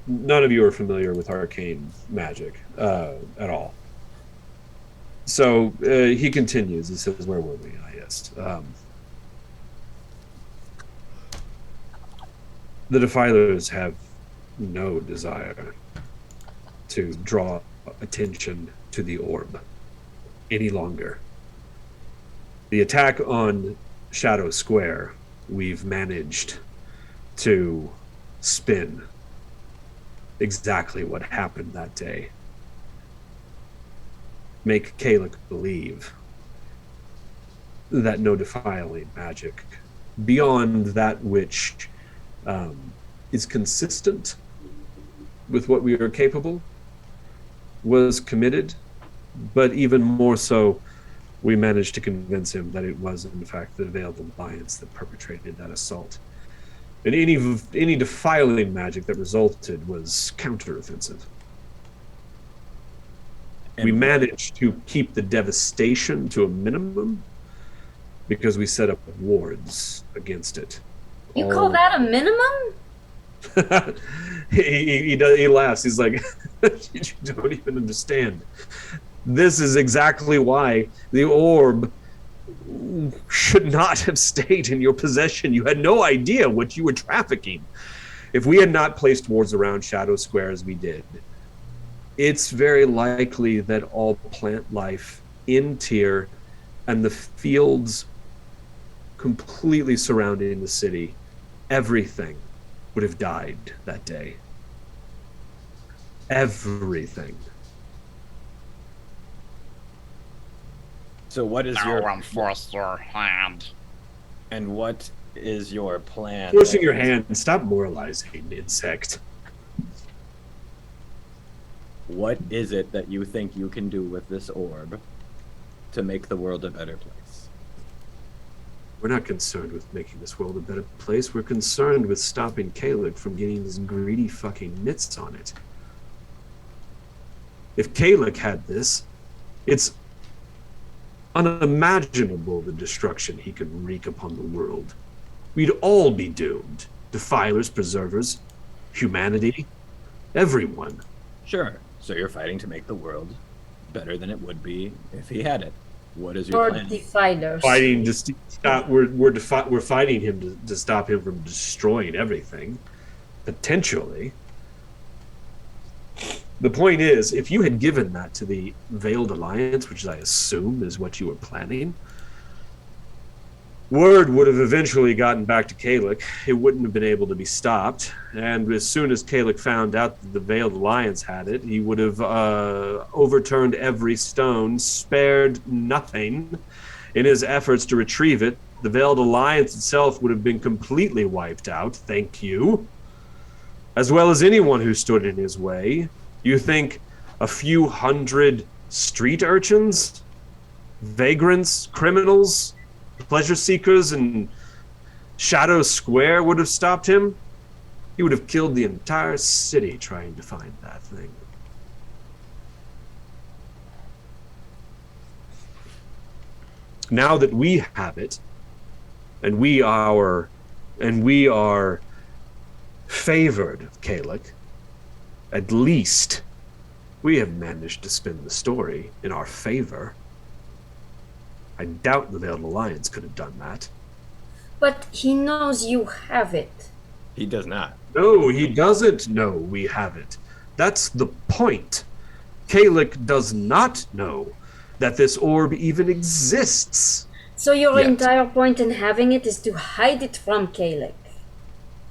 None of you are familiar with arcane magic at all. So he continues. He says, "Where were we?" I asked. The Defilers have no desire to draw attention to the orb any longer. The attack on Shadow Square, we've managed to spin exactly what happened that day. Make Kalek believe that no defiling magic beyond that which is consistent with what we are capable was committed, but even more so, we managed to convince him that it was in fact the Veiled Alliance that perpetrated that assault. And any defiling magic that resulted was counteroffensive. We managed to keep the devastation to a minimum because we set up wards against it. You call that a minimum? He laughs. He's like, you don't even understand. This is exactly why the orb should not have stayed in your possession. You had no idea what you were trafficking. If we had not placed wards around Shadow Square as we did, it's very likely that all plant life in Tyr and the fields completely surrounding the city, everything would have died that day. Everything. So what is your force your hand? And what is your plan? Forcing your hand. Stop moralizing, insect. What is it that you think you can do with this orb to make the world a better place? We're not concerned with making this world a better place. We're concerned with stopping Kalek from getting his greedy fucking mitts on it. If Kalek had this, it's unimaginable the destruction he could wreak upon the world. We'd all be doomed. Defilers, preservers, humanity, everyone. Sure. So you're fighting to make the world better than it would be if he had it. What is your plan? Defilers. Fighting to stop. We're fighting him to stop him from destroying everything, potentially. The point is, if you had given that to the Veiled Alliance, which I assume is what you were planning, Word would have eventually gotten back to Kalek. It wouldn't have been able to be stopped. And as soon as Kalek found out that the Veiled Alliance had it, he would have overturned every stone, spared nothing in his efforts to retrieve it. The Veiled Alliance itself would have been completely wiped out, thank you, as well as anyone who stood in his way. You think a few hundred street urchins, vagrants, criminals, pleasure seekers in Shadow Square would have stopped him? He would have killed the entire city trying to find that thing. Now that we have it, and we are favored of Kalek, at least we have managed to spin the story in our favor. I doubt the Veiled Alliance could have done that. But he knows you have it. He does not. No, he doesn't know we have it. That's the point. Kalek does not know that this orb even exists. So your Yet. entire point in having it is to hide it from Kalek.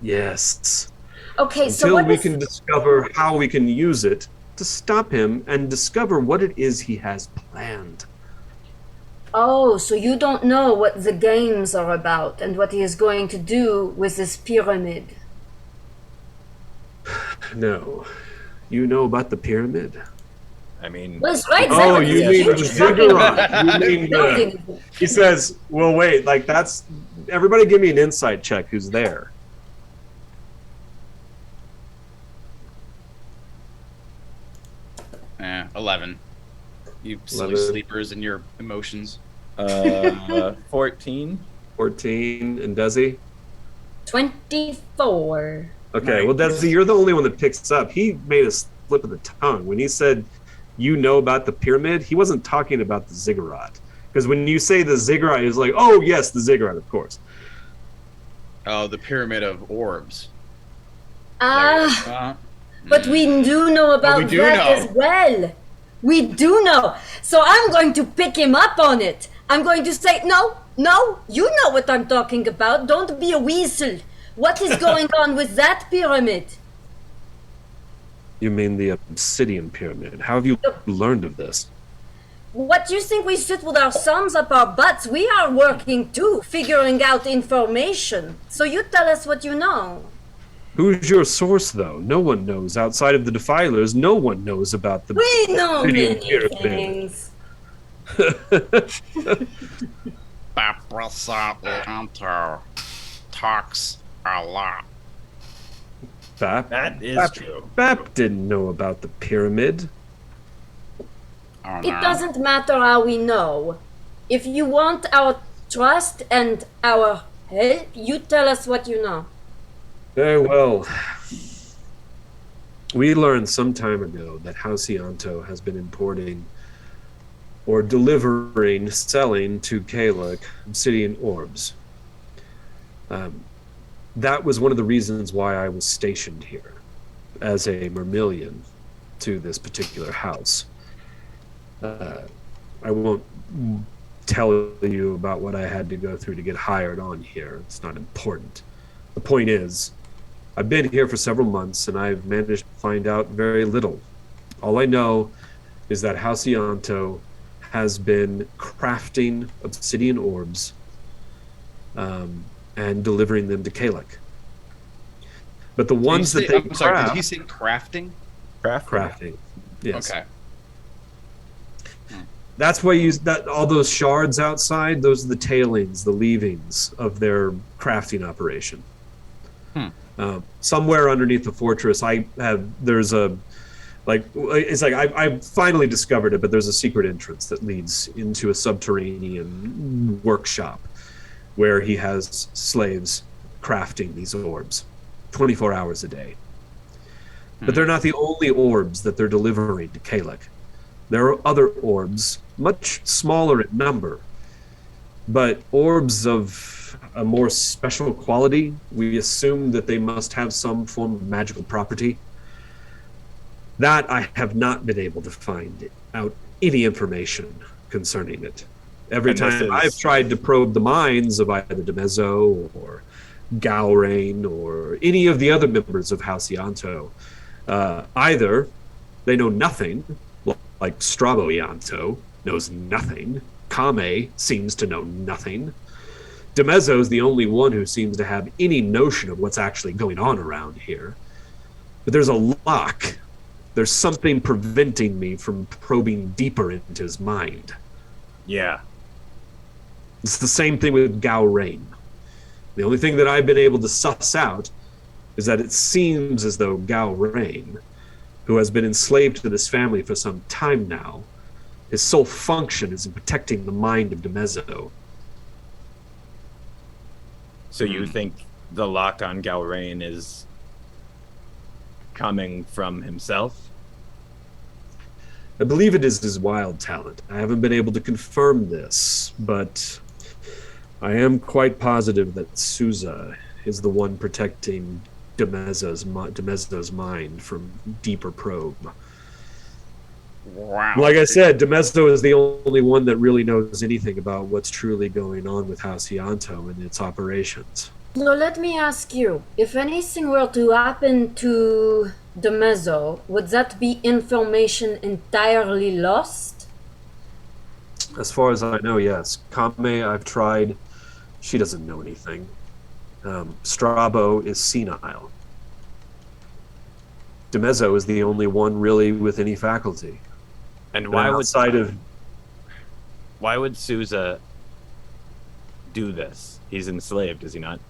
Yes. Okay, so Until what we is... can discover how we can use it to stop him and discover what it is he has planned. Oh, so you don't know what the games are about and what he is going to do with this pyramid. No. You know about the pyramid? I mean, Well, it's right Oh, there. you It's mean the huge ziggurat. You fucking mean building. He says, well, wait, like that's... Everybody give me an insight check who's there. Eh, 11. You silly 11. sleepers and your emotions. 14. 14. And Desi? 24. Okay, well, Desi, you're the only one that picks up. He made a slip of the tongue. When he said, you know about the pyramid, he wasn't talking about the ziggurat. Because when you say the ziggurat, he's like, oh, yes, the ziggurat, of course. Oh, the pyramid of orbs. But we do know about we do that know. as well. We do know. So I'm going to pick him up on it. I'm going to say, no, you know what I'm talking about. Don't be a weasel. What is going on with that pyramid? You mean the obsidian pyramid. How have you learned of this? What, you think we sit with our thumbs up our butts? We are working too, figuring out information. So you tell us what you know. Who's your source, though? No one knows. Outside of the Defilers, no one knows about the We know obsidian many pyramid. things. Professor Anto talks a lot. Bap? That is true. Bap didn't know about the pyramid. Oh, It doesn't matter how we know. If you want our trust and our help, you tell us what you know. Very well. We learned some time ago that Halcyanto has been importing or delivering, selling to Kalek obsidian orbs. That was one of the reasons why I was stationed here as a Mermillion to this particular house. I won't tell you about what I had to go through to get hired on here. It's not important. The point is, I've been here for several months and I've managed to find out very little. All I know is that Halcyanto has been crafting obsidian orbs and delivering them to Kalek. But the ones that they I'm sorry, craft... did he say crafting? Crafting, yes. Okay. That's why you that all those shards outside, those are the tailings, the leavings of their crafting operation. Somewhere underneath the fortress, there's a, I finally discovered it, but there's a secret entrance that leads into a subterranean workshop where he has slaves crafting these orbs 24 hours a day. But they're not the only orbs that they're delivering to Kalek. There are other orbs, much smaller in number, but orbs of a more special quality. We assume that they must have some form of magical property. That I have not been able to find out any information concerning it. Every And this time is- I've tried to probe the minds of either Demezo or Galrain or any of the other members of House Ianto, either they know nothing, like Strabo Ianto knows nothing, Kame seems to know nothing, Demezo is the only one who seems to have any notion of what's actually going on around here. But there's a lock. There's something preventing me from probing deeper into his mind. Yeah. It's the same thing with Galrain. The only thing that I've been able to suss out is that it seems as though Galrain, who has been enslaved to this family for some time now, his sole function is in protecting the mind of Demezo. So you think the lock on Galrain is coming from himself? I believe it is his wild talent. I haven't been able to confirm this, but I am quite positive that Souza is the one protecting Demezo's mind from deeper probe. Wow. Like I said, Demezo is the only one that really knows anything about what's truly going on with House Ianto and its operations. So let me ask you, if anything were to happen to Demezo, would that be information entirely lost? As far as I know, yes. Kame, I've tried. She doesn't know anything. Strabo is senile. Demezo is the only one really with any faculty. And Why why would Souza do this? He's enslaved, is he not?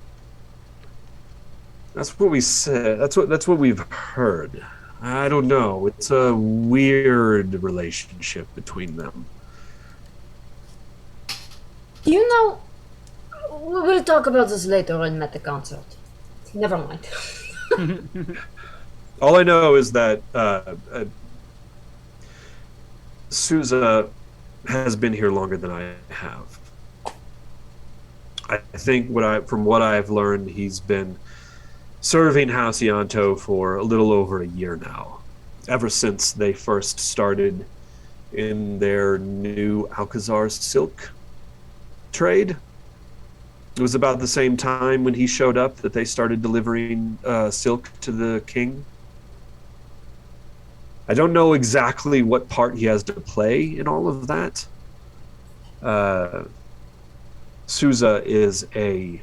That's what we said. That's what we've heard. I don't know. It's a weird relationship between them. You know, we'll talk about this later in Meta Concert. Never mind. All I know is that Souza has been here longer than I have. I think from what I've learned, he's been serving House Ianto for a little over a year now, ever since they first started in their new Alcazar silk trade. It was about the same time when he showed up that they started delivering silk to the king. I don't know exactly what part he has to play in all of that. Souza is a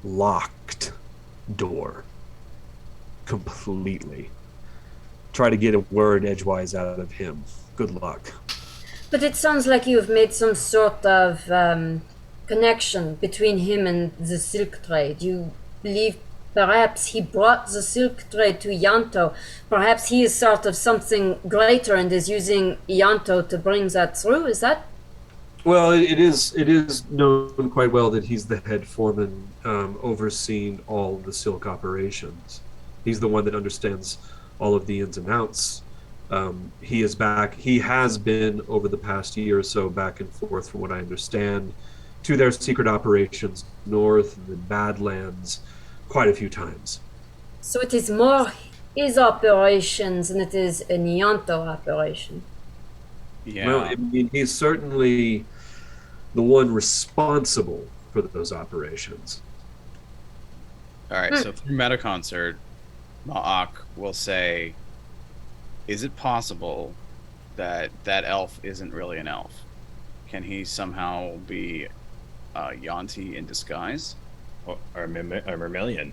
locked door. Completely. Try to get a word edgewise out of him. Good luck. But it sounds like you've made some sort of connection between him and the silk trade. You believe perhaps he brought the silk trade to Ianto. Perhaps he is sort of something greater and is using Ianto to bring that through. Is that? Well, it is known quite well that he's the head foreman overseeing all the silk operations. He's the one that understands all of the ins and outs. He is back. He has been over the past year or so back and forth, from what I understand, to their secret operations north in the Badlands quite a few times. So it is more his operations than it is an Ianto operation. Yeah. Well, I mean, he's certainly the one responsible for those operations. All right, so through Meta Concert, Ma'ak will say, is it possible that that elf isn't really an elf? Can he somehow be Yanti in disguise? Or Mermillion?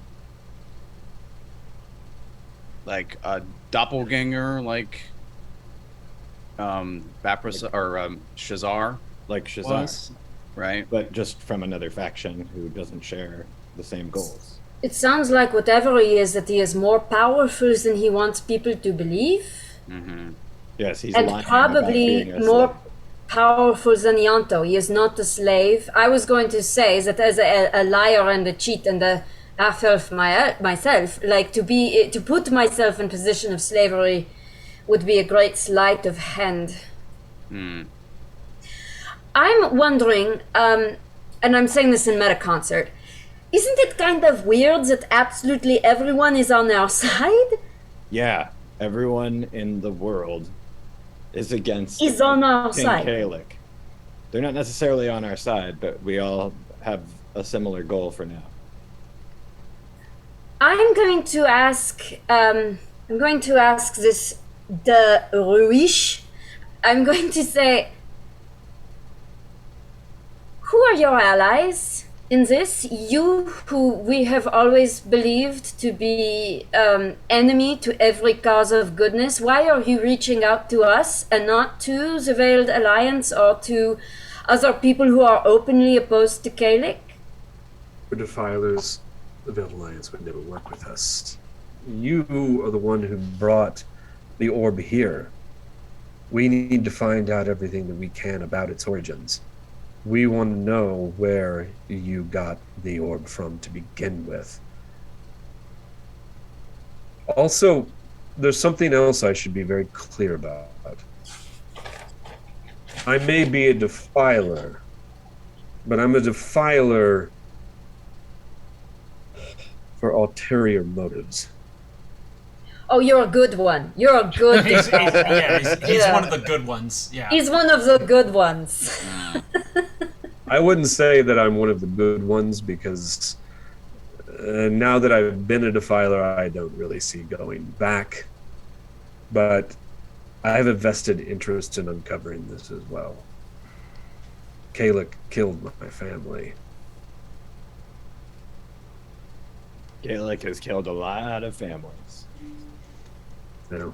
Like a doppelganger, like Bapras or Shazar Like Shazar. was, right? But just from another faction who doesn't share the same goals. It sounds like whatever he is, that he is more powerful than he wants people to believe. Mm-hmm. Yes, he's And lying probably about being a more slave. powerful than Ianto. He is not a slave. I was going to say that as a liar and a cheat and a half-elf myself, like to put myself in position of slavery would be a great sleight of hand. I'm wondering, and I'm saying this in Meta Concert, isn't it kind of weird that absolutely everyone is on our side? Yeah, everyone in the world is against Is on our King side. Kalik. They're not necessarily on our side, but we all have a similar goal for now. I'm going to ask this the Ruish. I'm going to say, who are your allies in this? You who we have always believed to be enemy to every cause of goodness. Why are you reaching out to us and not to the Veiled Alliance or to other people who are openly opposed to Kalik? For defilers, the Veiled Alliance would never work with us. You are the one who brought the orb here. We need to find out everything that we can about its origins. We want to know where you got the orb from to begin with. Also, there's something else I should be very clear about. I may be a defiler, but I'm a defiler for ulterior motives. Oh, you're a good one. You're a good he's Yeah. one of the good ones. Yeah. He's one of the good ones. I wouldn't say that I'm one of the good ones because now that I've been a defiler, I don't really see going back. But I have a vested interest in uncovering this as well. Kalik killed my family. Kalik has killed a lot of families. You know,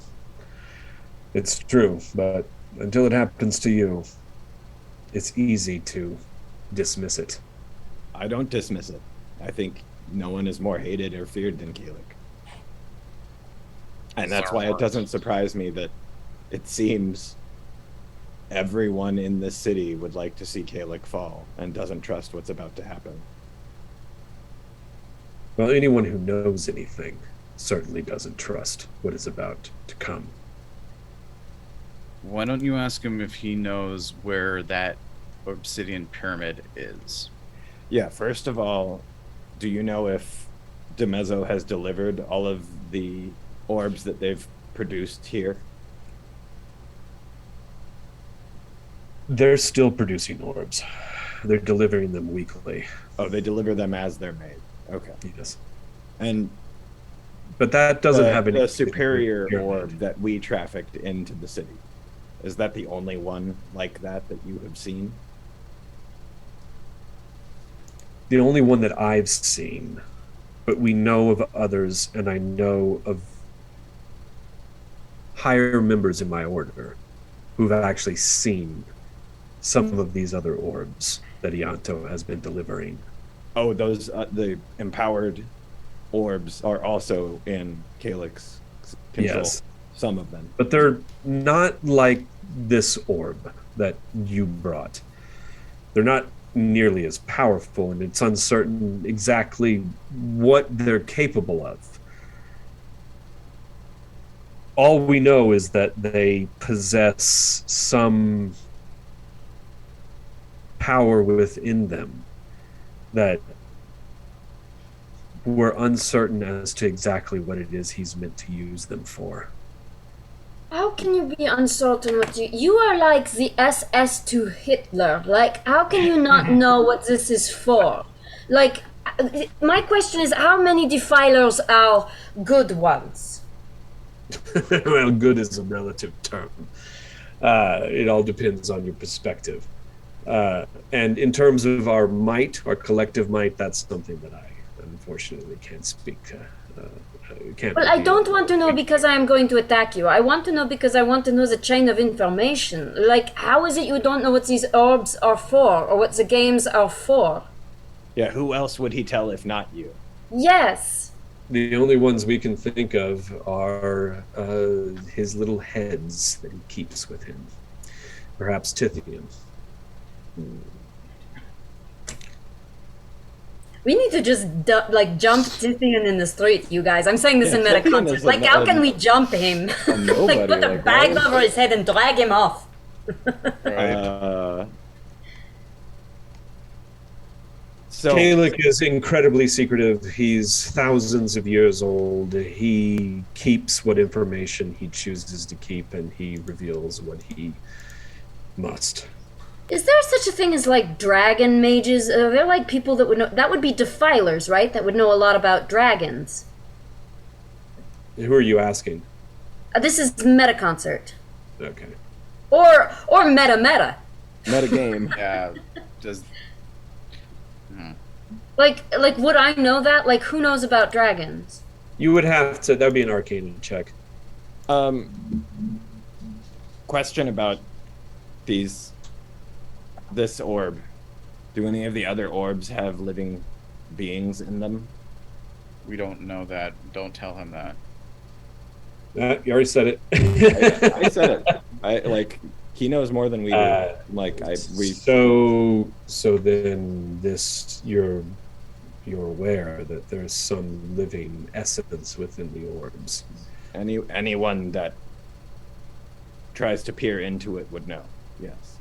it's true, but until it happens to you, it's easy to dismiss it. I don't dismiss it. I think no one is more hated or feared than Kalik. And that's why it doesn't surprise me that it seems everyone in this city would like to see Kalik fall and doesn't trust what's about to happen. Well, anyone who knows anything certainly doesn't trust what is about to come. Why don't you ask him if he knows where that obsidian pyramid is? Yeah, first of all, do you know if Demezzo has delivered all of the orbs that they've produced here? They're still producing orbs. They're delivering them weekly. Oh, they deliver them as they're made. Okay. Yes. And but that doesn't have any the superior orb that we trafficked into the city. Is that the only one like that you have seen? The only one that I've seen, but we know of others, and I know of higher members in my order who've actually seen some of these other orbs that Ianto has been delivering. Oh, those the empowered orbs are also in Kalik's control. Yes. Some of them. But they're not like this orb that you brought. They're not nearly as powerful, and it's uncertain exactly what they're capable of. All we know is that they possess some power within them that we're uncertain as to exactly what it is he's meant to use them for. How can you be uncertain what you are like the SS to Hitler? Like, how can you not know what this is for? Like, my question is, how many defilers are good ones? Well, good is a relative term. It all depends on your perspective. And in terms of our might, our collective might, that's something that I unfortunately can't speak. Well, I don't want to know because I am going to attack you. I want to know because I want to know the chain of information. Like, how is it you don't know what these orbs are for or what the games are for? Yeah, who else would he tell if not you? Yes. The only ones we can think of are his little heads that he keeps with him. Perhaps Tithium. We need to just jump Tithian in the street, you guys. I'm saying this in meta context. Like, how can we jump him? Like, put a bag over his head and drag him off. So Kalik is incredibly secretive. He's thousands of years old. He keeps what information he chooses to keep, and he reveals what he must. Is there such a thing as like dragon mages? Are there like people that would know? That would be defilers, right? That would know a lot about dragons. Who are you asking? This is meta concert. Okay. Or meta. Meta game. Yeah. Does. Like would I know that? Like who knows about dragons? You would have to. That would be an arcane check. Question about this orb. Do any of the other orbs have living beings in them? We don't know that. Don't tell him that. You already said it. I said it. He knows more than we do. So then this you're aware that there's some living essence within the orbs. Anyone that tries to peer into it would know. Yes.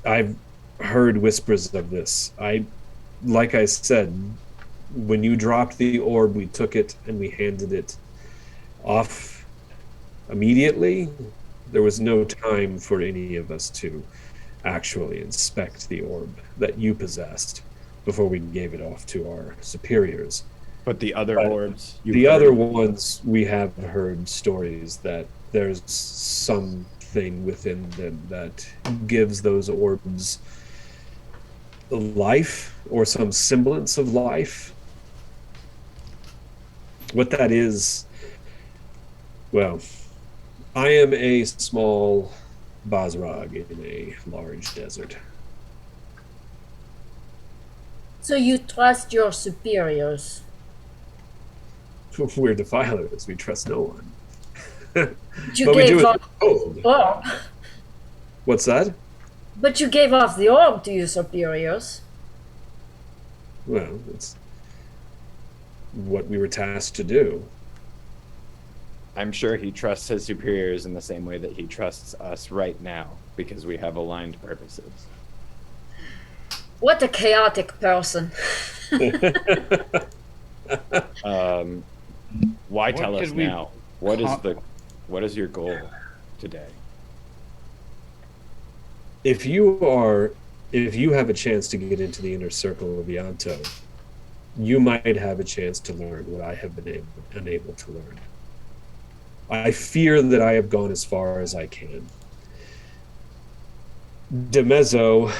I've heard whispers of this. Like I said, when you dropped the orb, we took it and we handed it off immediately. There was no time for any of us to actually inspect the orb that you possessed before we gave it off to our superiors. But the other orbs? The other ones, we have heard stories that there's something within them that gives those orbs life or some semblance of life. What that is, well, I am a small Basrag in a large desert. So you trust your superiors? We're defilers. We trust no one. You but we do gave it off cold. the orb. What's that? But you gave off the orb to your superiors. Well, it's what we were tasked to do. I'm sure he trusts his superiors in the same way that he trusts us right now, because we have aligned purposes. What a chaotic person. Why tell us now? What is your goal today? If you have a chance to get into the inner circle of Yanto, you might have a chance to learn what I have been unable to learn. I fear that I have gone as far as I can. DeMezzo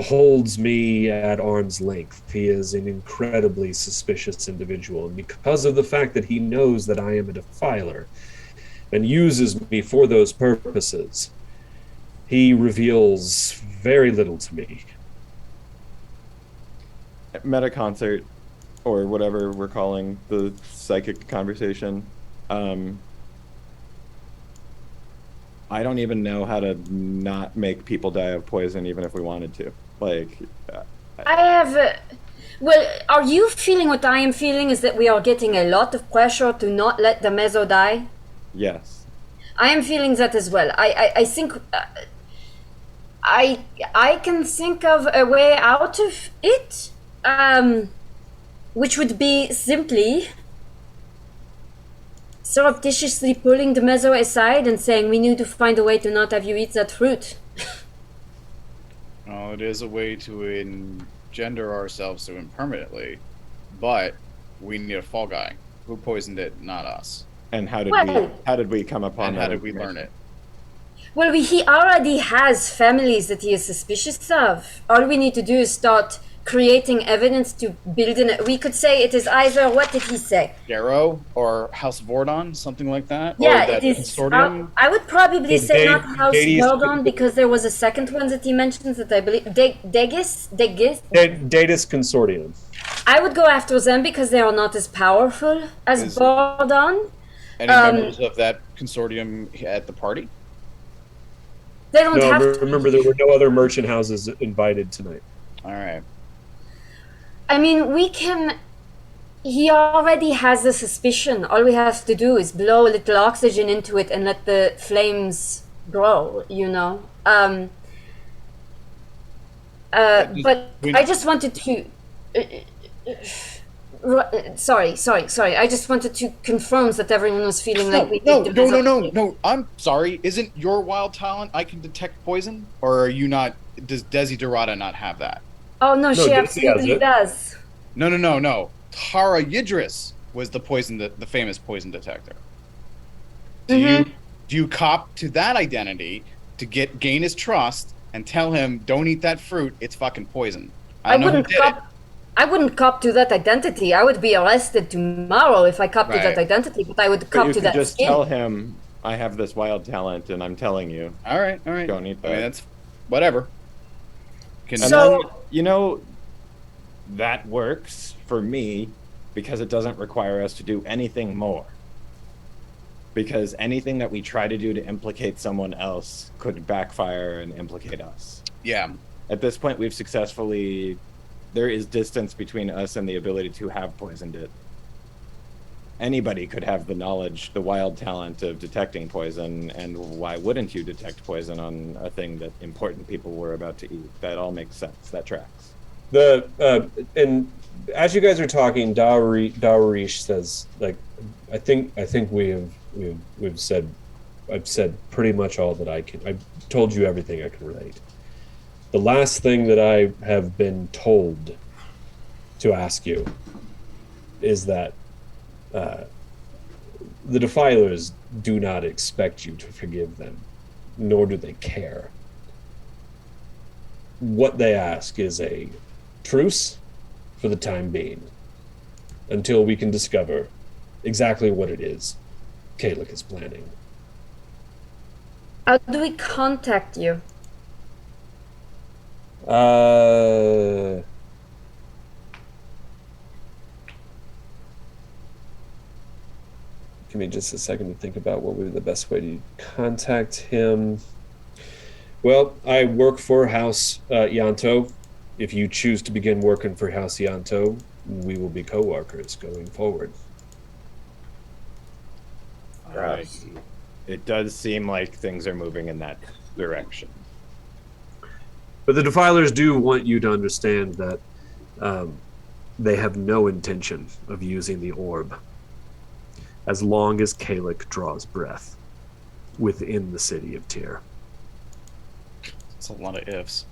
holds me at arm's length. He is an incredibly suspicious individual, and because of the fact that he knows that I am a defiler and uses me for those purposes, he reveals very little to me. Meta concert, or whatever we're calling the psychic conversation. I don't even know how to not make people die of poison, even if we wanted to. Well, are you feeling what I am feeling? Is that we are getting a lot of pressure to not let the Mezzo die? Yes. I am feeling that as well. I think I can think of a way out of it, which would be simply surreptitiously pulling the Mezzo aside and saying, we need to find a way to not have you eat that fruit. Well, it is a way to engender ourselves to him permanently, but we need a fall guy. Who poisoned it? Not us. And how did we come upon that? How did we learn it? Well, he already has families that he is suspicious of. All we need to do is start creating evidence to build in it. We could say it is either, what did he say? Darrow or House Vordon, something like that? Yeah, or that it is. Consortium? I would probably say not House Vordon, because there was a second one that he mentions that I believe. Degis? Datus Consortium. I would go after them because they are not as powerful as Vordon. Any members of that consortium at the party? They don't have to. Remember, there were no other merchant houses invited tonight. All right. I mean, we can... He already has a suspicion. All we have to do is blow a little oxygen into it and let the flames grow, you know? But I just wanted to... Sorry. I just wanted to confirm that everyone was feeling like we No. I'm sorry. Isn't your wild talent I can detect poison? Or are you not? Does Desiderata not have that? Oh, no, she Desi has absolutely it. does. No. Tara Yidris was the famous poison detector. Do you cop to that identity to gain his trust and tell him, don't eat that fruit, it's fucking poison? I wouldn't cop to that identity. I would be arrested tomorrow if I cop to that identity, but I would cop to that just skin. tell him I have this wild talent and I'm telling you. All right. Don't eat that. I mean, that's whatever. And then, you know, that works for me because it doesn't require us to do anything more. Because anything that we try to do to implicate someone else could backfire and implicate us. Yeah. At this point, we've successfully... There is distance between us and the ability to have poisoned it. Anybody could have the knowledge, the wild talent of detecting poison, and why wouldn't you detect poison on a thing that important people were about to eat? That all makes sense. That tracks. And as you guys are talking, Dawarish says, like, I think I've said pretty much all that I can. I've told you everything I can relate. The last thing that I have been told to ask you is that the Defilers do not expect you to forgive them, nor do they care. What they ask is a truce for the time being, until we can discover exactly what it is Kalik is planning. How do we contact you? Give me just a second to think about what would be the best way to contact him. Well, I work for House Yanto. If you choose to begin working for House Yanto, we will be co-workers going forward. Right. It does seem like things are moving in that direction. But the Defilers do want you to understand that they have no intention of using the orb as long as Kalik draws breath within the city of Tyr. It's a lot of ifs.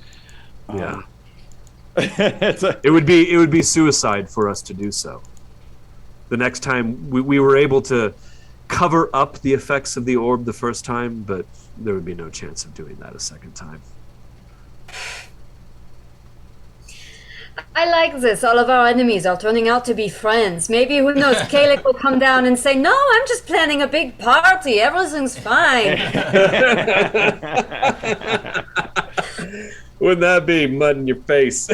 Yeah. It would be suicide for us to do so. The next time we were able to cover up the effects of the orb the first time, but there would be no chance of doing that a second time. I like this. All of our enemies are turning out to be friends. Maybe, who knows, Kalik will come down and say, no, I'm just planning a big party. Everything's fine. Wouldn't that be mud in your face?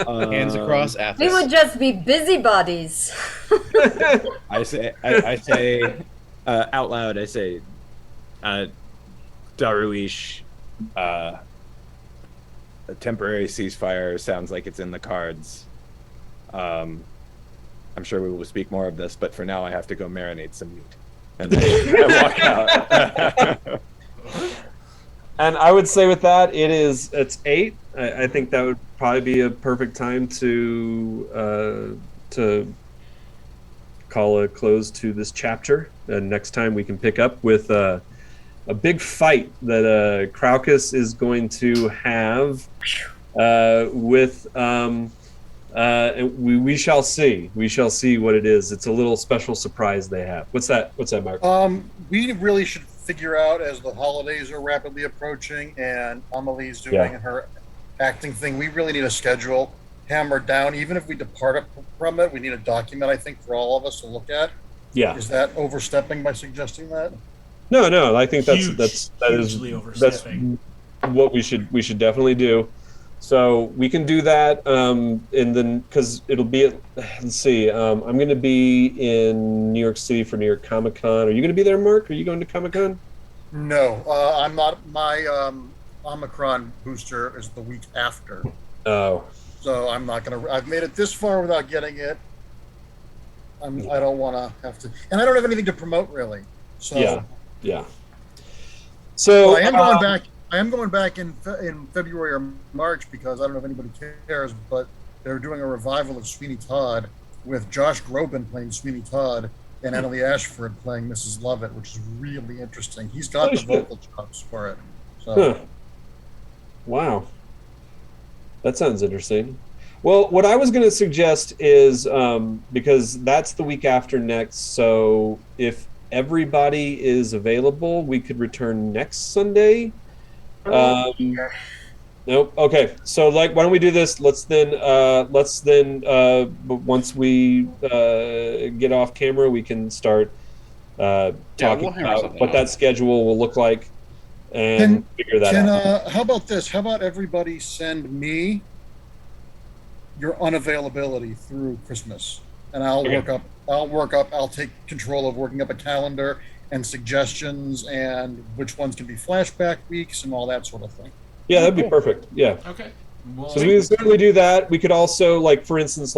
Hands across Athos. We would just be busybodies. I say out loud, I say, Daruish, a temporary ceasefire sounds like it's in the cards. I'm sure we will speak more of this, but for now I have to go marinate some meat. And then I walk out. And I would say with that, it's 8. I think that would probably be a perfect time to call a close to this chapter. And next time we can pick up with a big fight that Craucus is going to have with. We shall see. We shall see what it is. It's a little special surprise they have. What's that, Mark? We really should figure out, as the holidays are rapidly approaching and Emelie's doing her acting thing, we really need a schedule hammered down. Even if we depart from it, we need a document, I think, for all of us to look at. Yeah. Is that overstepping by suggesting that? No. I think that's overstepping. That's what we should definitely do. So we can do that, and then because it'll be at, let's see, I'm going to be in New York City for New York Comic Con. Are you going to be there, Mark? Are you going to Comic Con? No, I'm not. My Omicron booster is the week after. Oh. So I'm not going to. I've made it this far without getting it. I don't want to have to, and I don't have anything to promote really. So yeah. So I am going back. I am going back in February or March because I don't know if anybody cares, but they're doing a revival of Sweeney Todd with Josh Groban playing Sweeney Todd and Emily Ashford playing Mrs. Lovett, which is really interesting. He's got the vocal chops for it. So. Huh. Wow. That sounds interesting. Well, what I was going to suggest is, because that's the week after next, so if everybody is available, we could return next Sunday. Nope. Okay. So, why don't we do this? Let's then, once we get off camera, we can start talking about what that schedule will look like and figure that out. How about this? How about everybody send me your unavailability through Christmas, and I'll take control of working up a calendar and suggestions and which ones can be flashback weeks and all that sort of thing. Yeah, that'd be perfect. Yeah. Okay. So we can certainly do that. We could also, for instance,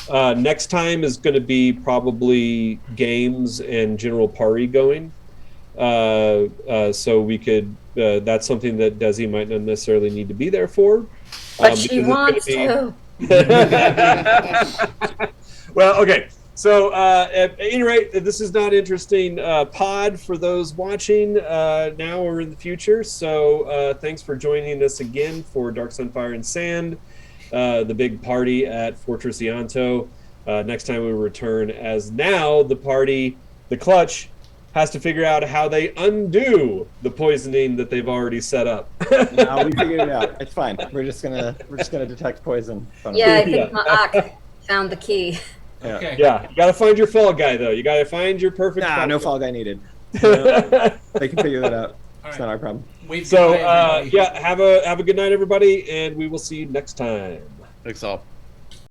next time is going to be probably games and general party going. So we could. That's something that Desi might not necessarily need to be there for. But she wants to. Well, okay. So at any rate, this is not interesting pod for those watching now or in the future. So thanks for joining us again for Dark Sun, Fire, and Sand, the big party at Fortress Ianto. Next time we return, as now the Clutch, has to figure out how they undo the poisoning that they've already set up. No, we figured it out. It's fine. We're just gonna detect poison. Yeah, I think Ma'ak found the key. Yeah. Okay. Yeah, you got to find your fall guy though. You got to find your perfect. No fall guy needed. They can figure that out. It's not our problem. So have a good night, everybody, and we will see you next time. Thanks all.